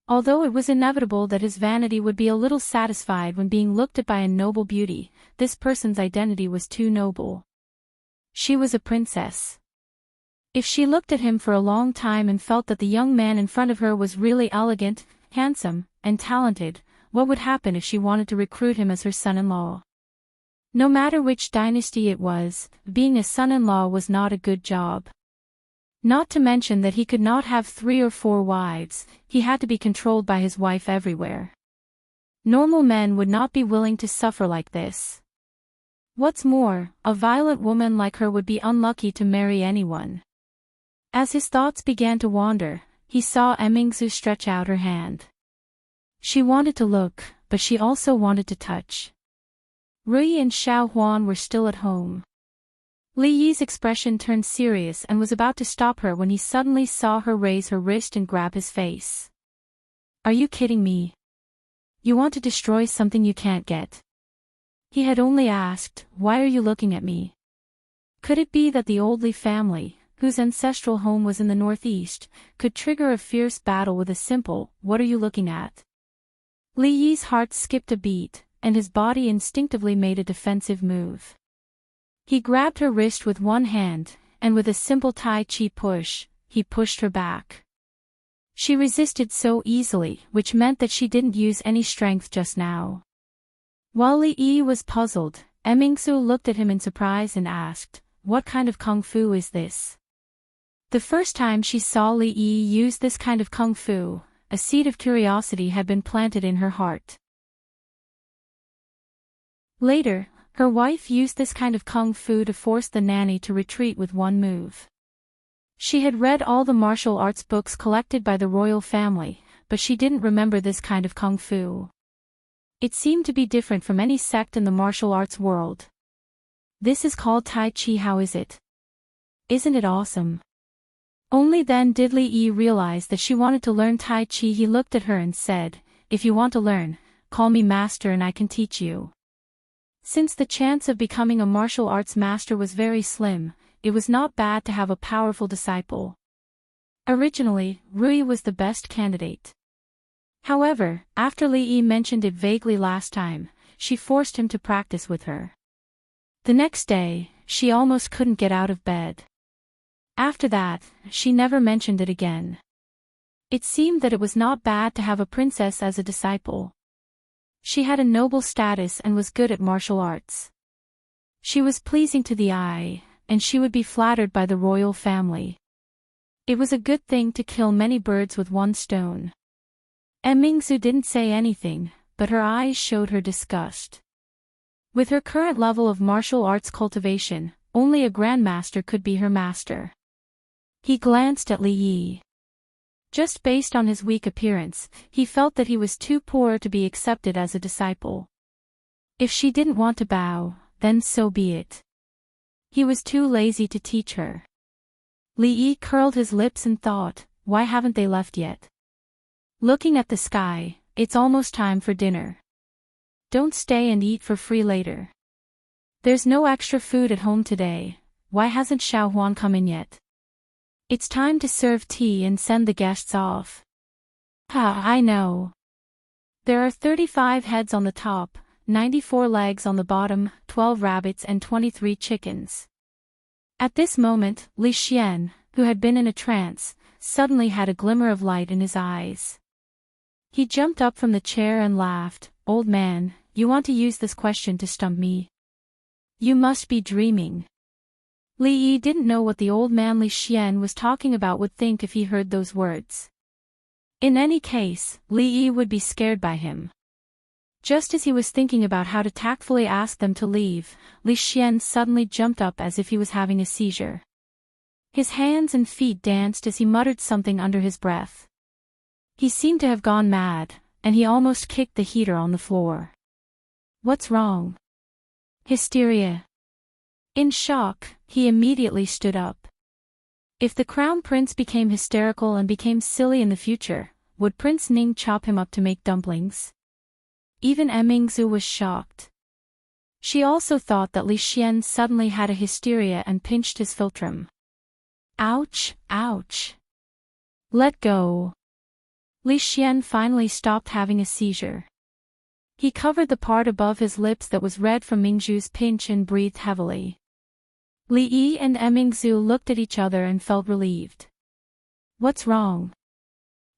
Although it was inevitable that his vanity would be a little satisfied when being looked at by a noble beauty, this person's identity was too noble. She was a princess. If she looked at him for a long time and felt that the young man in front of her was really elegant, handsome, and talented, what would happen if she wanted to recruit him as her son-in-law? No matter which dynasty it was, being a son-in-law was not a good job. Not to mention that he could not have 3 or 4 wives, he had to be controlled by his wife everywhere. Normal men would not be willing to suffer like this. What's more, a violent woman like her would be unlucky to marry anyone. As his thoughts began to wander, he saw Mingzu stretch out her hand. She wanted to look, but she also wanted to touch. Rui and Xiao Huan were still at home. Li Yi's expression turned serious and was about to stop her when he suddenly saw her raise her wrist and grab his face. "Are you kidding me? You want to destroy something you can't get?" He had only asked, "Why are you looking at me?" Could it be that the old Li family, whose ancestral home was in the northeast, could trigger a fierce battle with a simple, "What are you looking at?" Li Yi's heart skipped a beat, and his body instinctively made a defensive move. He grabbed her wrist with one hand, and with a simple Tai Chi push, he pushed her back. She resisted so easily, which meant that she didn't use any strength just now. While Li Yi was puzzled, Mingzu looked at him in surprise and asked, "What kind of kung fu is this?" The first time she saw Li Yi use this kind of kung fu, a seed of curiosity had been planted in her heart. Later, her wife used this kind of kung fu to force the nanny to retreat with one move. She had read all the martial arts books collected by the royal family, but she didn't remember this kind of kung fu. It seemed to be different from any sect in the martial arts world. "This is called Tai Chi, how is it? Isn't it awesome?" Only then did Li Yi realize that she wanted to learn Tai Chi. He looked at her and said, "If you want to learn, call me master and I can teach you." Since the chance of becoming a martial arts master was very slim, it was not bad to have a powerful disciple. Originally, Rui was the best candidate. However, after Li Yi mentioned it vaguely last time, she forced him to practice with her. The next day, she almost couldn't get out of bed. After that, she never mentioned it again. It seemed that it was not bad to have a princess as a disciple. She had a noble status and was good at martial arts. She was pleasing to the eye, and she would be flattered by the royal family. It was a good thing to kill many birds with one stone. Mingzu didn't say anything, but her eyes showed her disgust. With her current level of martial arts cultivation, only a grandmaster could be her master. He glanced at Li Yi. Just based on his weak appearance, he felt that he was too poor to be accepted as a disciple. If she didn't want to bow, then so be it. He was too lazy to teach her. Li Yi curled his lips and thought, "Why haven't they left yet?" Looking at the sky, "It's almost time for dinner. Don't stay and eat for free later. There's no extra food at home today. Why hasn't Xiao Huan come in yet? It's time to serve tea and send the guests off." I know. There are 35 heads on the top, 94 legs on the bottom, 12 rabbits and 23 chickens. At this moment, Li Xian, who had been in a trance, suddenly had a glimmer of light in his eyes. He jumped up from the chair and laughed, "Old man, you want to use this question to stump me? You must be dreaming." Li Yi didn't know what the old man Li Xian was talking about would think if he heard those words. In any case, Li Yi would be scared by him. Just as he was thinking about how to tactfully ask them to leave, Li Xian suddenly jumped up as if he was having a seizure. His hands and feet danced as he muttered something under his breath. He seemed to have gone mad, and he almost kicked the heater on the floor. What's wrong? Hysteria. In shock, he immediately stood up. If the crown prince became hysterical and became silly in the future, would Prince Ning chop him up to make dumplings? Even Mingzu was shocked. She also thought that Li Xian suddenly had a hysteria and pinched his philtrum. Ouch, ouch. Let go. Li Xian finally stopped having a seizure. He covered the part above his lips that was red from Mingzu's pinch and breathed heavily. Li Yi and Mingzu looked at each other and felt relieved. What's wrong?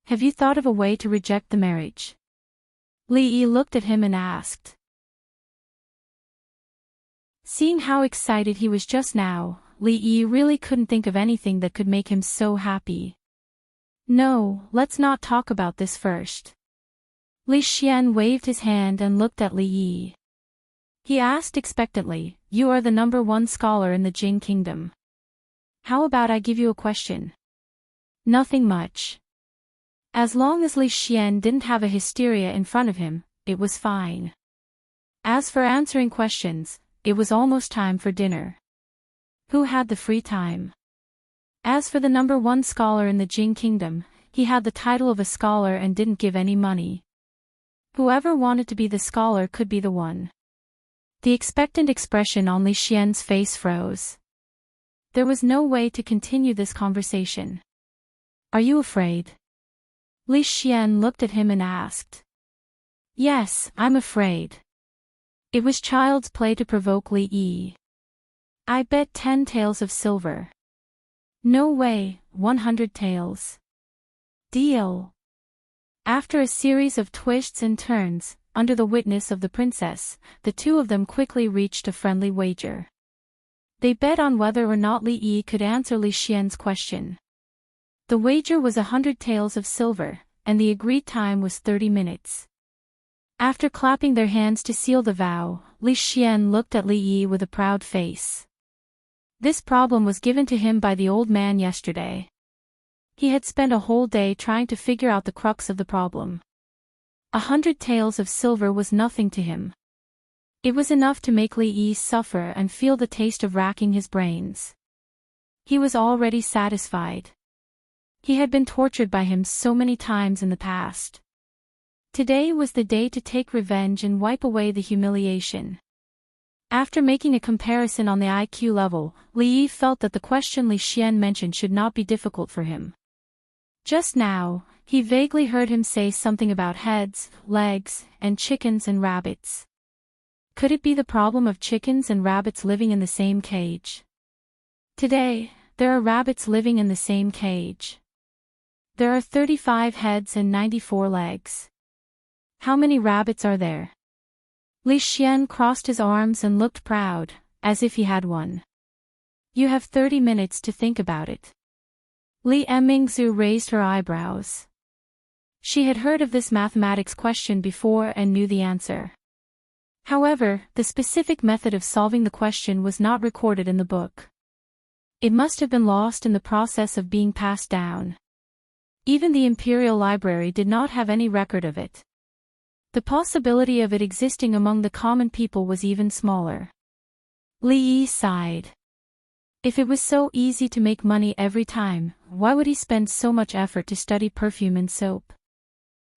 Have you thought of a way to reject the marriage? Li Yi looked at him and asked. Seeing how excited he was just now, Li Yi really couldn't think of anything that could make him so happy. No, let's not talk about this first. Li Xian waved his hand and looked at Li Yi. He asked expectantly, "You are the #1 scholar in the Jing Kingdom. How about I give you a question?" Nothing much. As long as Li Xian didn't have a hysteria in front of him, it was fine. As for answering questions, it was almost time for dinner. Who had the free time? As for the #1 scholar in the Jing Kingdom, he had the title of a scholar and didn't give any money. Whoever wanted to be the scholar could be the one. The expectant expression on Li Xian's face froze. There was no way to continue this conversation. Are you afraid? Li Xian looked at him and asked. Yes, I'm afraid. It was child's play to provoke Li Yi. I bet 10 taels of silver. No way, 100 taels. Deal. After a series of twists and turns, under the witness of the princess, the two of them quickly reached a friendly wager. They bet on whether or not Li Yi could answer Li Xian's question. The wager was 100 taels of silver, and the agreed time was 30 minutes. After clapping their hands to seal the vow, Li Xian looked at Li Yi with a proud face. This problem was given to him by the old man yesterday. He had spent a whole day trying to figure out the crux of the problem. 100 taels of silver was nothing to him. It was enough to make Li Yi suffer and feel the taste of racking his brains. He was already satisfied. He had been tortured by him so many times in the past. Today was the day to take revenge and wipe away the humiliation. After making a comparison on the IQ level, Li Yi felt that the question Li Xian mentioned should not be difficult for him. Just now, he vaguely heard him say something about heads, legs, and chickens and rabbits. Could it be the problem of chickens and rabbits living in the same cage? Today, there are rabbits living in the same cage. There are 35 heads and 94 legs. How many rabbits are there? Li Xian crossed his arms and looked proud, as if he had won. You have 30 minutes to think about it. Li Mingzu raised her eyebrows. She had heard of this mathematics question before and knew the answer. However, the specific method of solving the question was not recorded in the book. It must have been lost in the process of being passed down. Even the Imperial Library did not have any record of it. The possibility of it existing among the common people was even smaller. Li Yi sighed. If it was so easy to make money every time, why would he spend so much effort to study perfume and soap?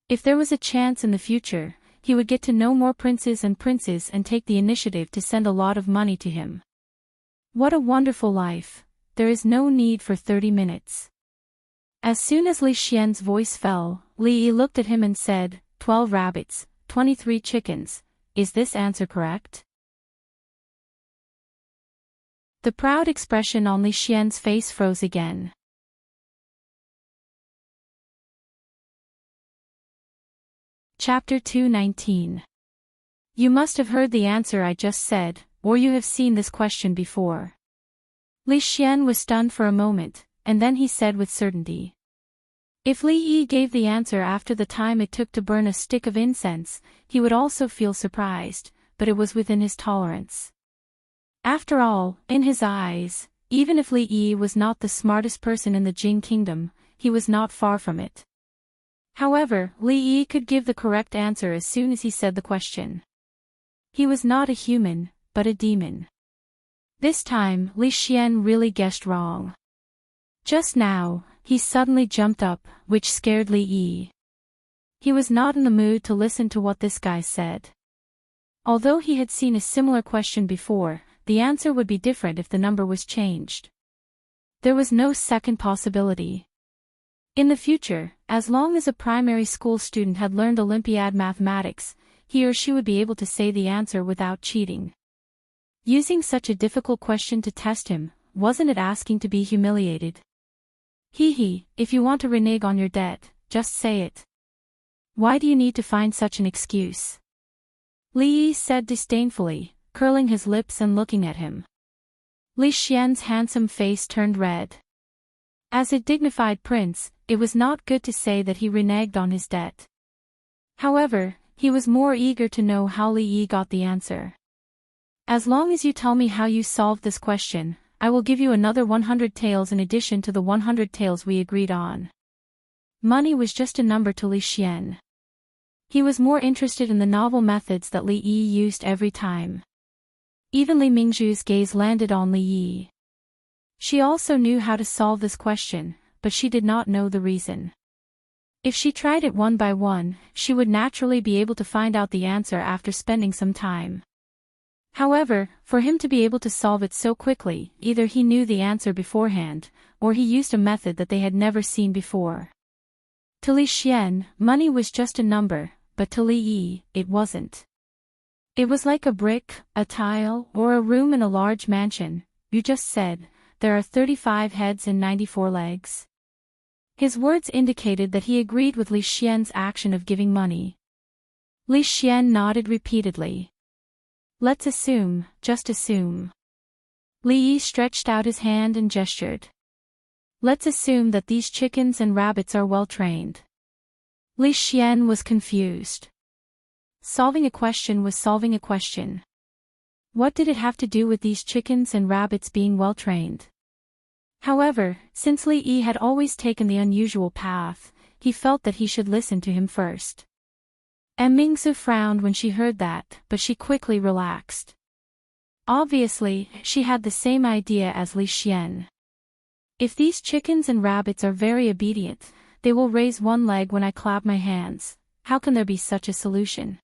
If there was a chance in the future, he would get to know more princes and take the initiative to send a lot of money to him. What a wonderful life. There is no need for 30 minutes. As soon as Li Xian's voice fell, Li Yi looked at him and said, 12 rabbits, 23 chickens. Is this answer correct? The proud expression on Li Xian's face froze again. Chapter 219. You must have heard the answer I just said, or you have seen this question before. Li Xian was stunned for a moment, and then he said with certainty. If Li Yi gave the answer after the time it took to burn a stick of incense, he would also feel surprised, but it was within his tolerance. After all, in his eyes, even if Li Yi was not the smartest person in the Jing Kingdom, he was not far from it. However, Li Yi could give the correct answer as soon as he said the question. He was not a human, but a demon. This time, Li Xian really guessed wrong. Just now, he suddenly jumped up, which scared Li Yi. He was not in the mood to listen to what this guy said. Although he had seen a similar question before, the answer would be different if the number was changed. There was no second possibility. In the future, as long as a primary school student had learned Olympiad mathematics, he or she would be able to say the answer without cheating. Using such a difficult question to test him, wasn't it asking to be humiliated? Hee, if you want to renege on your debt, just say it. Why do you need to find such an excuse? Li Yi said disdainfully, curling his lips and looking at him. Li Xian's handsome face turned red. As a dignified prince, it was not good to say that he reneged on his debt. However, he was more eager to know how Li Yi got the answer. As long as you tell me how you solved this question, I will give you another 100 taels in addition to the 100 taels we agreed on. Money was just a number to Li Xian. He was more interested in the novel methods that Li Yi used every time. Even Li Mingzhu's gaze landed on Li Yi. She also knew how to solve this question, but she did not know the reason. If she tried it one by one, she would naturally be able to find out the answer after spending some time. However, for him to be able to solve it so quickly, either he knew the answer beforehand, or he used a method that they had never seen before. To Li Xian, money was just a number, but to Li Yi, it wasn't. It was like a brick, a tile, or a room in a large mansion. You just said, there are 35 heads and 94 legs. His words indicated that he agreed with Li Xian's action of giving money. Li Xian nodded repeatedly. Let's assume, just assume. Li Yi stretched out his hand and gestured. Let's assume that these chickens and rabbits are well trained. Li Xian was confused. Solving a question was solving a question. What did it have to do with these chickens and rabbits being well trained? However, since Li Yi had always taken the unusual path, he felt that he should listen to him first. Mingzu frowned when she heard that, but she quickly relaxed. Obviously, she had the same idea as Li Xian. If these chickens and rabbits are very obedient, they will raise one leg when I clap my hands. How can there be such a solution?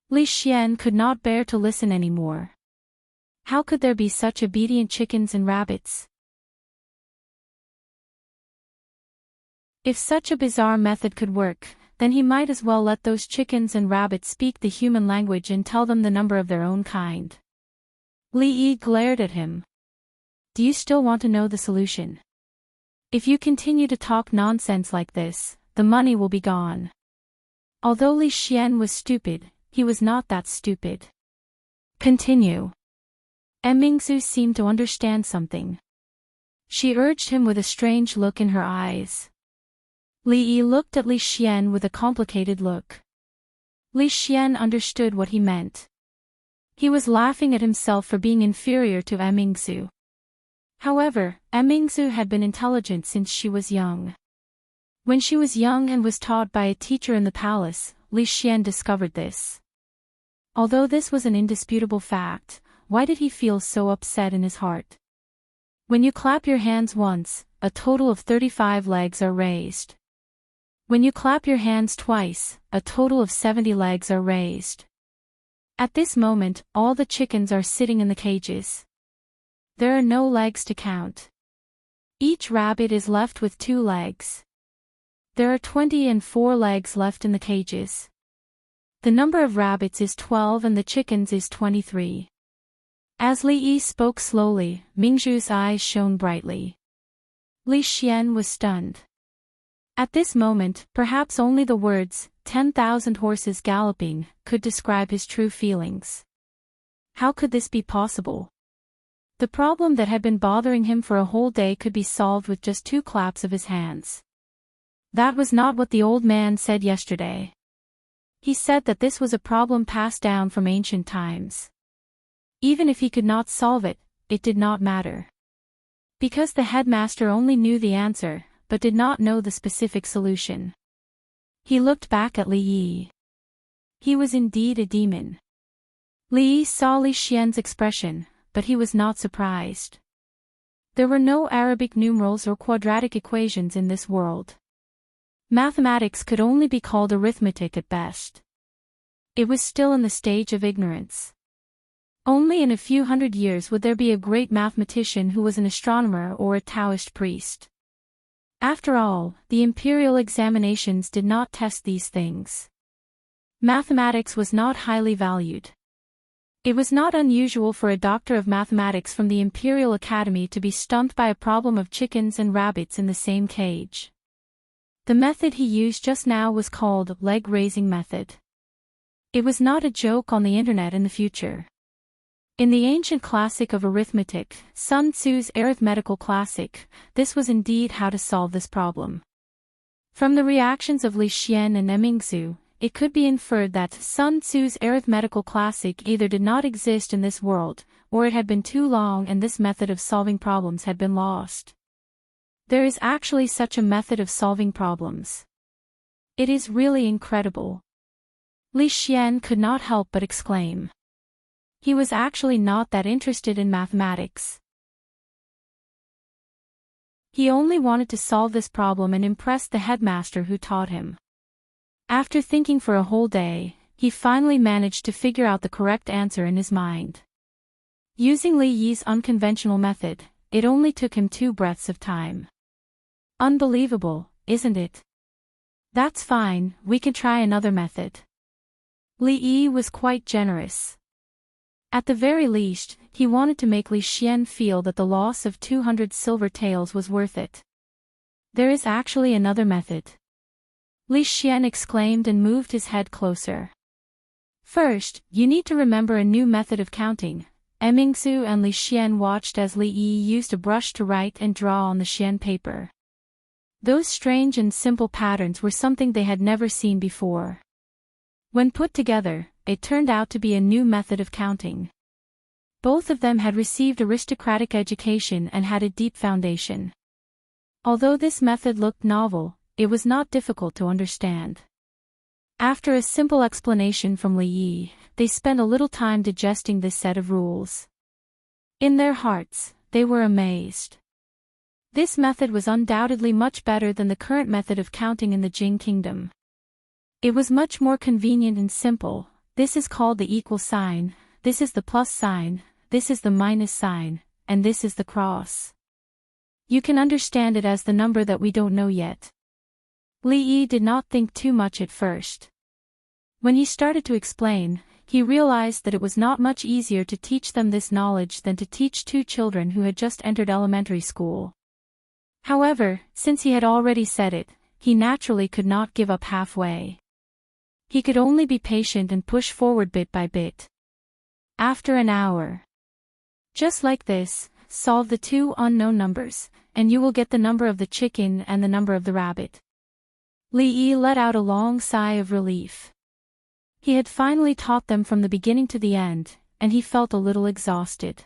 Li Xian could not bear to listen anymore. How could there be such obedient chickens and rabbits? If such a bizarre method could work, then he might as well let those chickens and rabbits speak the human language and tell them the number of their own kind. Li Yi glared at him. Do you still want to know the solution? If you continue to talk nonsense like this, the money will be gone. Although Li Xian was stupid, he was not that stupid. Continue. Mingzu seemed to understand something. She urged him with a strange look in her eyes. Li Yi looked at Li Xian with a complicated look. Li Xian understood what he meant. He was laughing at himself for being inferior to Mingzu. However, Mingzu had been intelligent since she was young. When she was young and was taught by a teacher in the palace, Li Xian discovered this. Although this was an indisputable fact, why did he feel so upset in his heart? When you clap your hands once, a total of 35 legs are raised. When you clap your hands twice, a total of 70 legs are raised. At this moment, all the chickens are sitting in the cages. There are no legs to count. Each rabbit is left with 2 legs. There are 24 legs left in the cages. The number of rabbits is 12 and the chickens is 23. As Li Yi spoke slowly, Mingzhu's eyes shone brightly. Li Xian was stunned. At this moment, perhaps only the words, 10,000 horses galloping, could describe his true feelings. How could this be possible? The problem that had been bothering him for a whole day could be solved with just 2 claps of his hands. That was not what the old man said yesterday. He said that this was a problem passed down from ancient times. Even if he could not solve it, it did not matter. Because the headmaster only knew the answer, but did not know the specific solution. He looked back at Li Yi. He was indeed a demon. Li Yi saw Li Xian's expression, but he was not surprised. There were no Arabic numerals or quadratic equations in this world. Mathematics could only be called arithmetic at best. It was still in the stage of ignorance. Only in a few hundred years would there be a great mathematician who was an astronomer or a Taoist priest. After all, the imperial examinations did not test these things. Mathematics was not highly valued. It was not unusual for a doctor of mathematics from the Imperial Academy to be stumped by a problem of chickens and rabbits in the same cage. The method he used just now was called leg-raising method. It was not a joke on the internet in the future. In the ancient classic of arithmetic, Sun Tzu's arithmetical classic, this was indeed how to solve this problem. From the reactions of Li Xian and Emingzu, it could be inferred that Sun Tzu's arithmetical classic either did not exist in this world, or it had been too long and this method of solving problems had been lost. There is actually such a method of solving problems. It is really incredible. Li Xian could not help but exclaim. He was actually not that interested in mathematics. He only wanted to solve this problem and impress the headmaster who taught him. After thinking for a whole day, he finally managed to figure out the correct answer in his mind. Using Li Yi's unconventional method, it only took him 2 breaths of time. Unbelievable, isn't it? That's fine, we can try another method. Li Yi was quite generous. At the very least, he wanted to make Li Xian feel that the loss of 200 silver taels was worth it. There is actually another method. Li Xian exclaimed and moved his head closer. First, you need to remember a new method of counting. Emingzu and Li Xian watched as Li Yi used a brush to write and draw on the Xian paper. Those strange and simple patterns were something they had never seen before. When put together, it turned out to be a new method of counting. Both of them had received aristocratic education and had a deep foundation. Although this method looked novel, it was not difficult to understand. After a simple explanation from Li Yi, they spent a little time digesting this set of rules. In their hearts, they were amazed. This method was undoubtedly much better than the current method of counting in the Jing Kingdom. It was much more convenient and simple. This is called the equal sign, this is the plus sign, this is the minus sign, and this is the cross. You can understand it as the number that we don't know yet. Li Yi did not think too much at first. When he started to explain, he realized that it was not much easier to teach them this knowledge than to teach 2 children who had just entered elementary school. However, since he had already said it, he naturally could not give up halfway. He could only be patient and push forward bit by bit. After an hour. Just like this, solve the 2 unknown numbers, and you will get the number of the chicken and the number of the rabbit. Li Yi let out a long sigh of relief. He had finally taught them from the beginning to the end, and he felt a little exhausted.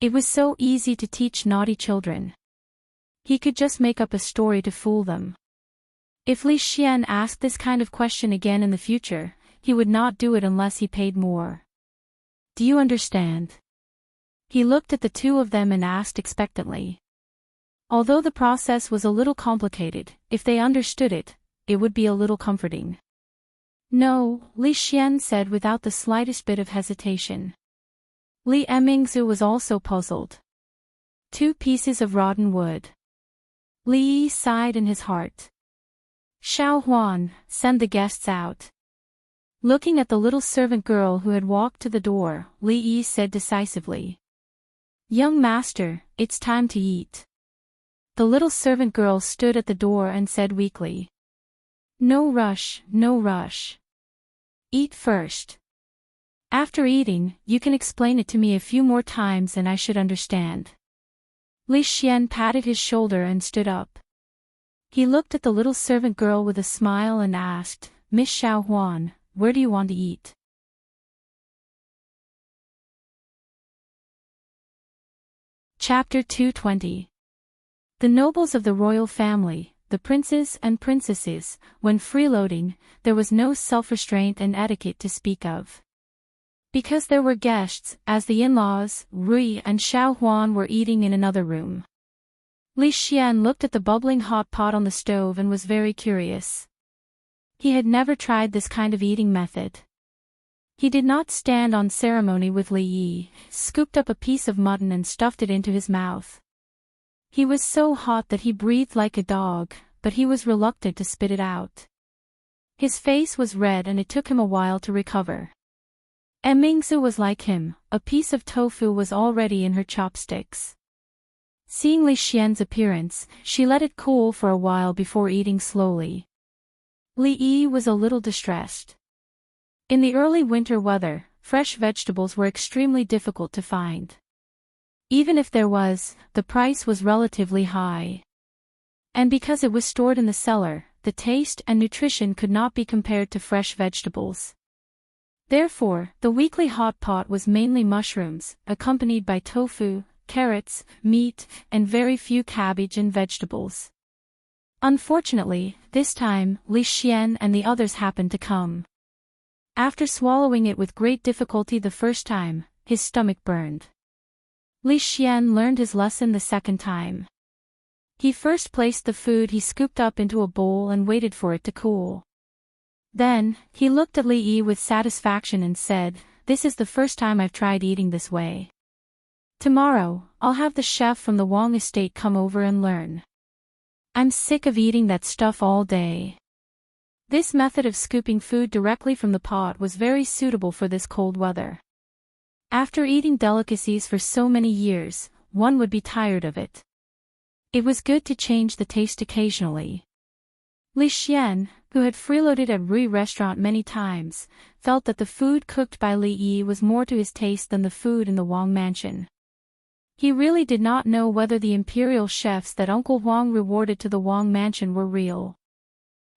It was so easy to teach naughty children. He could just make up a story to fool them. If Li Xian asked this kind of question again in the future, he would not do it unless he paid more. Do you understand? He looked at the 2 of them and asked expectantly. Although the process was a little complicated, if they understood it, it would be a little comforting. No, Li Xian said without the slightest bit of hesitation. Li Emingzu was also puzzled. 2 pieces of rotten wood. Li Yi sighed in his heart. Xiao Huan, send the guests out. Looking at the little servant girl who had walked to the door, Li Yi said decisively. Young master, it's time to eat. The little servant girl stood at the door and said weakly. No rush, no rush. Eat first. After eating, you can explain it to me a few more times and I should understand. Li Xian patted his shoulder and stood up. He looked at the little servant girl with a smile and asked, "Miss Xiaohuan, where do you want to eat?" Chapter 220. The nobles of the royal family, the princes and princesses, when freeloading, there was no self-restraint and etiquette to speak of. Because there were guests, as the in-laws, Rui and Xiaohuan were eating in another room. Li Xian looked at the bubbling hot pot on the stove and was very curious. He had never tried this kind of eating method. He did not stand on ceremony with Li Yi, scooped up a piece of mutton and stuffed it into his mouth. He was so hot that he breathed like a dog, but he was reluctant to spit it out. His face was red and it took him a while to recover. Mingzu was like him, a piece of tofu was already in her chopsticks. Seeing Li Xian's appearance, she let it cool for a while before eating slowly. Li Yi was a little distressed. In the early winter weather, fresh vegetables were extremely difficult to find. Even if there was, the price was relatively high. And because it was stored in the cellar, the taste and nutrition could not be compared to fresh vegetables. Therefore, the weekly hot pot was mainly mushrooms, accompanied by tofu, carrots, meat, and very few cabbage and vegetables. Unfortunately, this time, Li Xian and the others happened to come. After swallowing it with great difficulty the first time, his stomach burned. Li Xian learned his lesson the second time. He first placed the food he scooped up into a bowl and waited for it to cool. Then, he looked at Li Yi with satisfaction and said, "This is the first time I've tried eating this way. Tomorrow, I'll have the chef from the Wang estate come over and learn. I'm sick of eating that stuff all day." This method of scooping food directly from the pot was very suitable for this cold weather. After eating delicacies for so many years, one would be tired of it. It was good to change the taste occasionally. Li Xian, who had freeloaded at Rui restaurant many times, felt that the food cooked by Li Yi was more to his taste than the food in the Wang mansion. He really did not know whether the imperial chefs that Uncle Wang rewarded to the Wang mansion were real.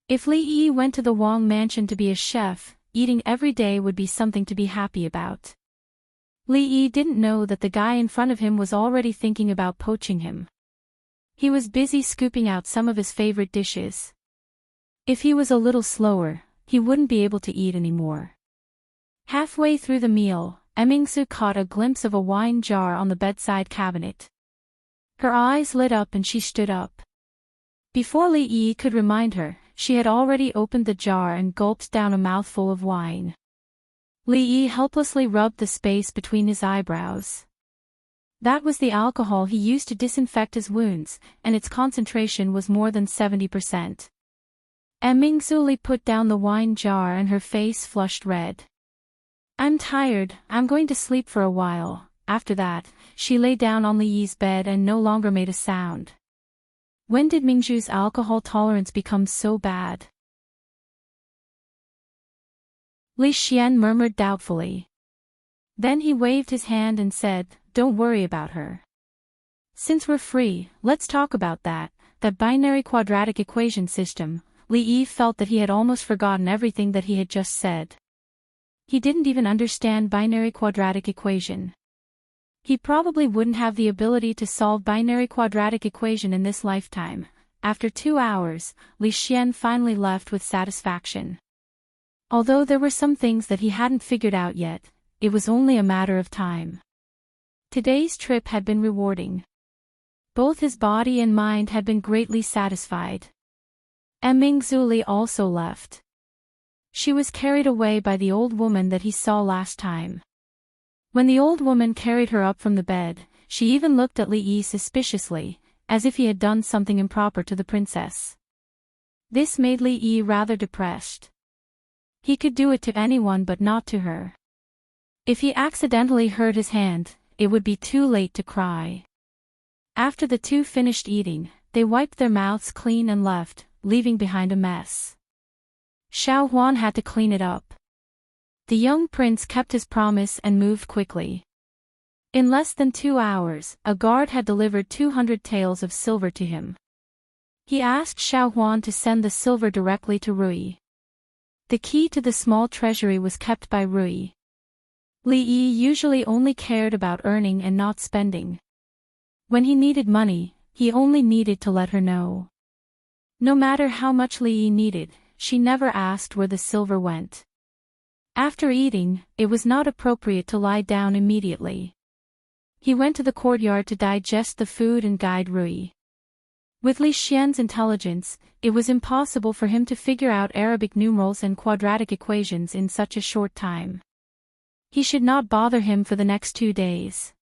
If Li Yi went to the Wang mansion to be a chef, eating every day would be something to be happy about. Li Yi didn't know that the guy in front of him was already thinking about poaching him. He was busy scooping out some of his favorite dishes. If he was a little slower, he wouldn't be able to eat anymore. Halfway through the meal, Mingzu caught a glimpse of a wine jar on the bedside cabinet. Her eyes lit up and she stood up. Before Li Yi could remind her, she had already opened the jar and gulped down a mouthful of wine. Li Yi helplessly rubbed the space between his eyebrows. That was the alcohol he used to disinfect his wounds, and its concentration was more than 70%. Mingzu put down the wine jar and her face flushed red. "I'm tired, I'm going to sleep for a while." After that, she lay down on Li Yi's bed and no longer made a sound. When did Mingzu's alcohol tolerance become so bad? Li Xian murmured doubtfully. Then he waved his hand and said, "Don't worry about her. Since we're free, let's talk about that binary quadratic equation system." Li Yi felt that he had almost forgotten everything that he had just said. He didn't even understand binary quadratic equation. He probably wouldn't have the ability to solve binary quadratic equation in this lifetime. After 2 hours, Li Xian finally left with satisfaction. Although there were some things that he hadn't figured out yet, it was only a matter of time. Today's trip had been rewarding. Both his body and mind had been greatly satisfied. Mingzu also left. She was carried away by the old woman that he saw last time. When the old woman carried her up from the bed, she even looked at Li Yi suspiciously, as if he had done something improper to the princess. This made Li Yi rather depressed. He could do it to anyone but not to her. If he accidentally hurt his hand, it would be too late to cry. After the two finished eating, they wiped their mouths clean and left, leaving behind a mess. Xiaohuan had to clean it up. The young prince kept his promise and moved quickly. In less than 2 hours, a guard had delivered 200 taels of silver to him. He asked Xiao Huan to send the silver directly to Rui. The key to the small treasury was kept by Rui. Li Yi usually only cared about earning and not spending. When he needed money, he only needed to let her know. No matter how much Li Yi needed, she never asked where the silver went. After eating, it was not appropriate to lie down immediately. He went to the courtyard to digest the food and guide Rui. With Li Xian's intelligence, it was impossible for him to figure out Arabic numerals and quadratic equations in such a short time. He should not bother him for the next 2 days.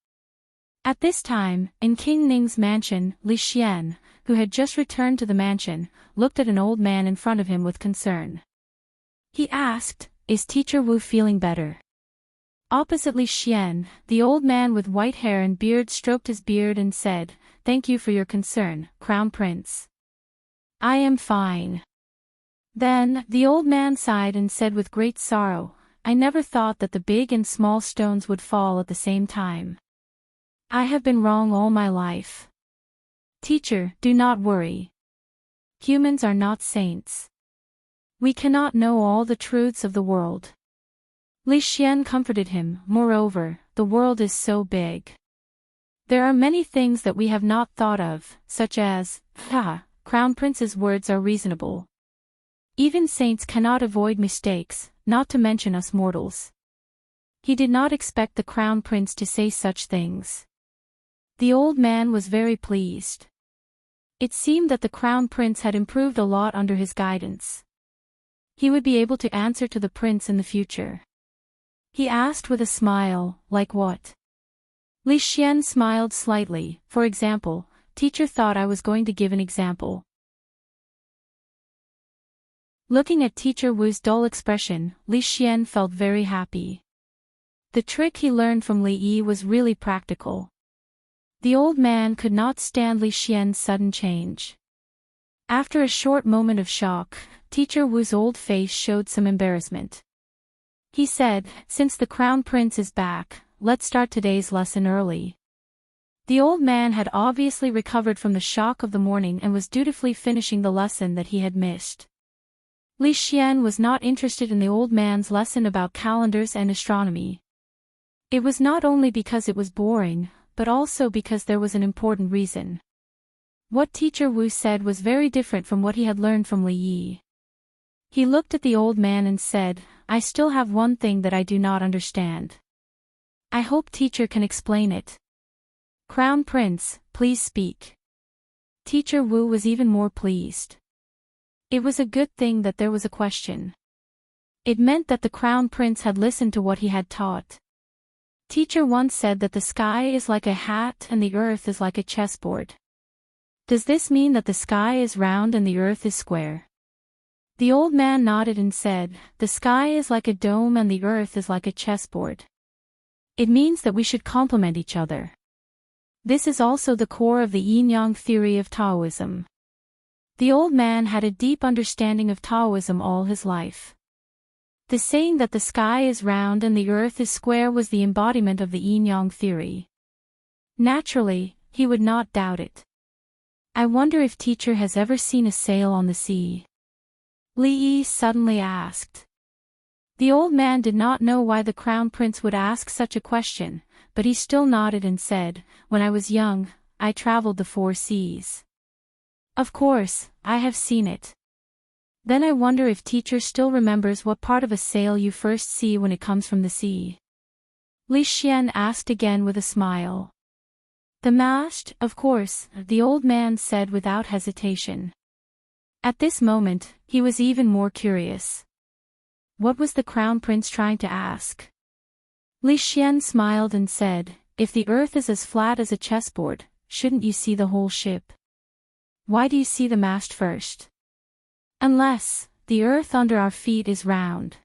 At this time, in King Ning's mansion, Li Xian, who had just returned to the mansion, looked at an old man in front of him with concern. He asked, "Is Teacher Wu feeling better?" Opposite Li Xian, the old man with white hair and beard stroked his beard and said, "Thank you for your concern, Crown Prince. I am fine." Then, the old man sighed and said with great sorrow, "I never thought that the big and small stones would fall at the same time. I have been wrong all my life. Teacher, do not worry. Humans are not saints. We cannot know all the truths of the world." Li Xian comforted him. "Moreover, the world is so big. There are many things that we have not thought of, such as, Crown Prince's words are reasonable. Even saints cannot avoid mistakes, not to mention us mortals." He did not expect the Crown Prince to say such things. The old man was very pleased. It seemed that the Crown Prince had improved a lot under his guidance. He would be able to answer to the prince in the future. He asked with a smile, "Like what?" Li Xian smiled slightly. "For example, teacher thought I was going to give an example." Looking at Teacher Wu's dull expression, Li Xian felt very happy. The trick he learned from Li Yi was really practical. The old man could not stand Li Xian's sudden change. After a short moment of shock, Teacher Wu's old face showed some embarrassment. He said, "Since the Crown Prince is back, let's start today's lesson early." The old man had obviously recovered from the shock of the morning and was dutifully finishing the lesson that he had missed. Li Xian was not interested in the old man's lesson about calendars and astronomy. It was not only because it was boring, but also because there was an important reason. What Teacher Wu said was very different from what he had learned from Li Yi. He looked at the old man and said, "I still have one thing that I do not understand. I hope teacher can explain it. Crown Prince, please speak." Teacher Wu was even more pleased. It was a good thing that there was a question. It meant that the Crown Prince had listened to what he had taught. Teacher once said that the sky is like a hat and the earth is like a chessboard. Does this mean that the sky is round and the earth is square? The old man nodded and said, "The sky is like a dome and the earth is like a chessboard. It means that we should complement each other. This is also the core of the yin-yang theory of Taoism." The old man had a deep understanding of Taoism all his life. The saying that the sky is round and the earth is square was the embodiment of the yin-yang theory. Naturally, he would not doubt it. "I wonder if teacher has ever seen a sail on the sea?" Li Yi suddenly asked. The old man did not know why the Crown Prince would ask such a question, but he still nodded and said, "When I was young, I traveled the 4 seas. Of course, I have seen it. Then I wonder if teacher still remembers what part of a sail you first see when it comes from the sea." Li Xian asked again with a smile. "The mast, of course," the old man said without hesitation. At this moment, he was even more curious. What was the Crown Prince trying to ask? Li Xian smiled and said, "If the earth is as flat as a chessboard, shouldn't you see the whole ship? Why do you see the mast first? Unless, the earth under our feet is round."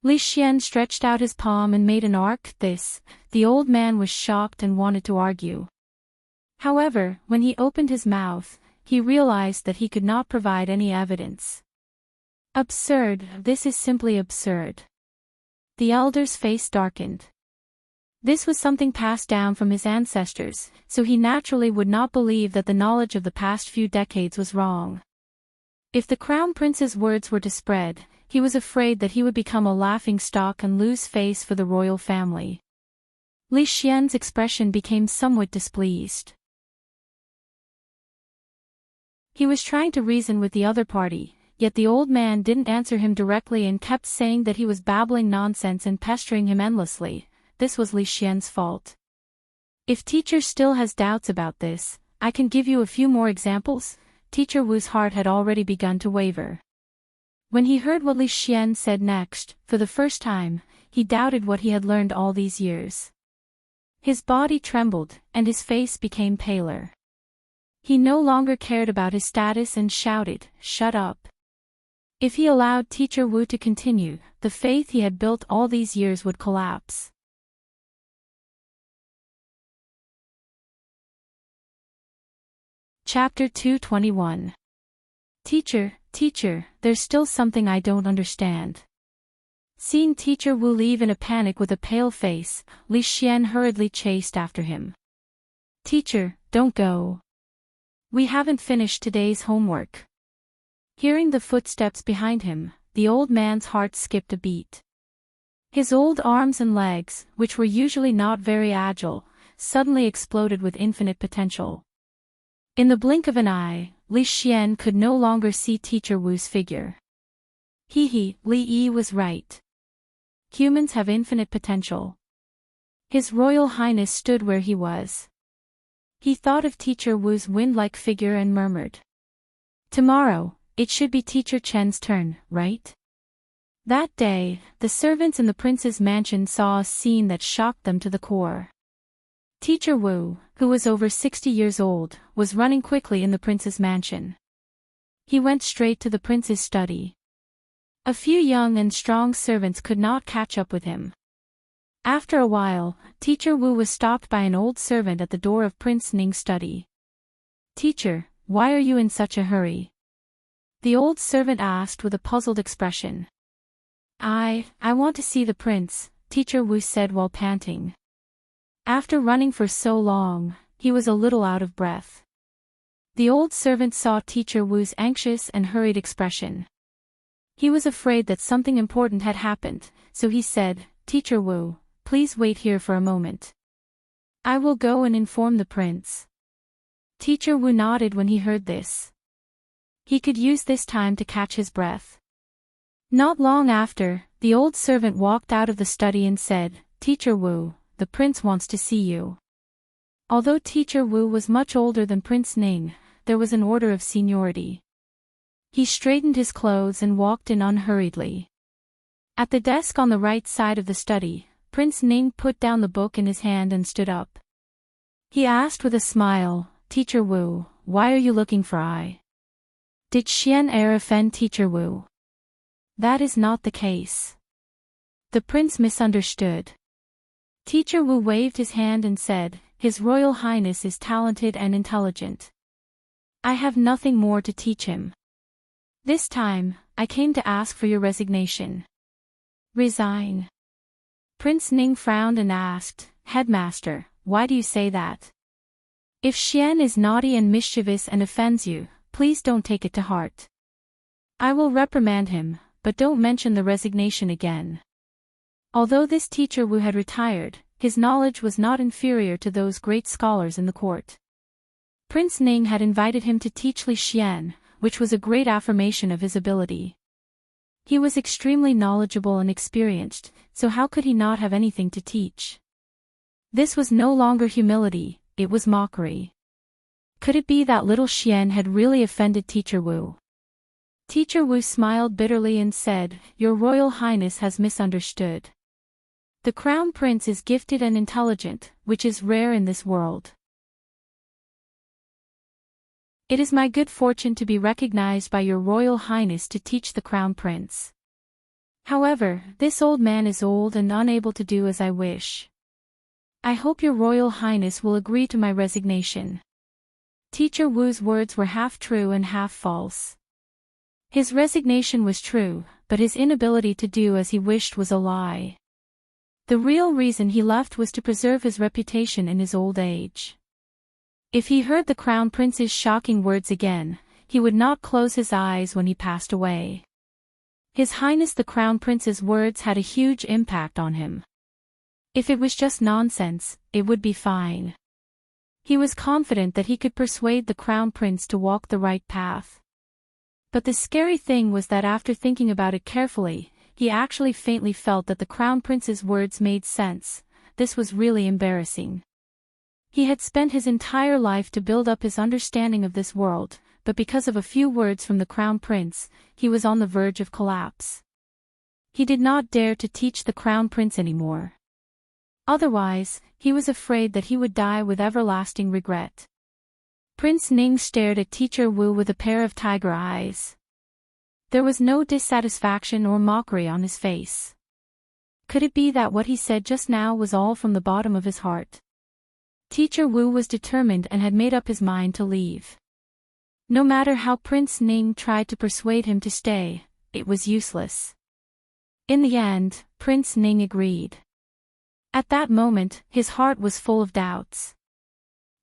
Li Xian stretched out his palm and made an arc. The old man was shocked and wanted to argue. However, when he opened his mouth, he realized that he could not provide any evidence. Absurd, this is simply absurd. The elder's face darkened. This was something passed down from his ancestors, so he naturally would not believe that the knowledge of the past few decades was wrong. If the Crown Prince's words were to spread, he was afraid that he would become a laughingstock and lose face for the royal family. Li Xian's expression became somewhat displeased. He was trying to reason with the other party, yet the old man didn't answer him directly and kept saying that he was babbling nonsense and pestering him endlessly. This was Li Xian's fault. If teacher still has doubts about this, I can give you a few more examples. Teacher Wu's heart had already begun to waver. When he heard what Li Xian said next, for the first time, he doubted what he had learned all these years. His body trembled, and his face became paler. He no longer cared about his status and shouted, "Shut up." If he allowed Teacher Wu to continue, the faith he had built all these years would collapse. Chapter 221. Teacher, there's still something I don't understand. Seeing Teacher Wu leave in a panic with a pale face, Li Xian hurriedly chased after him. Teacher, don't go. We haven't finished today's homework. Hearing the footsteps behind him, the old man's heart skipped a beat. His old arms and legs, which were usually not very agile, suddenly exploded with infinite potential. In the blink of an eye, Li Xian could no longer see Teacher Wu's figure. Li Yi was right. Humans have infinite potential. His Royal Highness stood where he was. He thought of Teacher Wu's wind-like figure and murmured. Tomorrow, it should be Teacher Chen's turn, right? That day, the servants in the prince's mansion saw a scene that shocked them to the core. Teacher Wu, who was over 60 years old, was running quickly in the prince's mansion. He went straight to the prince's study. A few young and strong servants could not catch up with him. After a while, Teacher Wu was stopped by an old servant at the door of Prince Ning's study. Teacher, why are you in such a hurry? The old servant asked with a puzzled expression. I want to see the prince, Teacher Wu said while panting. After running for so long, he was a little out of breath. The old servant saw Teacher Wu's anxious and hurried expression. He was afraid that something important had happened, so he said, Teacher Wu, please wait here for a moment. I will go and inform the prince. Teacher Wu nodded when he heard this. He could use this time to catch his breath. Not long after, the old servant walked out of the study and said, Teacher Wu, the prince wants to see you. Although Teacher Wu was much older than Prince Ning, there was an order of seniority. He straightened his clothes and walked in unhurriedly. At the desk on the right side of the study, Prince Ning put down the book in his hand and stood up. He asked with a smile, Teacher Wu, why are you looking for I? Did Xian Er offend Teacher Wu? That is not the case. The prince misunderstood. Teacher Wu waved his hand and said, His Royal Highness is talented and intelligent. I have nothing more to teach him. This time, I came to ask for your resignation. Resign. Prince Ning frowned and asked, Headmaster, why do you say that? If Xian is naughty and mischievous and offends you, please don't take it to heart. I will reprimand him, but don't mention the resignation again. Although this Teacher Wu had retired, his knowledge was not inferior to those great scholars in the court. Prince Ning had invited him to teach Li Xian, which was a great affirmation of his ability. He was extremely knowledgeable and experienced, so how could he not have anything to teach? This was no longer humility, it was mockery. Could it be that little Xian had really offended Teacher Wu? Teacher Wu smiled bitterly and said, Your Royal Highness has misunderstood. The Crown Prince is gifted and intelligent, which is rare in this world. It is my good fortune to be recognized by your Royal Highness to teach the Crown Prince. However, this old man is old and unable to do as I wish. I hope your Royal Highness will agree to my resignation. Teacher Wu's words were half true and half false. His resignation was true, but his inability to do as he wished was a lie. The real reason he left was to preserve his reputation in his old age. If he heard the Crown Prince's shocking words again, he would not close his eyes when he passed away. His Highness the Crown Prince's words had a huge impact on him. If it was just nonsense, it would be fine. He was confident that he could persuade the Crown Prince to walk the right path. But the scary thing was that after thinking about it carefully, he actually faintly felt that the Crown Prince's words made sense. This was really embarrassing. He had spent his entire life to build up his understanding of this world, but because of a few words from the Crown Prince, he was on the verge of collapse. He did not dare to teach the Crown Prince anymore. Otherwise, he was afraid that he would die with everlasting regret. Prince Ning stared at Teacher Wu with a pair of tiger eyes. There was no dissatisfaction or mockery on his face. Could it be that what he said just now was all from the bottom of his heart? Teacher Wu was determined and had made up his mind to leave. No matter how Prince Ning tried to persuade him to stay, it was useless. In the end, Prince Ning agreed. At that moment, his heart was full of doubts.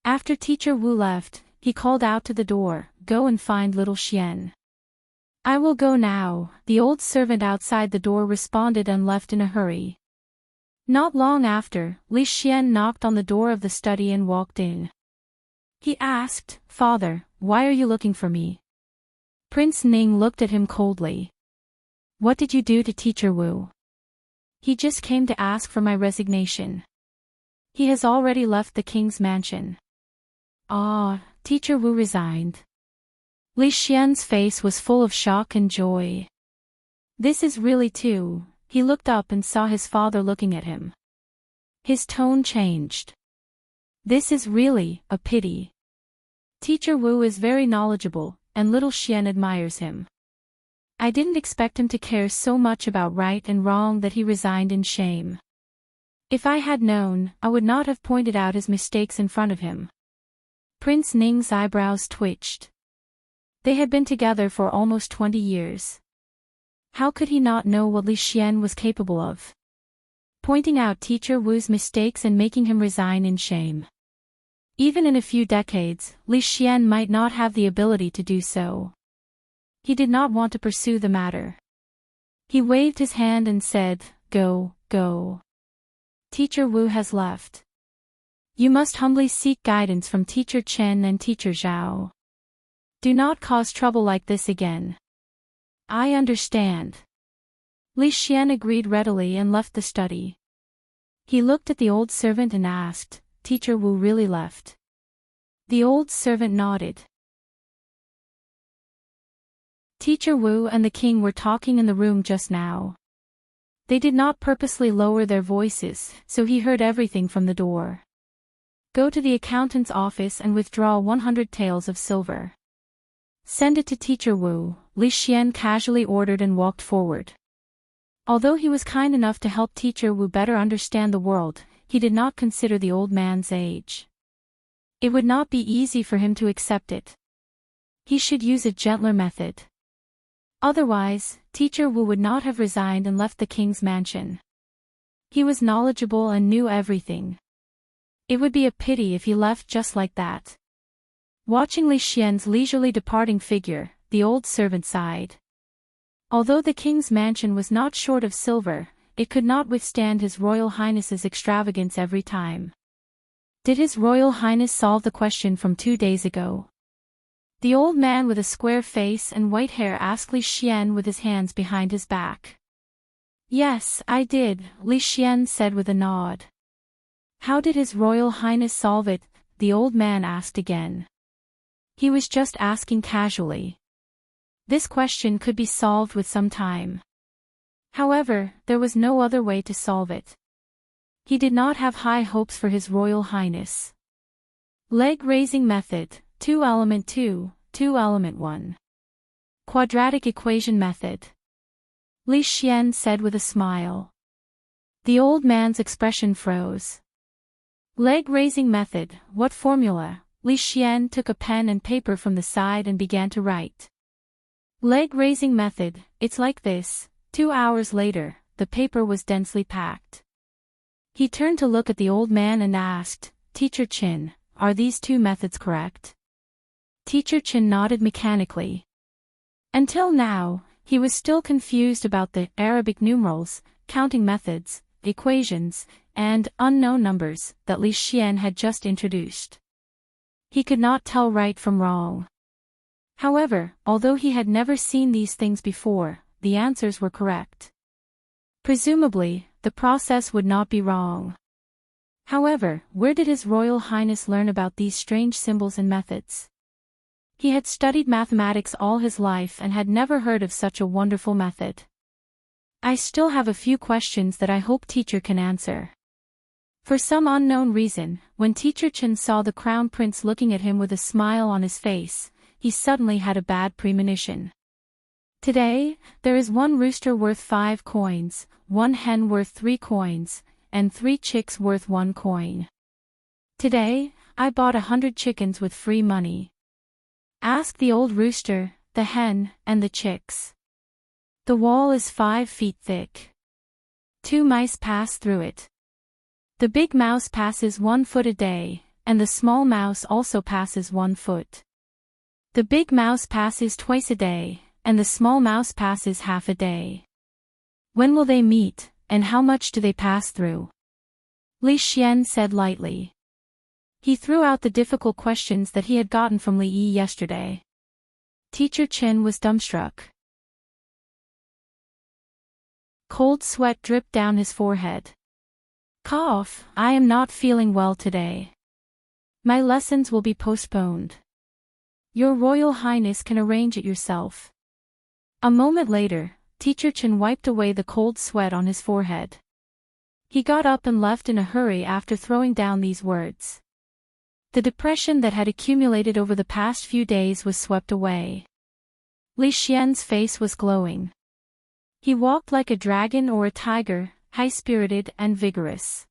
After Teacher Wu left, he called out to the door, "Go and find little Xian." "I will go now," the old servant outside the door responded and left in a hurry. Not long after, Li Xian knocked on the door of the study and walked in. He asked, "Father, why are you looking for me?" Prince Ning looked at him coldly. "What did you do to Teacher Wu?" "He just came to ask for my resignation. He has already left the king's mansion." "Ah, Teacher Wu resigned." Li Xian's face was full of shock and joy. "This is really too." He looked up and saw his father looking at him. His tone changed. "This is really a pity. Teacher Wu is very knowledgeable, and little Xian admires him. I didn't expect him to care so much about right and wrong that he resigned in shame. If I had known, I would not have pointed out his mistakes in front of him." Prince Ning's eyebrows twitched. They had been together for almost 20 years. How could he not know what Li Xian was capable of? Pointing out Teacher Wu's mistakes and making him resign in shame. Even in a few decades, Li Xian might not have the ability to do so. He did not want to pursue the matter. He waved his hand and said, "Go, go. Teacher Wu has left. You must humbly seek guidance from Teacher Chen and Teacher Zhao. Do not cause trouble like this again." "I understand." Li Xian agreed readily and left the study. He looked at the old servant and asked, "Teacher Wu really left?" The old servant nodded. Teacher Wu and the king were talking in the room just now. They did not purposely lower their voices, so he heard everything from the door. "Go to the accountant's office and withdraw 100 taels of silver. Send it to Teacher Wu," Li Xian casually ordered and walked forward. Although he was kind enough to help Teacher Wu better understand the world, he did not consider the old man's age. It would not be easy for him to accept it. He should use a gentler method. Otherwise, Teacher Wu would not have resigned and left the king's mansion. He was knowledgeable and knew everything. It would be a pity if he left just like that. Watching Li Xian's leisurely departing figure, the old servant sighed. Although the king's mansion was not short of silver, it could not withstand His Royal Highness's extravagance every time. Did His Royal Highness solve the question from 2 days ago? The old man with a square face and white hair asked Li Xian with his hands behind his back. "Yes, I did," Li Xian said with a nod. "How did His Royal Highness solve it?" the old man asked again. He was just asking casually. This question could be solved with some time. However, there was no other way to solve it. He did not have high hopes for His Royal Highness. Leg-raising method, 2 element 2, 2 element 1. Quadratic equation method. Li Xian said with a smile. The old man's expression froze. Leg-raising method, what formula? Li Xian took a pen and paper from the side and began to write. Leg-raising method, it's like this. 2 hours later, the paper was densely packed. He turned to look at the old man and asked, "Teacher Chin, are these two methods correct?" Teacher Chin nodded mechanically. Until now, he was still confused about the Arabic numerals, counting methods, equations, and unknown numbers that Li Xian had just introduced. He could not tell right from wrong. However, although he had never seen these things before, the answers were correct. Presumably, the process would not be wrong. However, where did His Royal Highness learn about these strange symbols and methods? He had studied mathematics all his life and had never heard of such a wonderful method. I still have a few questions that I hope teacher can answer. For some unknown reason, when Teacher Chin saw the Crown Prince looking at him with a smile on his face, he suddenly had a bad premonition. Today, there is 1 rooster worth 5 coins, 1 hen worth 3 coins, and 3 chicks worth 1 coin. Today, I bought 100 chickens with free money. Ask the old rooster, the hen, and the chicks. The wall is 5 feet thick. 2 mice pass through it. The big mouse passes 1 foot a day, and the small mouse also passes 1 foot. The big mouse passes twice a day, and the small mouse passes half a day. When will they meet, and how much do they pass through? Li Xian said lightly. He threw out the difficult questions that he had gotten from Li Yi yesterday. Teacher Chin was dumbstruck. Cold sweat dripped down his forehead. Cough, I am not feeling well today. My lessons will be postponed. Your Royal Highness can arrange it yourself. A moment later, Teacher Chin wiped away the cold sweat on his forehead. He got up and left in a hurry after throwing down these words. The depression that had accumulated over the past few days was swept away. Li Xian's face was glowing. He walked like a dragon or a tiger, high-spirited and vigorous.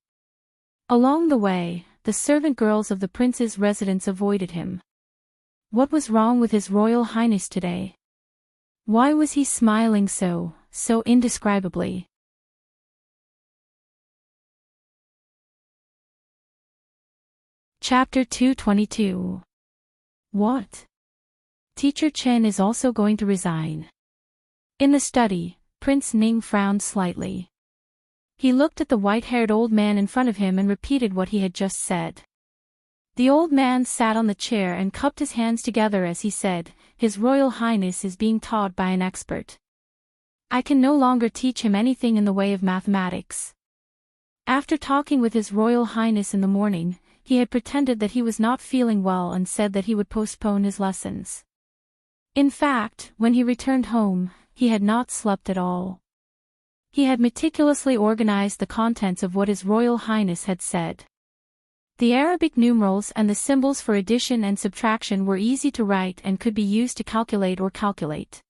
Along the way, the servant girls of the prince's residence avoided him. What was wrong with His Royal Highness today? Why was he smiling so indescribably? Chapter 222. What? Teacher Chen is also going to resign. In the study, Prince Ning frowned slightly. He looked at the white-haired old man in front of him and repeated what he had just said. The old man sat on the chair and cupped his hands together as he said, "His Royal Highness is being taught by an expert. I can no longer teach him anything in the way of mathematics." After talking with His Royal Highness in the morning, he had pretended that he was not feeling well and said that he would postpone his lessons. In fact, when he returned home, he had not slept at all. He had meticulously organized the contents of what His Royal Highness had said. The Arabic numerals and the symbols for addition and subtraction were easy to write and could be used to calculate or calculate.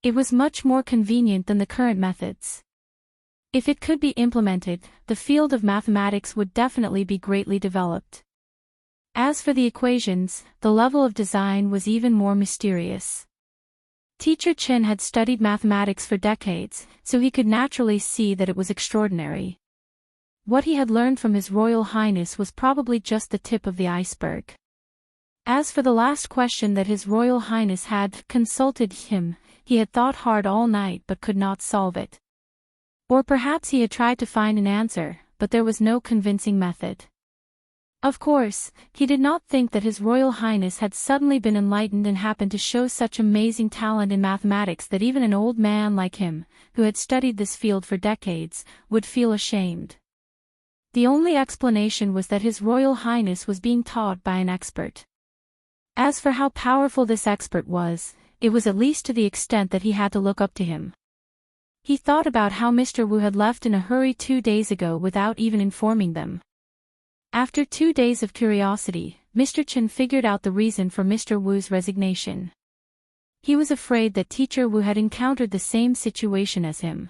It was much more convenient than the current methods. If it could be implemented, the field of mathematics would definitely be greatly developed. As for the equations, the level of design was even more mysterious. Teacher Chen had studied mathematics for decades, so he could naturally see that it was extraordinary. What he had learned from His Royal Highness was probably just the tip of the iceberg. As for the last question that His Royal Highness had consulted him, he had thought hard all night but could not solve it. Or perhaps he had tried to find an answer, but there was no convincing method. Of course, he did not think that His Royal Highness had suddenly been enlightened and happened to show such amazing talent in mathematics that even an old man like him, who had studied this field for decades, would feel ashamed. The only explanation was that His Royal Highness was being taught by an expert. As for how powerful this expert was, it was at least to the extent that he had to look up to him. He thought about how Mr. Wu had left in a hurry 2 days ago without even informing them. After 2 days of curiosity, Mr. Chen figured out the reason for Mr. Wu's resignation. He was afraid that Teacher Wu had encountered the same situation as him.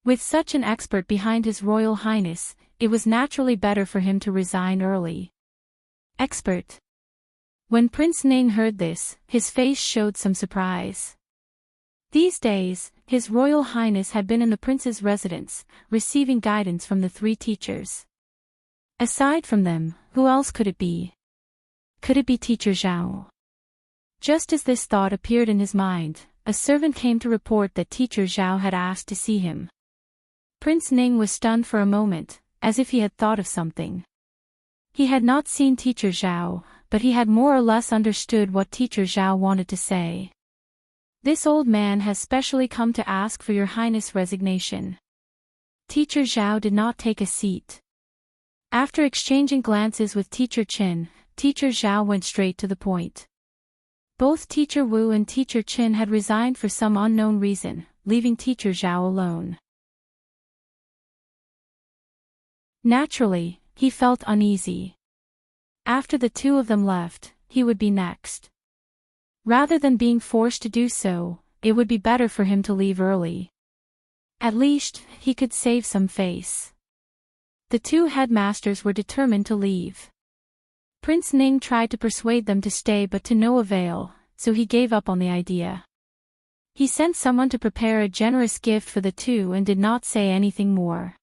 With such an expert behind His Royal Highness, it was naturally better for him to resign early. Expert. When Prince Ning heard this, his face showed some surprise. These days, His Royal Highness had been in the prince's residence, receiving guidance from the 3 teachers. Aside from them, who else could it be? Could it be Teacher Zhao? Just as this thought appeared in his mind, a servant came to report that Teacher Zhao had asked to see him. Prince Ning was stunned for a moment, as if he had thought of something. He had not seen Teacher Zhao, but he had more or less understood what Teacher Zhao wanted to say. This old man has specially come to ask for your highness' resignation. Teacher Zhao did not take a seat. After exchanging glances with Teacher Qin, Teacher Zhao went straight to the point. Both Teacher Wu and Teacher Qin had resigned for some unknown reason, leaving Teacher Zhao alone. Naturally, he felt uneasy. After the 2 of them left, he would be next. Rather than being forced to do so, it would be better for him to leave early. At least, he could save some face. The 2 headmasters were determined to leave. Prince Ning tried to persuade them to stay but to no avail, so he gave up on the idea. He sent someone to prepare a generous gift for the 2 and did not say anything more.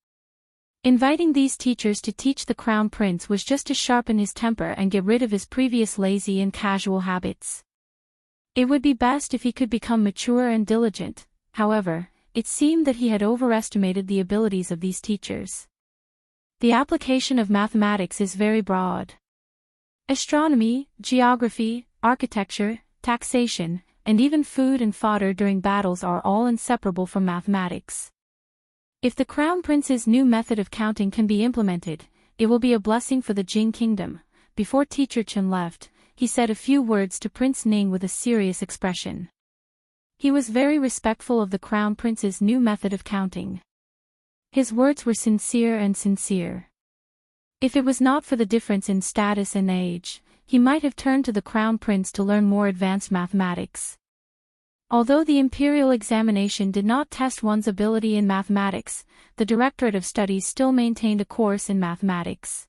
Inviting these teachers to teach the Crown Prince was just to sharpen his temper and get rid of his previous lazy and casual habits. It would be best if he could become mature and diligent. However, it seemed that he had overestimated the abilities of these teachers. The application of mathematics is very broad. Astronomy, geography, architecture, taxation, and even food and fodder during battles are all inseparable from mathematics. If the Crown Prince's new method of counting can be implemented, it will be a blessing for the Jing Kingdom. Before Teacher Chen left, he said a few words to Prince Ning with a serious expression. He was very respectful of the Crown Prince's new method of counting. His words were sincere and sincere. If it was not for the difference in status and age, he might have turned to the Crown Prince to learn more advanced mathematics. Although the imperial examination did not test one's ability in mathematics, the Directorate of Studies still maintained a course in mathematics.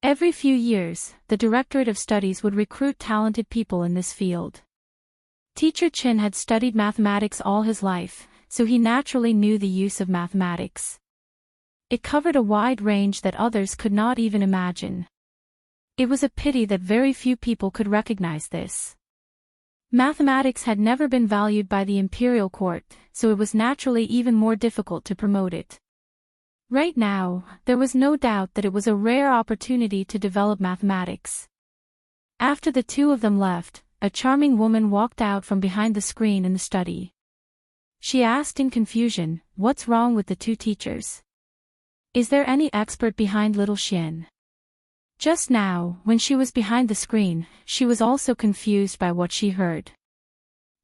Every few years, the Directorate of Studies would recruit talented people in this field. Teacher Qin had studied mathematics all his life, so he naturally knew the use of mathematics. It covered a wide range that others could not even imagine. It was a pity that very few people could recognize this. Mathematics had never been valued by the imperial court, so it was naturally even more difficult to promote it. Right now, there was no doubt that it was a rare opportunity to develop mathematics. After the 2 of them left, a charming woman walked out from behind the screen in the study. She asked in confusion, "What's wrong with the 2 teachers? Is there any expert behind little Xian?" Just now, when she was behind the screen, she was also confused by what she heard.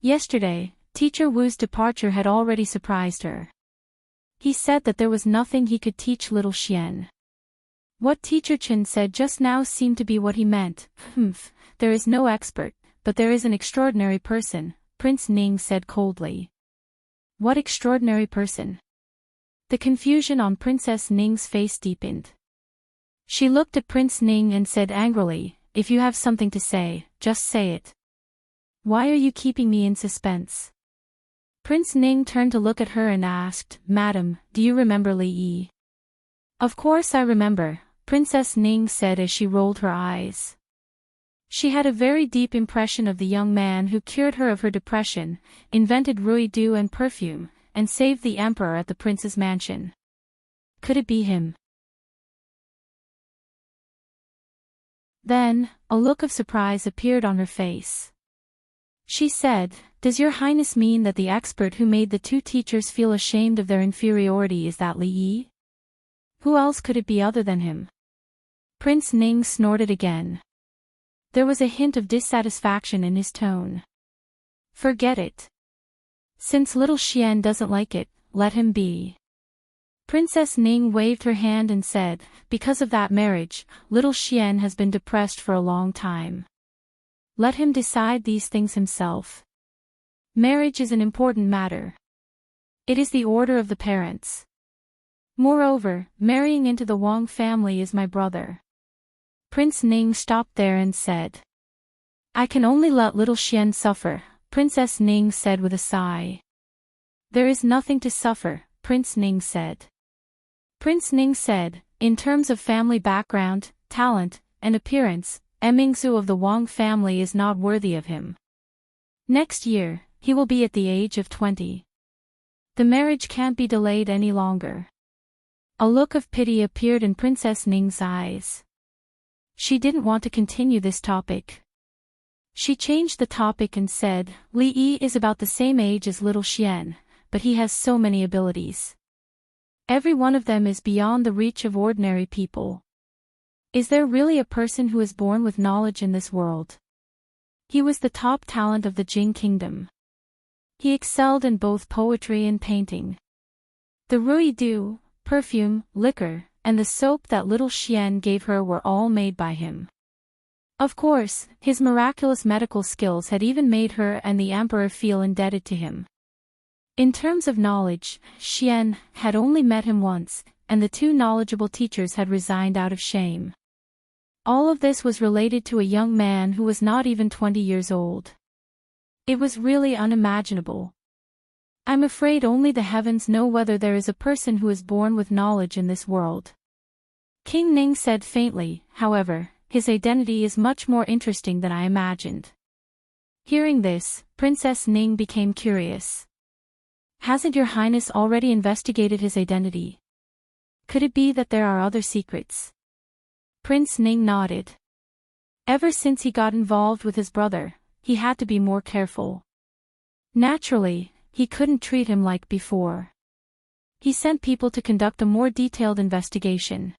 Yesterday, Teacher Wu's departure had already surprised her. He said that there was nothing he could teach little Xian. What Teacher Chen said just now seemed to be what he meant. There is no expert, but there is an extraordinary person, Prince Ning said coldly. What extraordinary person? The confusion on Princess Ning's face deepened. She looked at Prince Ning and said angrily, "If you have something to say, just say it. Why are you keeping me in suspense?" Prince Ning turned to look at her and asked, "Madam, do you remember Li Yi?" "Of course I remember," Princess Ning said as she rolled her eyes. She had a very deep impression of the young man who cured her of her depression, invented Rui Du and perfume, and saved the emperor at the prince's mansion. Could it be him? Then, a look of surprise appeared on her face. She said, "Does your highness mean that the expert who made the 2 teachers feel ashamed of their inferiority is that Li Yi? Who else could it be other than him?" Prince Ning snorted again. There was a hint of dissatisfaction in his tone. "Forget it. Since little Xian doesn't like it, let him be." Princess Ning waved her hand and said, "Because of that marriage, little Xian has been depressed for a long time. Let him decide these things himself. Marriage is an important matter. It is the order of the parents. Moreover, marrying into the Wang family is my brother." Prince Ning stopped there and said, "I can only let little Xian suffer, Princess Ning said with a sigh. There is nothing to suffer, Prince Ning said. Prince Ning said, in terms of family background, talent, and appearance, Emingzu of the Wang family is not worthy of him. Next year, he will be at the age of 20. The marriage can't be delayed any longer. A look of pity appeared in Princess Ning's eyes. She didn't want to continue this topic. She changed the topic and said, Li Yi is about the same age as little Xian, but he has so many abilities. Every one of them is beyond the reach of ordinary people. Is there really a person who is born with knowledge in this world? He was the top talent of the Jing Kingdom. He excelled in both poetry and painting. The Rui Du, perfume, liquor, and the soap that little Xian gave her were all made by him. Of course, his miraculous medical skills had even made her and the emperor feel indebted to him. In terms of knowledge, Xian had only met him once, and the two knowledgeable teachers had resigned out of shame. All of this was related to a young man who was not even 20 years old. It was really unimaginable. I'm afraid only the heavens know whether there is a person who is born with knowledge in this world. King Ning said faintly, however, his identity is much more interesting than I imagined. Hearing this, Princess Ning became curious. Hasn't your highness already investigated his identity? Could it be that there are other secrets? Prince Ning nodded. Ever since he got involved with his brother, he had to be more careful. Naturally, he couldn't treat him like before. He sent people to conduct a more detailed investigation.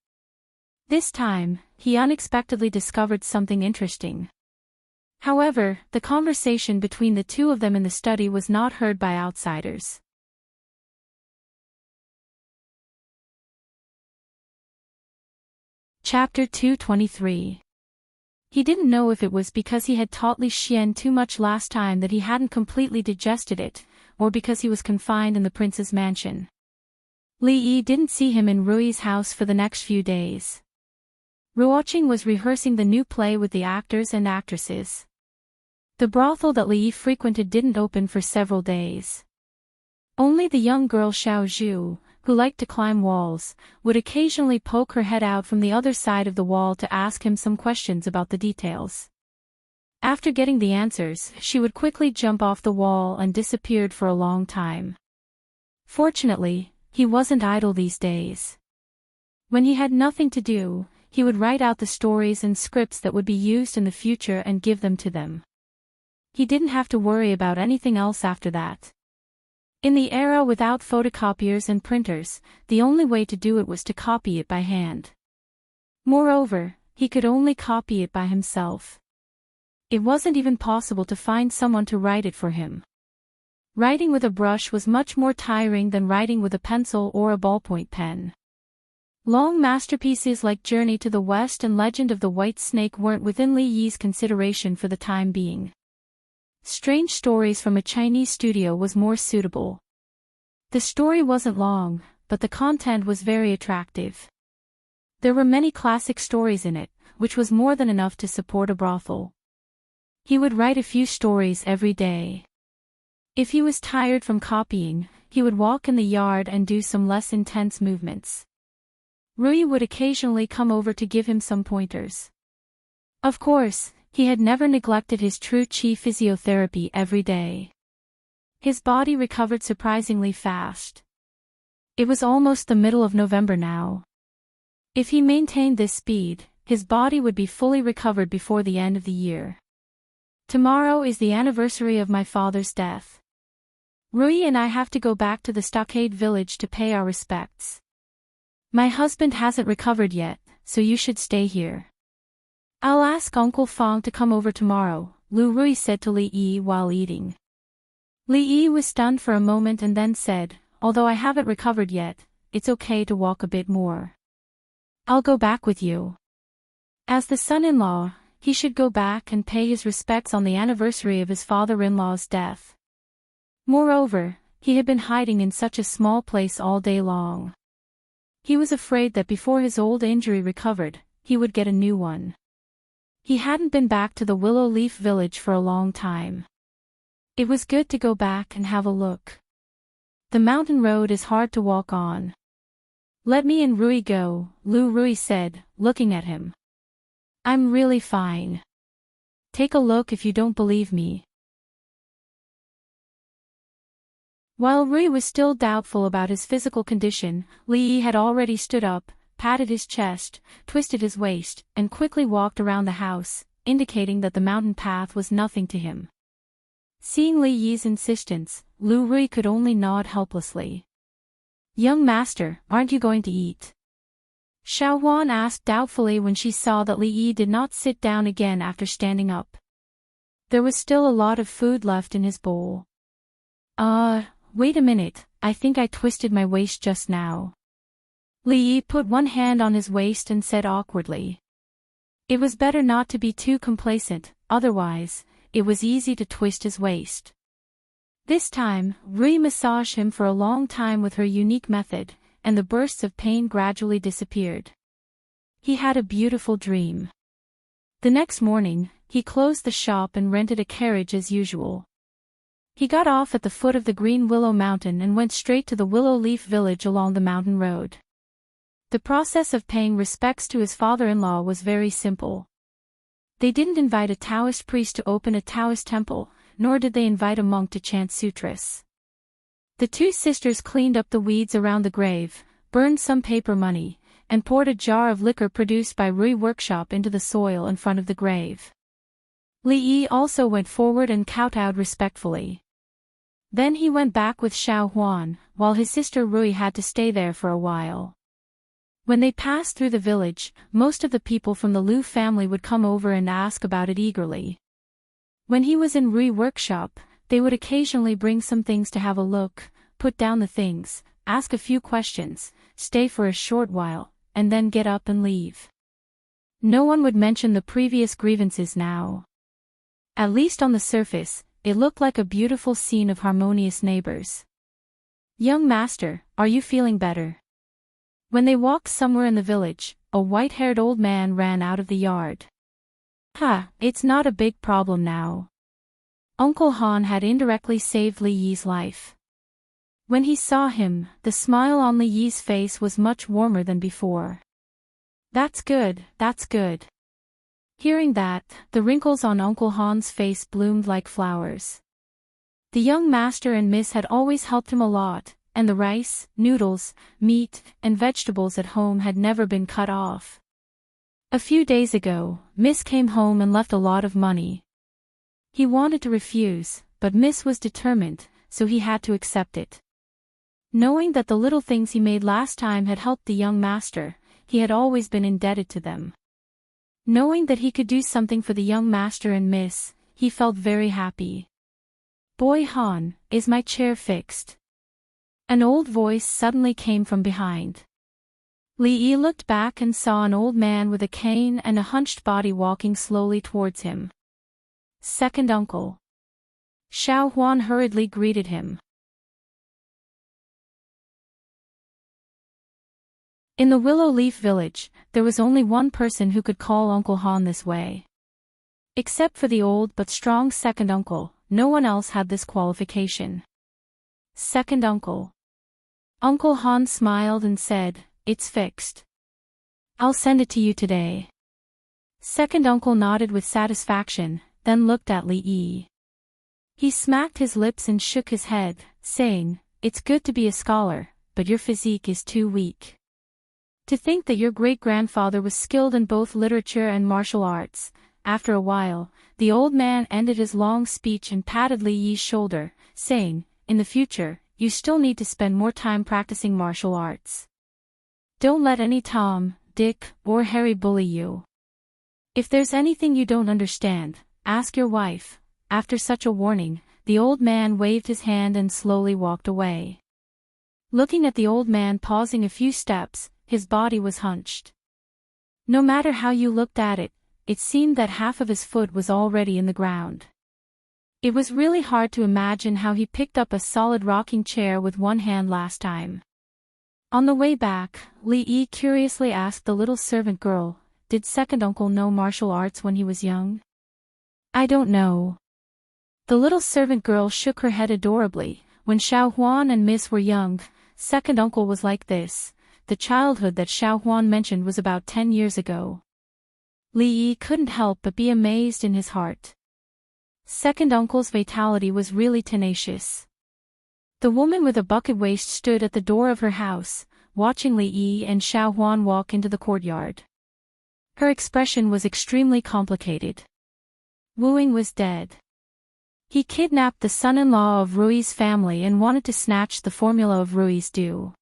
This time, he unexpectedly discovered something interesting. However, the conversation between the two of them in the study was not heard by outsiders. Chapter 223. He didn't know if it was because he had taught Li Xian too much last time that he hadn't completely digested it, or because he was confined in the prince's mansion. Li Yi didn't see him in Rui's house for the next few days. Ruoqing was rehearsing the new play with the actors and actresses. The brothel that Li Yi frequented didn't open for several days. Only the young girl Xiao Zhu, who liked to climb walls, would occasionally poke her head out from the other side of the wall to ask him some questions about the details. After getting the answers, she would quickly jump off the wall and disappeared for a long time. Fortunately, he wasn't idle these days. When he had nothing to do, he would write out the stories and scripts that would be used in the future and give them to them. He didn't have to worry about anything else after that. In the era without photocopiers and printers, the only way to do it was to copy it by hand. Moreover, he could only copy it by himself. It wasn't even possible to find someone to write it for him. Writing with a brush was much more tiring than writing with a pencil or a ballpoint pen. Long masterpieces like Journey to the West and Legend of the White Snake weren't within Li Yi's consideration for the time being. Strange Stories from a Chinese studio was more suitable. The story wasn't long, but the content was very attractive. There were many classic stories in it, which was more than enough to support a brothel. He would write a few stories every day. If he was tired from copying, he would walk in the yard and do some less intense movements. Rui would occasionally come over to give him some pointers. Of course, he had never neglected his true chi physiotherapy every day. His body recovered surprisingly fast. It was almost the middle of November now. If he maintained this speed, his body would be fully recovered before the end of the year. Tomorrow is the anniversary of my father's death. Rui and I have to go back to the stockade village to pay our respects. My husband hasn't recovered yet, so you should stay here. I'll ask Uncle Fang to come over tomorrow, Lu Rui said to Li Yi while eating. Li Yi was stunned for a moment and then said, although I haven't recovered yet, it's okay to walk a bit more. I'll go back with you. As the son-in-law, he should go back and pay his respects on the anniversary of his father-in-law's death. Moreover, he had been hiding in such a small place all day long. He was afraid that before his old injury recovered, he would get a new one. He hadn't been back to the Willow Leaf village for a long time. It was good to go back and have a look. The mountain road is hard to walk on. Let me and Rui go, Rui said, looking at him. I'm really fine. Take a look if you don't believe me. While Rui was still doubtful about his physical condition, Li had already stood up, patted his chest, twisted his waist, and quickly walked around the house, indicating that the mountain path was nothing to him. Seeing Li Yi's insistence, Rui could only nod helplessly. Young master, aren't you going to eat? Xiao Huan asked doubtfully when she saw that Li Yi did not sit down again after standing up. There was still a lot of food left in his bowl. Wait a minute, I think I twisted my waist just now. Li Yi put one hand on his waist and said awkwardly. It was better not to be too complacent, otherwise, it was easy to twist his waist. This time, Rui massaged him for a long time with her unique method, and the bursts of pain gradually disappeared. He had a beautiful dream. The next morning, he closed the shop and rented a carriage as usual. He got off at the foot of the Green Willow Mountain and went straight to the Willow Leaf Village along the mountain road. The process of paying respects to his father-in-law was very simple. They didn't invite a Taoist priest to open a Taoist temple, nor did they invite a monk to chant sutras. The two sisters cleaned up the weeds around the grave, burned some paper money, and poured a jar of liquor produced by Rui workshop into the soil in front of the grave. Li Yi also went forward and kowtowed respectfully. Then he went back with Xiao Huan, while his sister Rui had to stay there for a while. When they passed through the village, most of the people from the Liu family would come over and ask about it eagerly. When he was in Rui workshop, they would occasionally bring some things to have a look, put down the things, ask a few questions, stay for a short while, and then get up and leave. No one would mention the previous grievances now. At least on the surface, it looked like a beautiful scene of harmonious neighbors. Young master, are you feeling better? When they walked somewhere in the village, a white-haired old man ran out of the yard. It's not a big problem now. Uncle Han had indirectly saved Li Yi's life. When he saw him, the smile on Li Yi's face was much warmer than before. That's good, that's good. Hearing that, the wrinkles on Uncle Han's face bloomed like flowers. The young master and Miss had always helped him a lot, and the rice, noodles, meat, and vegetables at home had never been cut off. A few days ago, Miss came home and left a lot of money. He wanted to refuse, but Miss was determined, so he had to accept it. Knowing that the little things he made last time had helped the young master, he had always been indebted to them. Knowing that he could do something for the young master and Miss, he felt very happy. Boy Han, is my chair fixed? An old voice suddenly came from behind. Li Yi looked back and saw an old man with a cane and a hunched body walking slowly towards him. Second uncle. Xiao Huan hurriedly greeted him. In the Willow Leaf Village, there was only one person who could call Uncle Han this way. Except for the old but strong second uncle, no one else had this qualification. Second uncle. Uncle Han smiled and said, "It's fixed. I'll send it to you today." Second uncle nodded with satisfaction, then looked at Li Yi. He smacked his lips and shook his head, saying, "It's good to be a scholar, but your physique is too weak. To think that your great-grandfather was skilled in both literature and martial arts." After a while, the old man ended his long speech and patted Li Yi's shoulder, saying, "In the future, you still need to spend more time practicing martial arts. Don't let any Tom, Dick, or Harry bully you. If there's anything you don't understand, ask your wife." After such a warning, the old man waved his hand and slowly walked away. Looking at the old man pausing a few steps, his body was hunched. No matter how you looked at it, it seemed that half of his foot was already in the ground. It was really hard to imagine how he picked up a solid rocking chair with one hand last time. On the way back, Li Yi curiously asked the little servant girl, "Did second uncle know martial arts when he was young?" "I don't know. The little servant girl shook her head adorably. When Xiao Huan and Miss were young, second uncle was like this. The childhood that Xiao Huan mentioned was about 10 years ago. Li Yi couldn't help but be amazed in his heart. Second uncle's vitality was really tenacious. The woman with a bucket waist stood at the door of her house, watching Li Yi and Xiao Huan walk into the courtyard. Her expression was extremely complicated. Wu Ying was dead. He kidnapped the son-in-law of Rui's family and wanted to snatch the formula of Rui's due.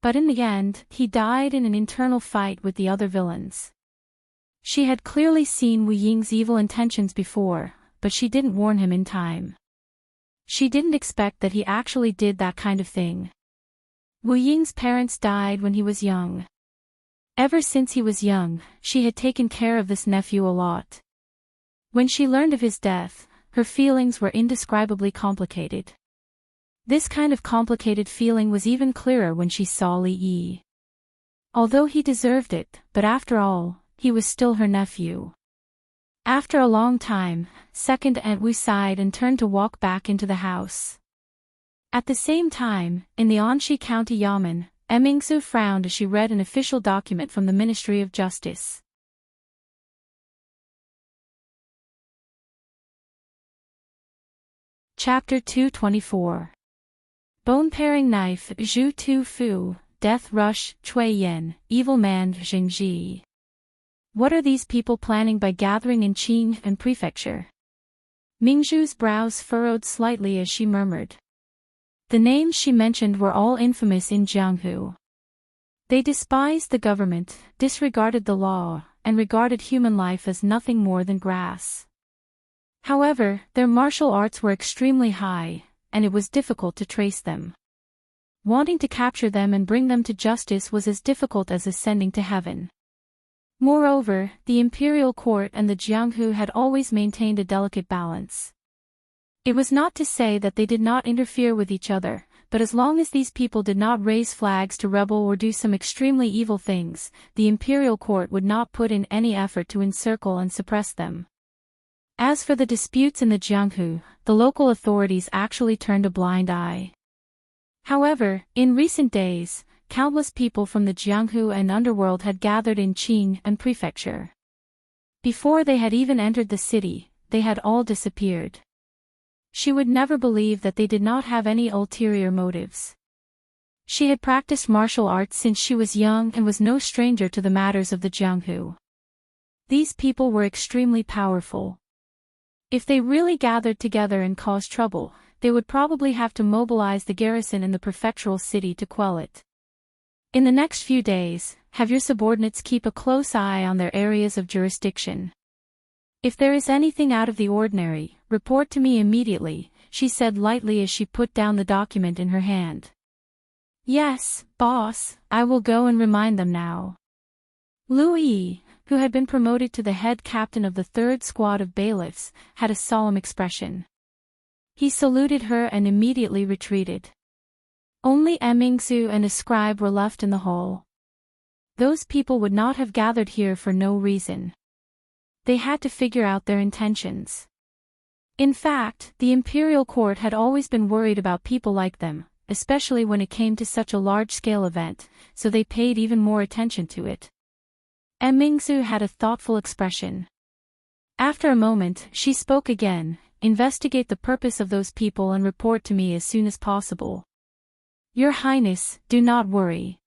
But in the end, he died in an internal fight with the other villains. She had clearly seen Wu Ying's evil intentions before, but she didn't warn him in time. She didn't expect that he actually did that kind of thing. Wu Ying's parents died when he was young. Ever since he was young, she had taken care of this nephew a lot. When she learned of his death, her feelings were indescribably complicated. This kind of complicated feeling was even clearer when she saw Li Yi. Although he deserved it, but after all, he was still her nephew. After a long time, second Aunt Wu sighed and turned to walk back into the house. At the same time, in the Anxi County Yamen, Mingsu frowned as she read an official document from the Ministry of Justice. Chapter 224. Bone-paring knife, Zhu Tu Fu, death rush, Cui Yen, evil man, Jingji. What are these people planning by gathering in Qing and Prefecture? Mingzhu's brows furrowed slightly as she murmured. The names she mentioned were all infamous in Jianghu. They despised the government, disregarded the law, and regarded human life as nothing more than grass. However, their martial arts were extremely high, and it was difficult to trace them. Wanting to capture them and bring them to justice was as difficult as ascending to heaven. Moreover, the imperial court and the Jianghu had always maintained a delicate balance. It was not to say that they did not interfere with each other, but as long as these people did not raise flags to rebel or do some extremely evil things, the imperial court would not put in any effort to encircle and suppress them. As for the disputes in the Jianghu, the local authorities actually turned a blind eye. However, in recent days, countless people from the Jianghu and underworld had gathered in Qing and Prefecture. Before they had even entered the city, they had all disappeared. She would never believe that they did not have any ulterior motives. She had practiced martial arts since she was young and was no stranger to the matters of the Jianghu. These people were extremely powerful. If they really gathered together and caused trouble, they would probably have to mobilize the garrison in the prefectural city to quell it. In the next few days, have your subordinates keep a close eye on their areas of jurisdiction. If there is anything out of the ordinary, report to me immediately, she said lightly as she put down the document in her hand. Yes, boss, I will go and remind them now. Lu Yi, who had been promoted to the head captain of the 3rd Squad of bailiffs, had a solemn expression. He saluted her and immediately retreated. Only Mingsu and a scribe were left in the hall. Those people would not have gathered here for no reason. They had to figure out their intentions. In fact, the imperial court had always been worried about people like them, especially when it came to such a large-scale event, so they paid even more attention to it. Mingsu had a thoughtful expression. After a moment, she spoke again. Investigate the purpose of those people and report to me as soon as possible. Your Highness, do not worry.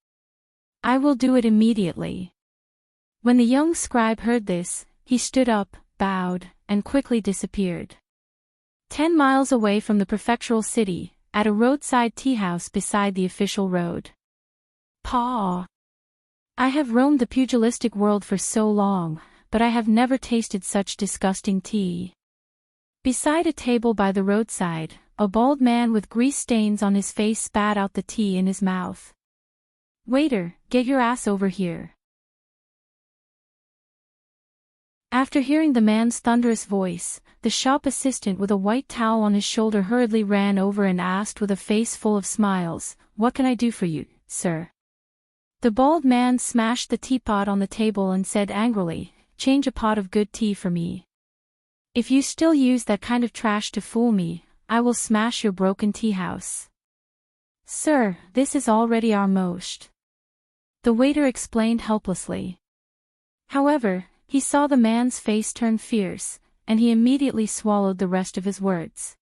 I will do it immediately. When the young scribe heard this, he stood up, bowed, and quickly disappeared. 10 miles away from the prefectural city, at a roadside tea house beside the official road. Pa! I have roamed the pugilistic world for so long, but I have never tasted such disgusting tea. Beside a table by the roadside, a bald man with grease stains on his face spat out the tea in his mouth. Waiter, get your ass over here. After hearing the man's thunderous voice, the shop assistant with a white towel on his shoulder hurriedly ran over and asked with a face full of smiles, "What can I do for you, sir?" The bald man smashed the teapot on the table and said angrily, "Change a pot of good tea for me." If you still use that kind of trash to fool me, I will smash your broken tea house. Sir, this is already our most. The waiter explained helplessly. However, he saw the man's face turn fierce, and he immediately swallowed the rest of his words.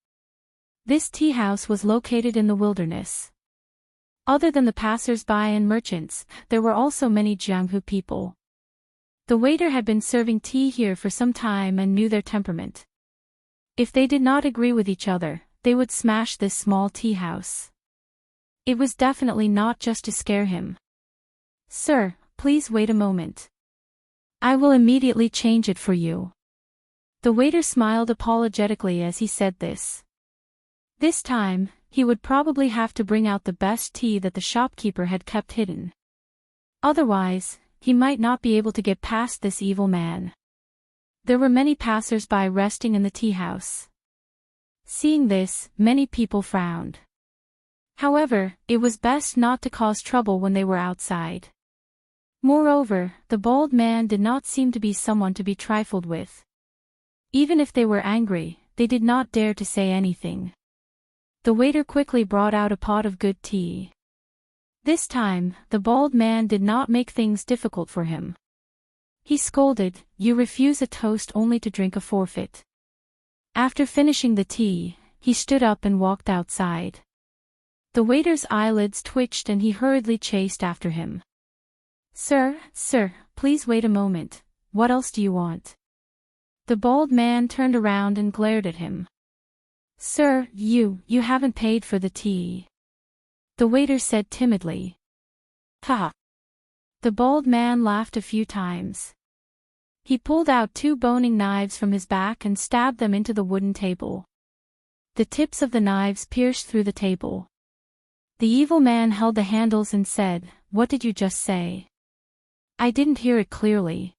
This tea house was located in the wilderness. Other than the passers-by and merchants, there were also many Jianghu people. The waiter had been serving tea here for some time and knew their temperament. If they did not agree with each other, they would smash this small tea house. It was definitely not just to scare him. Sir, please wait a moment. I will immediately change it for you. The waiter smiled apologetically as he said this. This time, he would probably have to bring out the best tea that the shopkeeper had kept hidden. Otherwise, he might not be able to get past this evil man. There were many passers-by resting in the tea house. Seeing this, many people frowned. However, it was best not to cause trouble when they were outside. Moreover, the bald man did not seem to be someone to be trifled with. Even if they were angry, they did not dare to say anything. The waiter quickly brought out a pot of good tea. This time, the bald man did not make things difficult for him. He scolded, "You refuse a toast only to drink a forfeit." After finishing the tea, he stood up and walked outside. The waiter's eyelids twitched and he hurriedly chased after him. Sir, please wait a moment, what else do you want?" The bald man turned around and glared at him. Sir, you haven't paid for the tea. The waiter said timidly. Ha! The bald man laughed a few times. He pulled out 2 boning knives from his back and stabbed them into the wooden table. The tips of the knives pierced through the table. The evil man held the handles and said, "What did you just say?" "I didn't hear it clearly."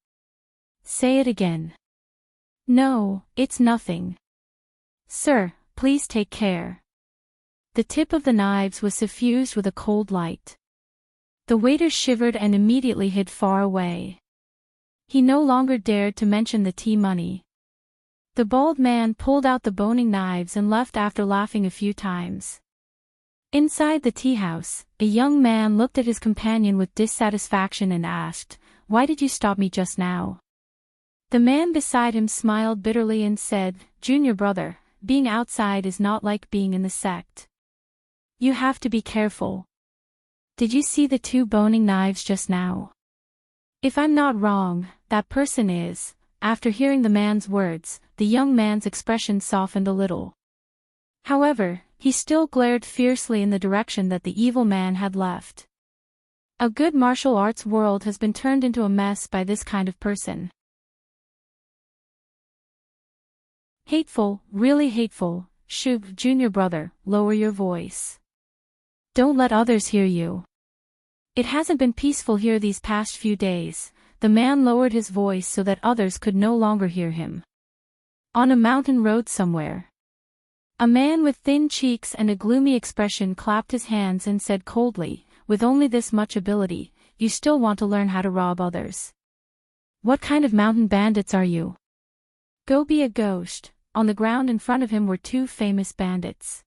"Say it again." "No, it's nothing." "Sir, please take care." The tip of the knives was suffused with a cold light. The waiter shivered and immediately hid far away. He no longer dared to mention the tea money. The bald man pulled out the boning knives and left after laughing a few times. Inside the tea house, a young man looked at his companion with dissatisfaction and asked, "Why did you stop me just now?" The man beside him smiled bitterly and said, "Junior brother, being outside is not like being in the sect. You have to be careful. Did you see the 2 boning knives just now? If I'm not wrong, that person is." After hearing the man's words, the young man's expression softened a little. However, he still glared fiercely in the direction that the evil man had left. A good martial arts world has been turned into a mess by this kind of person. Hateful, really hateful. Shub, junior brother, lower your voice. Don't let others hear you. It hasn't been peaceful here these past few days. The man lowered his voice so that others could no longer hear him. On a mountain road somewhere. A man with thin cheeks and a gloomy expression clapped his hands and said coldly, "With only this much ability, you still want to learn how to rob others? What kind of mountain bandits are you? Go be a ghost." On the ground in front of him were 2 famous bandits.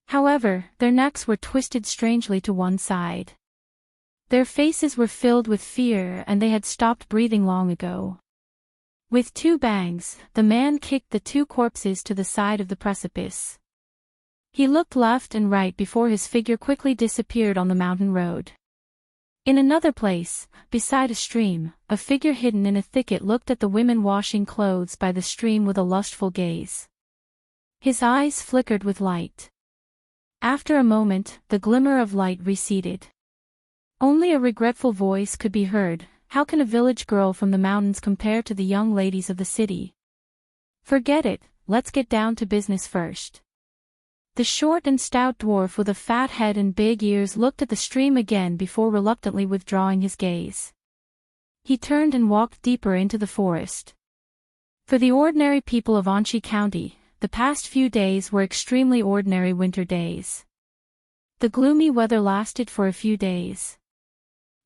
However, their necks were twisted strangely to one side. Their faces were filled with fear and they had stopped breathing long ago. With 2 bangs, the man kicked the 2 corpses to the side of the precipice. He looked left and right before his figure quickly disappeared on the mountain road. In another place, beside a stream, a figure hidden in a thicket looked at the women washing clothes by the stream with a lustful gaze. His eyes flickered with light. After a moment, the glimmer of light receded. Only a regretful voice could be heard, "How can a village girl from the mountains compare to the young ladies of the city? Forget it, let's get down to business first." The short and stout dwarf with a fat head and big ears looked at the stream again before reluctantly withdrawing his gaze. He turned and walked deeper into the forest. For the ordinary people of Anchi County, the past few days were extremely ordinary winter days. The gloomy weather lasted for a few days.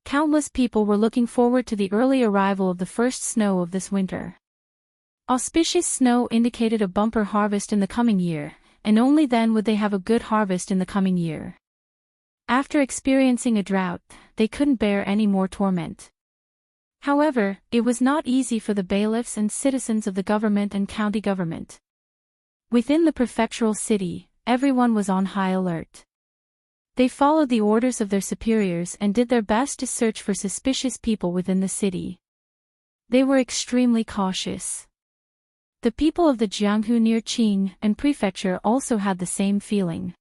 Countless people were looking forward to the early arrival of the first snow of this winter. Auspicious snow indicated a bumper harvest in the coming year, and only then would they have a good harvest in the coming year. After experiencing a drought, they couldn't bear any more torment. However, it was not easy for the bailiffs and citizens of the government and county government. Within the prefectural city, everyone was on high alert. They followed the orders of their superiors and did their best to search for suspicious people within the city. They were extremely cautious. The people of the Jianghu near Qing and prefecture also had the same feeling.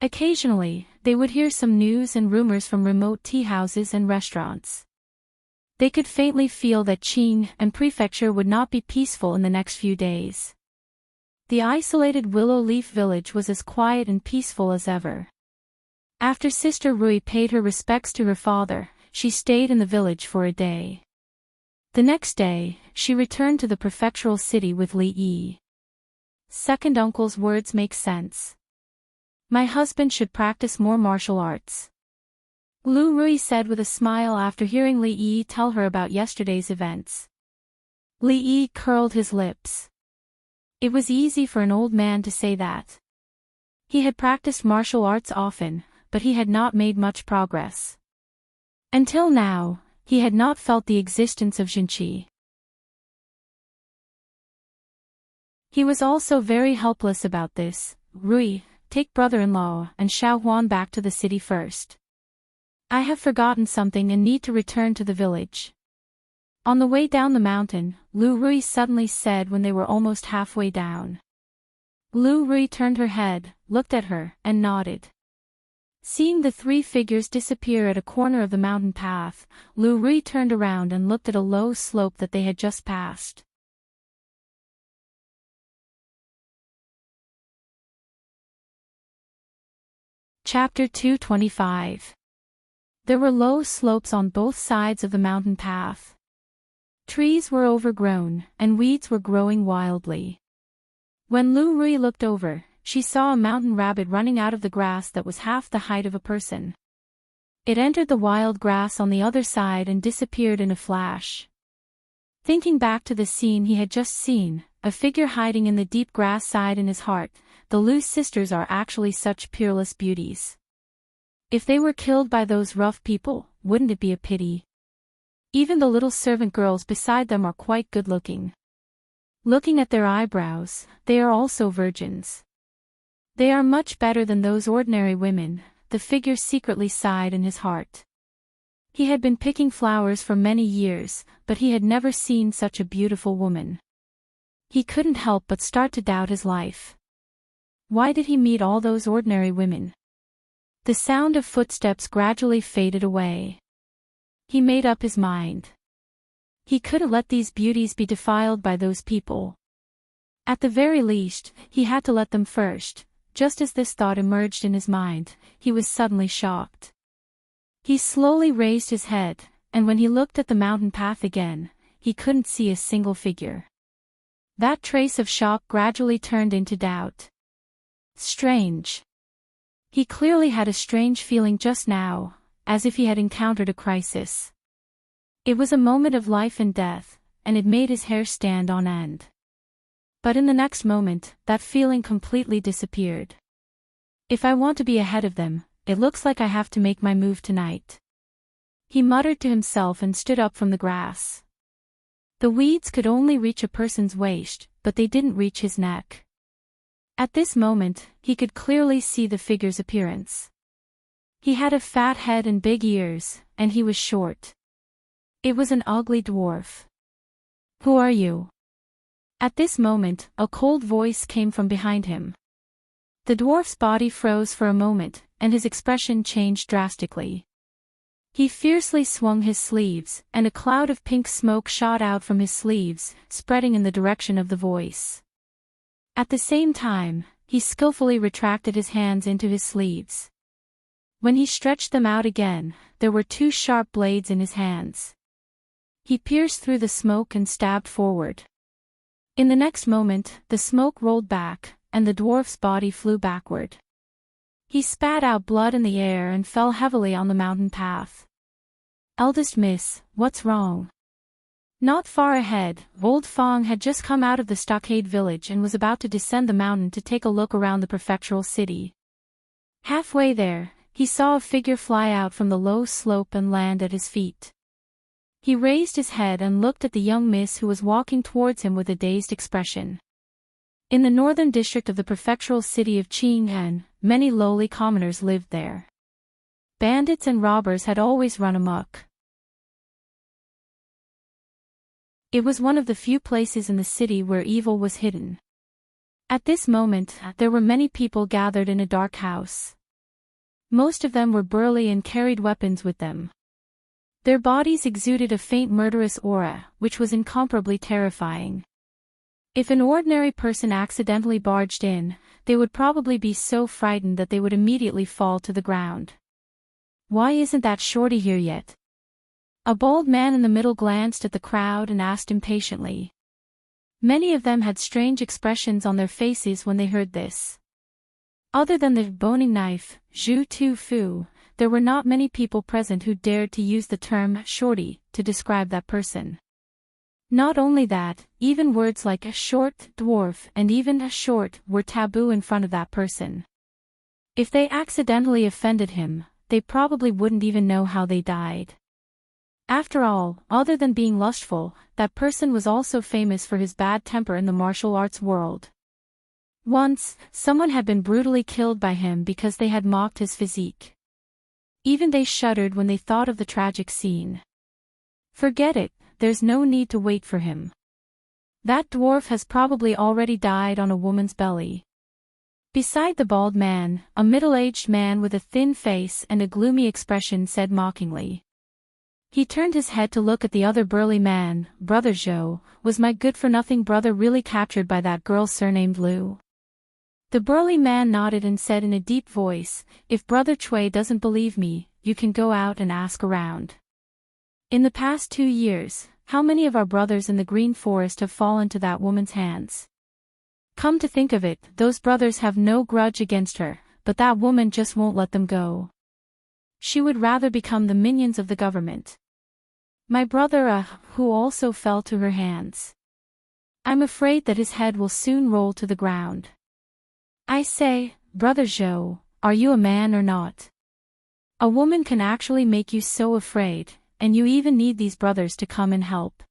Occasionally, they would hear some news and rumors from remote tea houses and restaurants. They could faintly feel that Qing and prefecture would not be peaceful in the next few days. The isolated Willow Leaf village was as quiet and peaceful as ever. After Sister Rui paid her respects to her father, she stayed in the village for a day. The next day, she returned to the prefectural city with Li Yi. Second uncle's words make sense. My husband should practice more martial arts. Lu Rui said with a smile after hearing Li Yi tell her about yesterday's events. Li Yi curled his lips. It was easy for an old man to say that. He had practiced martial arts often, but he had not made much progress. Until now, he had not felt the existence of Jinqi. He was also very helpless about this. Rui, take brother-in-law and Xiao Huan back to the city first. I have forgotten something and need to return to the village. On the way down the mountain, Lu Rui suddenly said when they were almost halfway down. Lu Rui turned her head, looked at her, and nodded. Seeing the three figures disappear at a corner of the mountain path, Lu Rui turned around and looked at a low slope that they had just passed. Chapter 225. There were low slopes on both sides of the mountain path. Trees were overgrown, and weeds were growing wildly. When Lu Rui looked over, she saw a mountain rabbit running out of the grass that was half the height of a person. It entered the wild grass on the other side and disappeared in a flash. Thinking back to the scene he had just seen, a figure hiding in the deep grass sighed in his heart, the Lu sisters are actually such peerless beauties. If they were killed by those rough people, wouldn't it be a pity? Even the little servant girls beside them are quite good-looking. Looking at their eyebrows, they are also virgins. They are much better than those ordinary women, the figure secretly sighed in his heart. He had been picking flowers for many years, but he had never seen such a beautiful woman. He couldn't help but start to doubt his life. Why did he meet all those ordinary women? The sound of footsteps gradually faded away. He made up his mind. He couldn't let these beauties be defiled by those people. At the very least, he had to let them first. Just as this thought emerged in his mind, he was suddenly shocked. He slowly raised his head, and when he looked at the mountain path again, he couldn't see a single figure. That trace of shock gradually turned into doubt. Strange. He clearly had a strange feeling just now, as if he had encountered a crisis. It was a moment of life and death, and it made his hair stand on end. But in the next moment, that feeling completely disappeared. If I want to be ahead of them, it looks like I have to make my move tonight. He muttered to himself and stood up from the grass. The weeds could only reach a person's waist, but they didn't reach his neck. At this moment, he could clearly see the figure's appearance. He had a fat head and big ears, and he was short. It was an ugly dwarf. Who are you? At this moment, a cold voice came from behind him. The dwarf's body froze for a moment, and his expression changed drastically. He fiercely swung his sleeves, and a cloud of pink smoke shot out from his sleeves, spreading in the direction of the voice. At the same time, he skillfully retracted his hands into his sleeves. When he stretched them out again, there were two sharp blades in his hands. He pierced through the smoke and stabbed forward. In the next moment, the smoke rolled back, and the dwarf's body flew backward. He spat out blood in the air and fell heavily on the mountain path. Eldest miss, what's wrong? Not far ahead, Old Fong had just come out of the stockade village and was about to descend the mountain to take a look around the prefectural city. Halfway there, he saw a figure fly out from the low slope and land at his feet. He raised his head and looked at the young miss who was walking towards him with a dazed expression. In the northern district of the prefectural city of Qing'an, many lowly commoners lived there. Bandits and robbers had always run amok. It was one of the few places in the city where evil was hidden. At this moment, there were many people gathered in a dark house. Most of them were burly and carried weapons with them. Their bodies exuded a faint murderous aura, which was incomparably terrifying. If an ordinary person accidentally barged in, they would probably be so frightened that they would immediately fall to the ground. "Why isn't that shorty here yet?" A bald man in the middle glanced at the crowd and asked impatiently. Many of them had strange expressions on their faces when they heard this. Other than the boning knife, Zhu Tu Fu, there were not many people present who dared to use the term shorty to describe that person. Not only that, even words like a short dwarf and even a short were taboo in front of that person. If they accidentally offended him, they probably wouldn't even know how they died. After all, other than being lustful, that person was also famous for his bad temper in the martial arts world. Once, someone had been brutally killed by him because they had mocked his physique. Even they shuddered when they thought of the tragic scene. Forget it, there's no need to wait for him. That dwarf has probably already died on a woman's belly. Beside the bald man, a middle-aged man with a thin face and a gloomy expression said mockingly. He turned his head to look at the other burly man. "Brother Zhou, was my good-for-nothing brother really captured by that girl surnamed Lu?" The burly man nodded and said in a deep voice, "If Brother Cui doesn't believe me, you can go out and ask around. In the past 2 years, how many of our brothers in the Green Forest have fallen to that woman's hands? Come to think of it, those brothers have no grudge against her, but that woman just won't let them go. She would rather become the minions of the government. My brother who also fell to her hands. I'm afraid that his head will soon roll to the ground. I say, Brother Zhou, are you a man or not? A woman can actually make you so afraid, and you even need these brothers to come and help."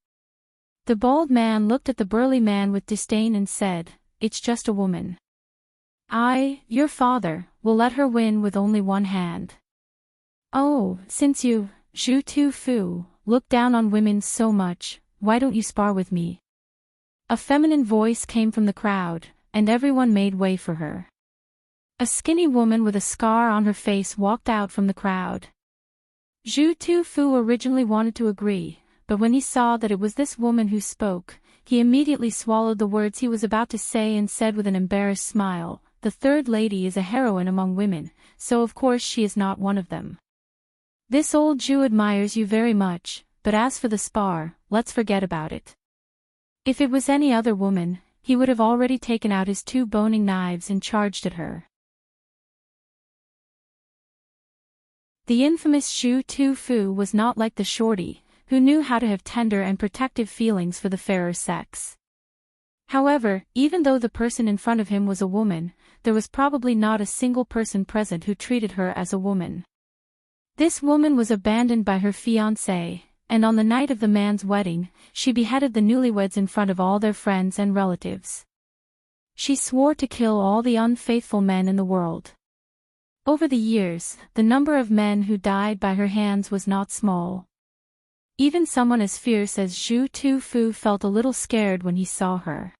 The bald man looked at the burly man with disdain and said, "It's just a woman. Your father, will let her win with only one hand. Oh, since you, Zhu Tu Fu, look down on women so much, why don't you spar with me?" A feminine voice came from the crowd, and everyone made way for her. A skinny woman with a scar on her face walked out from the crowd. Zhu Tu Fu originally wanted to agree, but when he saw that it was this woman who spoke, he immediately swallowed the words he was about to say and said with an embarrassed smile, "The third lady is a heroine among women, so of course she is not one of them. This old Jew admires you very much, but as for the spar, let's forget about it." If it was any other woman, he would have already taken out his 2 boning knives and charged at her. The infamous Zhu Tu Fu was not like the shorty, who knew how to have tender and protective feelings for the fairer sex. However, even though the person in front of him was a woman, there was probably not a single person present who treated her as a woman. This woman was abandoned by her fiancé, and on the night of the man's wedding, she beheaded the newlyweds in front of all their friends and relatives. She swore to kill all the unfaithful men in the world. Over the years, the number of men who died by her hands was not small. Even someone as fierce as Zhu Tu Fu felt a little scared when he saw her.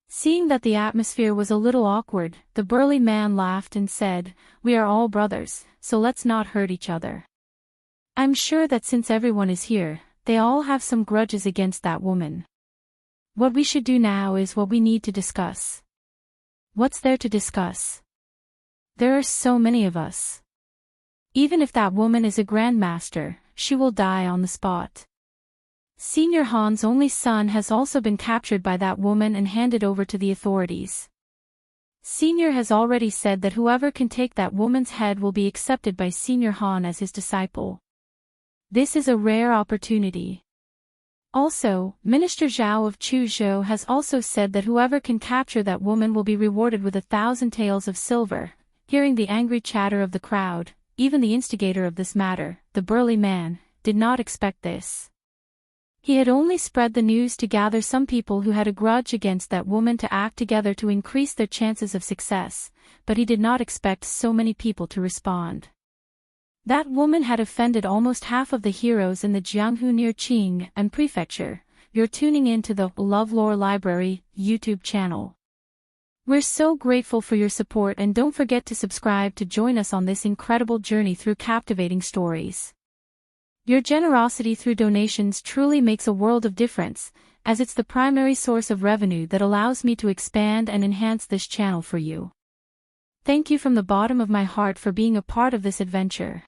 Seeing that the atmosphere was a little awkward, the burly man laughed and said, "We are all brothers, so let's not hurt each other. I'm sure that since everyone is here, they all have some grudges against that woman. What we should do now is what we need to discuss." "What's there to discuss? There are so many of us. Even if that woman is a grandmaster, she will die on the spot. Senior Han's only son has also been captured by that woman and handed over to the authorities. Senior has already said that whoever can take that woman's head will be accepted by Senior Han as his disciple. This is a rare opportunity. Also, Minister Zhao of Chuzhou has also said that whoever can capture that woman will be rewarded with 1,000 taels of silver. Hearing the angry chatter of the crowd, even the instigator of this matter, the burly man, did not expect this. He had only spread the news to gather some people who had a grudge against that woman to act together to increase their chances of success, but he did not expect so many people to respond. That woman had offended almost half of the heroes in the Jianghu near Qing and Prefecture. You're tuning in to the LoveLore Library YouTube channel. We're so grateful for your support, and don't forget to subscribe to join us on this incredible journey through captivating stories. Your generosity through donations truly makes a world of difference, as it's the primary source of revenue that allows me to expand and enhance this channel for you. Thank you from the bottom of my heart for being a part of this adventure.